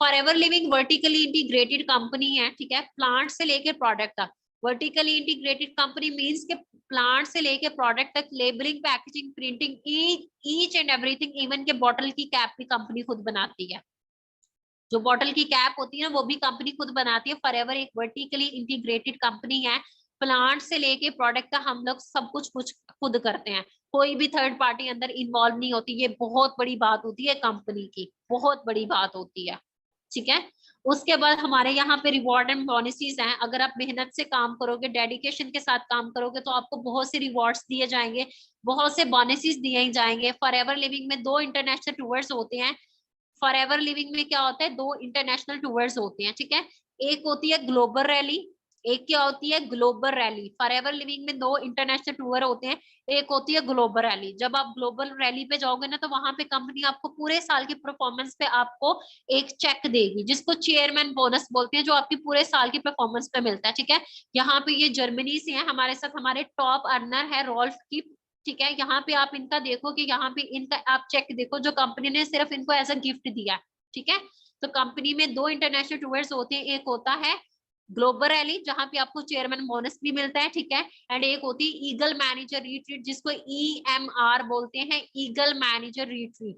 Forever living vertically integrated company है, ठीक है, प्लांट से लेके प्रोडक्ट तक। वर्टिकली इंटीग्रेटेड कंपनी मींस के प्लांट से लेके प्रोडक्ट तक, labelling, packaging, printing, each and everything, even के बॉटल की कैप भी कंपनी खुद बनाती है। जो बॉटल की कैप होती है ना वो भी कंपनी खुद बनाती है। फॉरएवर एक वर्टिकली इंटीग्रेटेड कंपनी है, प्लांट से लेके प्रोडक्ट तक हम लोग सब कुछ खुद करते हैं, कोई भी थर्ड पार्टी अंदर इन्वॉल्व नहीं होती। ये बहुत बड़ी बात होती है कंपनी की, बहुत बड़ी बात होती है, ठीक है। उसके बाद हमारे यहाँ पे रिवॉर्ड एंड बोनसेस हैं। अगर आप मेहनत से काम करोगे, डेडिकेशन के साथ काम करोगे तो आपको बहुत से रिवॉर्ड्स दिए जाएंगे, बहुत से बोनसेस दिए जाएंगे। फॉरएवर लिविंग में 2 इंटरनेशनल टूर्स होते हैं। फॉरएवर लिविंग में क्या होता है, 2 इंटरनेशनल टूर्स होते हैं, ठीक है। एक होती है ग्लोबल रैली, एक क्या होती है ग्लोबल रैली। फॉरएवर लिविंग में 2 इंटरनेशनल टूर होते हैं, एक होती है ग्लोबल रैली। जब आप ग्लोबल रैली पे जाओगे ना तो वहां पे कंपनी आपको पूरे साल की परफॉर्मेंस पे आपको एक चेक देगी, जिसको चेयरमैन बोनस बोलते हैं, जो आपकी पूरे साल की परफॉर्मेंस पे मिलता है, ठीक है। यहाँ पे ये जर्मनी से है, हमारे साथ हमारे टॉप अर्नर है रॉल्फ की, ठीक है। यहाँ पे आप इनका देखो कि यहाँ पे इनका आप चेक देखो जो कंपनी ने सिर्फ इनको एज अ गिफ्ट दिया, ठीक है। तो कंपनी में 2 इंटरनेशनल टूर्स होते हैं, एक होता है ग्लोबल रैली जहां पे आपको चेयरमैन बोनस भी मिलता है, ठीक है। एंड एक होती है ईगल मैनेजर रिट्रीट, जिसको EMR बोलते हैं, ईगल मैनेजर रिट्रीट।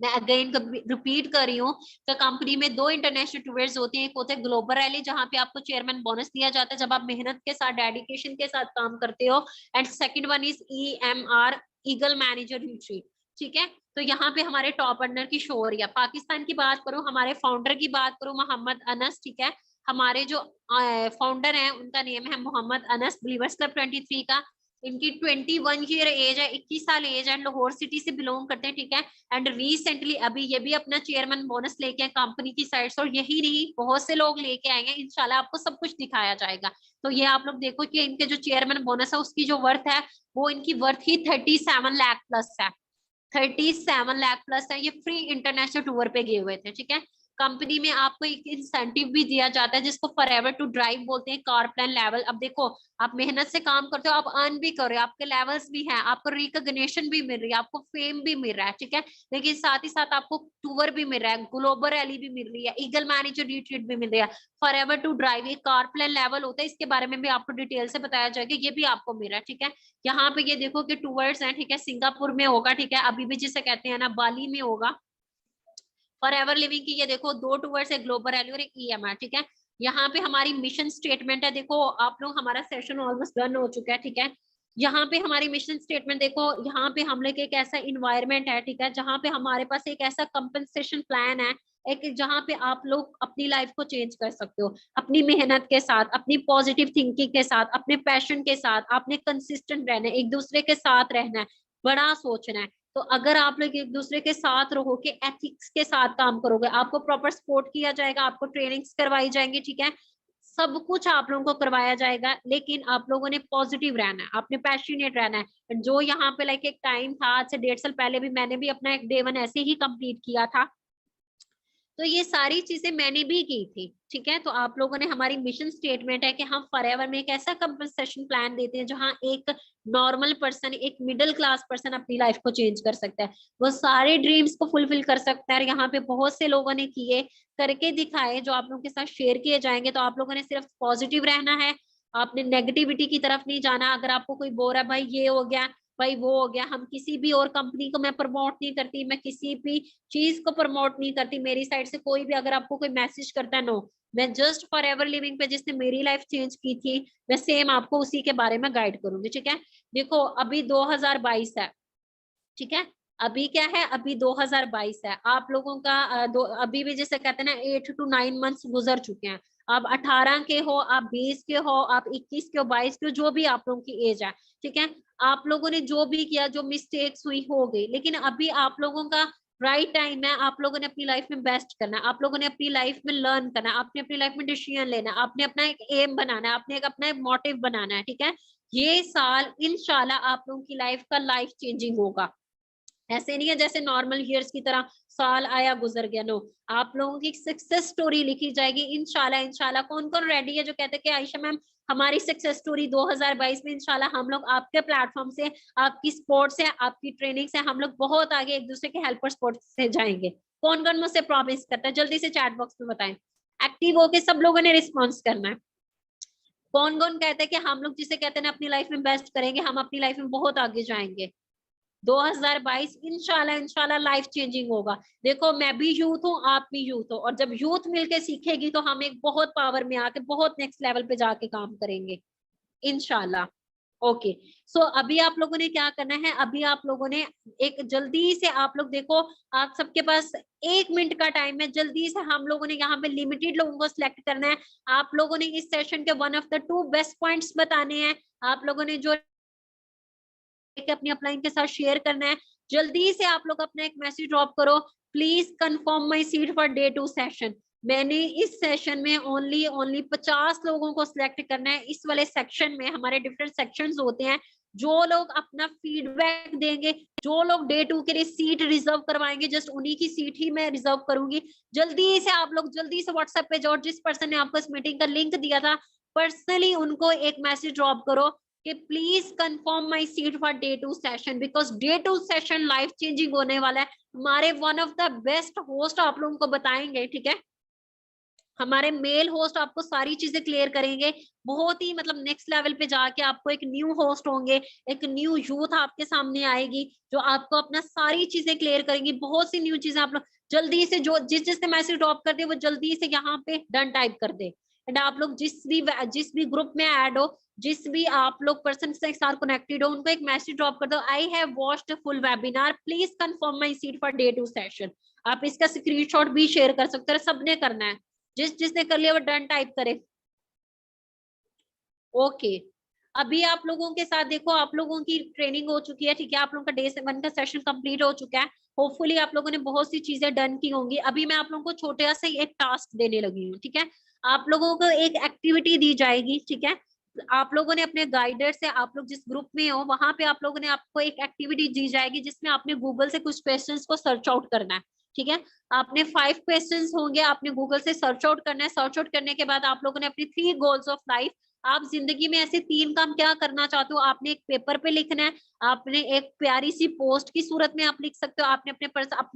मैं अगेन रिपीट कर रही हूँ, तो कंपनी में 2 इंटरनेशनल टूर्स होते हैं, एक होता है ग्लोबल रैली जहां पे आपको चेयरमैन बोनस दिया जाता है जब आप मेहनत के साथ डेडिकेशन के साथ काम करते हो। And second one is EMR, eagle manager retreat, ठीक है। तो यहाँ पे हमारे टॉप अर्नर की शो हो रही है। पाकिस्तान की बात करूँ, हमारे फाउंडर की बात करूँ, मोहम्मद अनस, ठीक है। हमारे जो फाउंडर है उनका नेम है मोहम्मद अनस, बिलीवर्स क्लब 23 का। इनकी 21 ईयर एज है, 21 साल एज है, लाहौर सिटी से बिलोंग करते हैं, ठीक है। एंड रिसेंटली अभी ये भी अपना चेयरमैन बोनस लेके आए कंपनी की साइड से, और यही नहीं बहुत से लोग लेके आएंगे, इंशाल्लाह आपको सब कुछ दिखाया जाएगा। तो ये आप लोग देखो कि इनके जो चेयरमैन बोनस है उसकी जो वर्थ है वो इनकी वर्थ ही 37 लाख प्लस है, 37 लाख प्लस है। ये फ्री इंटरनेशनल टूर पे गए हुए थे, ठीक है। कंपनी में आपको एक इंसेंटिव भी दिया जाता है जिसको फॉरएवर टू ड्राइव बोलते हैं, कार प्लान लेवल। अब देखो आप मेहनत से काम करते हो, आप अर्न भी कर रहे हो, आपके लेवल्स भी हैं, आपको रिकॉग्निशन भी मिल रही है, आपको फेम भी मिल रहा है, ठीक है। लेकिन साथ ही साथ आपको टूर भी मिल रहा है, ग्लोबल रैली भी मिल रही है, ईगल मैनेजर रिट्रीट भी मिल रही है, फॉरएवर टू ड्राइव एक कार प्लान लेवल होता है, इसके बारे में भी आपको डिटेल से बताया जाएगा, ये भी आपको मिल रहा है, ठीक है। यहाँ पे ये देखो कि टूवर्ड्स हैं, ठीक है, सिंगापुर में होगा, ठीक है, अभी भी जिसे कहते हैं ना बाली में होगा। फॉरएवर लिविंग की ये देखो 2 टूवर्ड्स है, ग्लोबल रैली और एक EMR, ठीक है। यहाँ पे हमारी मिशन स्टेटमेंट है, देखो आप लोग हमारा सेशन ऑलमोस्ट डन हो चुका है, ठीक है। यहाँ पे हमारी मिशन स्टेटमेंट देखो, यहाँ पे हम लोग एक ऐसा इन्वायरमेंट है, ठीक है, जहाँ पे हमारे पास एक ऐसा कंपनसेशन प्लान है, एक जहाँ पे आप लोग अपनी लाइफ को चेंज कर सकते हो अपनी मेहनत के साथ, अपनी पॉजिटिव थिंकिंग के साथ, अपने पैशन के साथ। आपने कंसिस्टेंट रहना है, एक दूसरे के साथ रहना है, बड़ा सोचना है। तो अगर आप लोग एक दूसरे के साथ रहोगे, एथिक्स के साथ काम करोगे, आपको प्रॉपर सपोर्ट किया जाएगा, आपको ट्रेनिंग्स करवाई जाएंगी, ठीक है, सब कुछ आप लोगों को करवाया जाएगा। लेकिन आप लोगों ने पॉजिटिव रहना है, आपने पैशनेट रहना है। जो यहाँ पे लाइक एक टाइम था, आज से 1.5 साल पहले भी मैंने भी अपना एक डे 1 ऐसे ही कंप्लीट किया था, तो ये सारी चीजें मैंने भी की थी, ठीक है। तो आप लोगों ने, हमारी मिशन स्टेटमेंट है कि हम फॉरएवर में एक ऐसा कंपनसेशन प्लान देते हैं जहां एक नॉर्मल पर्सन, एक मिडिल क्लास पर्सन अपनी लाइफ को चेंज कर सकता है, वो सारे ड्रीम्स को फुलफिल कर सकता है। यहाँ पे बहुत से लोगों ने किए, करके दिखाए, जो आप लोगों के साथ शेयर किए जाएंगे। तो आप लोगों ने सिर्फ पॉजिटिव रहना है, आपने नेगेटिविटी की तरफ नहीं जाना। अगर आपको कोई बोल रहा है भाई ये हो गया, भाई वो हो गया। हम किसी भी और कंपनी को मैं प्रमोट नहीं करती, मैं किसी भी चीज को प्रमोट नहीं करती। मेरी साइड से कोई भी अगर आपको कोई मैसेज करता है, नो, मैं जस्ट फॉर एवर लिविंग पे जिसने मेरी लाइफ चेंज की थी, मैं सेम आपको उसी के बारे में गाइड करूंगी, ठीक है। देखो अभी 2022 है, ठीक है। अभी क्या है, अभी 2022 है। आप लोगों का अभी भी जैसे कहते हैं ना 8 to 9 मंथ्स गुजर चुके हैं। आप 18 के हो, आप 20 के हो, आप 21 के हो, 22 के हो, जो भी आप लोगों की एज है, ठीक है। आप लोगों ने जो भी किया, जो मिस्टेक्स हुई हो गई, लेकिन अभी आप लोगों का राइट टाइम है। आप लोगों ने अपनी लाइफ में बेस्ट करना है, आप लोगों ने अपनी लाइफ में लर्न करना है, आपने अपनी लाइफ में डिसीजन लेना है, आपने अपना एक एम बनाना है, आपने एक अपना एक मोटिव बनाना है, ठीक है। ये साल इंशाल्लाह आप लोगों की लाइफ का लाइफ चेंजिंग होगा। ऐसे नहीं है जैसे नॉर्मल ईयर्स की तरह साल आया गुजर गया, नो। आप लोगों की सक्सेस स्टोरी लिखी जाएगी इंशाल्लाह। इंशाल्लाह कौन कौन रेडी है जो कहते हैं कि आयशा मैम हमारी सक्सेस स्टोरी 2022 में इंशाल्लाह हम लोग आपके प्लेटफॉर्म से, आपकी सपोर्ट से, आपकी ट्रेनिंग से हम लोग बहुत आगे एक दूसरे के हेल्पर सपोर्ट से जाएंगे। कौन कौन मुझसे प्रॉमिस करता है, जल्दी से चैट बॉक्स में बताएं। एक्टिव होके सब लोगों ने रिस्पॉन्स करना है। कौन कौन कहता है कि हम लोग जिसे कहते हैं ना अपनी लाइफ में बेस्ट करेंगे, हम अपनी लाइफ में बहुत आगे जाएंगे। 2022 इंशाल्लाह इंशाल्लाह लाइफ चेंजिंग होगा। देखो मैं भी यूथ हूँ, आप भी यूथ हो, और जब यूथ मिलके सीखेगी तो हम एक बहुत पावर में आके बहुत नेक्स्ट लेवल पे जाके काम करेंगे इंशाल्लाह। ओके, सो अभी आप लोगों ने क्या करना है, अभी आप लोगों ने एक जल्दी से, आप लोग देखो आप सबके पास 1 मिनट का टाइम है, जल्दी से हम लोगों ने यहाँ पे लिमिटेड लोगों को सिलेक्ट करना है। आप लोगों ने इस सेशन के one of the 2 best points बताने हैं। आप लोगों ने जो अपनी अपलाइन के साथ शेयर करना है। जल्दी से आप लोग अपना एक मैसेज ड्रॉप करो, please confirm my seat for day 2 session. मैंने इस सेशन में ओनली 50 लोगों को सिलेक्ट करना है। इस वाले सेक्शन में हमारे डिफरेंट सेक्शंस होते हैं। जो लोग अपना फीडबैक देंगे, जो लोग डे 2 के लिए सीट रिजर्व करवाएंगे, जस्ट उन्हीं की सीट ही मैं रिजर्व करूंगी। जल्दी से आप लोग जल्दी से व्हाट्सएप पे जाओ, जिस पर्सन ने आपको इस मीटिंग का लिंक दिया था पर्सनली उनको एक मैसेज ड्रॉप करो कि please confirm my seat for day 2 session, because day 2 session life changing होने वाला है। हमारे one of the best host आप लोगों को बताएंगे, ठीक है। हमारे मेल होस्ट आपको सारी चीजें क्लियर करेंगे। बहुत ही मतलब नेक्स्ट लेवल पे जाके आपको एक न्यू होस्ट होंगे, एक न्यू यूथ आपके सामने आएगी जो आपको अपना सारी चीजें क्लियर करेंगी। बहुत सी न्यू चीजें आप लोग जल्दी से, जो जिसने मैसेज ड्रॉप कर दे वो जल्दी से यहाँ पे डन टाइप कर दे। एंड आप लोग जिस भी ग्रुप में ऐड हो, जिस भी आप लोग पर्सन के साथ कनेक्टेड हो, उनको एक मैसेज ड्रॉप कर दो, I have watched full webinar, please confirm my seat for day 2 session. आप इसका स्क्रीनशॉट भी शेयर कर सकते हो, सबने करना है। जिसने कर लिया वो डन टाइप करे। ओके, अभी आप लोगों के साथ देखो आप लोगों की ट्रेनिंग हो चुकी है, ठीक है। आप लोगों का डे 7 का सेशन कंप्लीट हो चुका है। होपफुली आप लोगों ने बहुत सी चीजें डन की होंगी। अभी मैं आप लोगों को छोटा सा एक टास्क देने लगी हूँ, ठीक है। आप लोगों को एक एक्टिविटी दी जाएगी, ठीक है। आप लोगों ने अपने गाइडर से, आप लोग जिस ग्रुप में हो वहां पे आप लोगों ने, आपको एक एक्टिविटी दी जाएगी जिसमें आपने गूगल से कुछ क्वेश्चंस को सर्च आउट करना है, ठीक है। आपने 5 क्वेश्चंस होंगे, आपने गूगल से सर्च आउट करना है। सर्च आउट करने के बाद आप लोगों ने अपनी 3 गोल्स ऑफ लाइफ, आप जिंदगी में ऐसे 3 काम क्या करना चाहते हो, आपने एक पेपर पे लिखना है। आपने एक प्यारी सी पोस्ट की सूरत में आप लिख सकते हो, आपने अपनी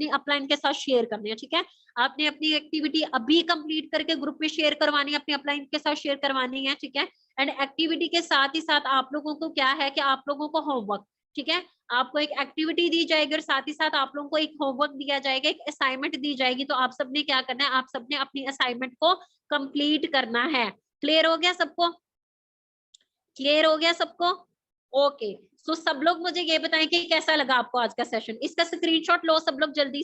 अपलाइन के साथ शेयर करनी है, ठीक है। आपने अपनी एक्टिविटी अभी कंप्लीट करके ग्रुप में शेयर करवानी है, अपनी अपलाइन के साथ शेयर करवानी है, ठीक है। एंड एक्टिविटी के साथ ही साथ आप लोगों को क्या है कि आप लोगों को होमवर्क, ठीक है। आपको एक एक्टिविटी दी जाएगी और साथ ही साथ आप लोगों को एक होमवर्क दिया जाएगा, एक असाइनमेंट दी जाएगी। तो आप सबने क्या करना है, आप सबने अपनी असाइनमेंट को कंप्लीट करना है। क्लियर हो गया सबको? क्लियर हो गया सबको? ओके, सो सब लोग मुझे ये बताएं कि कैसा लगा आपको आज का सेशन। इसका स्क्रीनशॉट लो सब लोग, जल्दी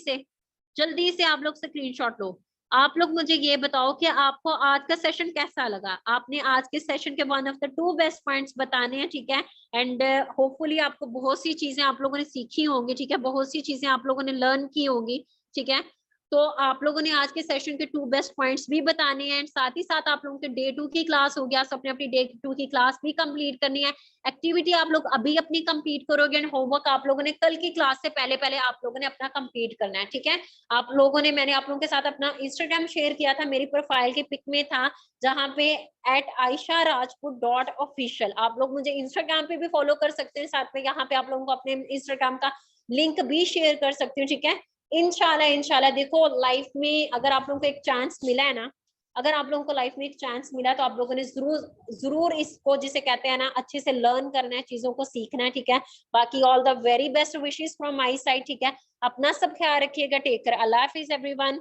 से आप लोग स्क्रीनशॉट लो। आप लोग मुझे ये बताओ कि आपको आज का सेशन कैसा लगा। आपने आज के सेशन के one of the 2 best points बताने हैं, ठीक है। एंड होपफुली आपको बहुत सी चीजें आप लोगों ने सीखी होंगी, ठीक है। बहुत सी चीजें आप लोगों ने लर्न की होंगी, ठीक है। तो आप लोगों ने आज के सेशन के 2 बेस्ट पॉइंट्स भी बताने हैं। एंड साथ ही साथ आप लोगों के डे 2 की क्लास हो गया, अपने अपनी डे 2 की क्लास भी कंप्लीट करनी है। एक्टिविटी आप लोग अभी अपनी कंप्लीट करोगे एंड होमवर्क आप लोगों ने कल की क्लास से पहले पहले आप लोगों ने अपना कंप्लीट करना है, ठीक है। आप लोगों ने, मैंने आप लोगों के साथ अपना इंस्टाग्राम शेयर किया था, मेरी प्रोफाइल के पिक में था जहाँ पे @aisharajput.official। आप लोग मुझे इंस्टाग्राम पे भी फॉलो कर सकते हैं, साथ में यहाँ पे आप लोगों को अपने इंस्टाग्राम का लिंक भी शेयर कर सकती हूँ, ठीक है। इंशाल्लाह देखो लाइफ में अगर आप लोगों को एक चांस मिला है ना, अगर आप लोगों को लाइफ में एक चांस मिला तो आप लोगों ने जरूर जरूर इसको, जिसे कहते हैं ना, अच्छे से लर्न करना है, चीजों को सीखना है, ठीक है। बाकी all the very best wishes from my side, ठीक है। अपना सब ख्याल रखिएगा, टेक केयर, अल्लाह हाफिज एवरीवन।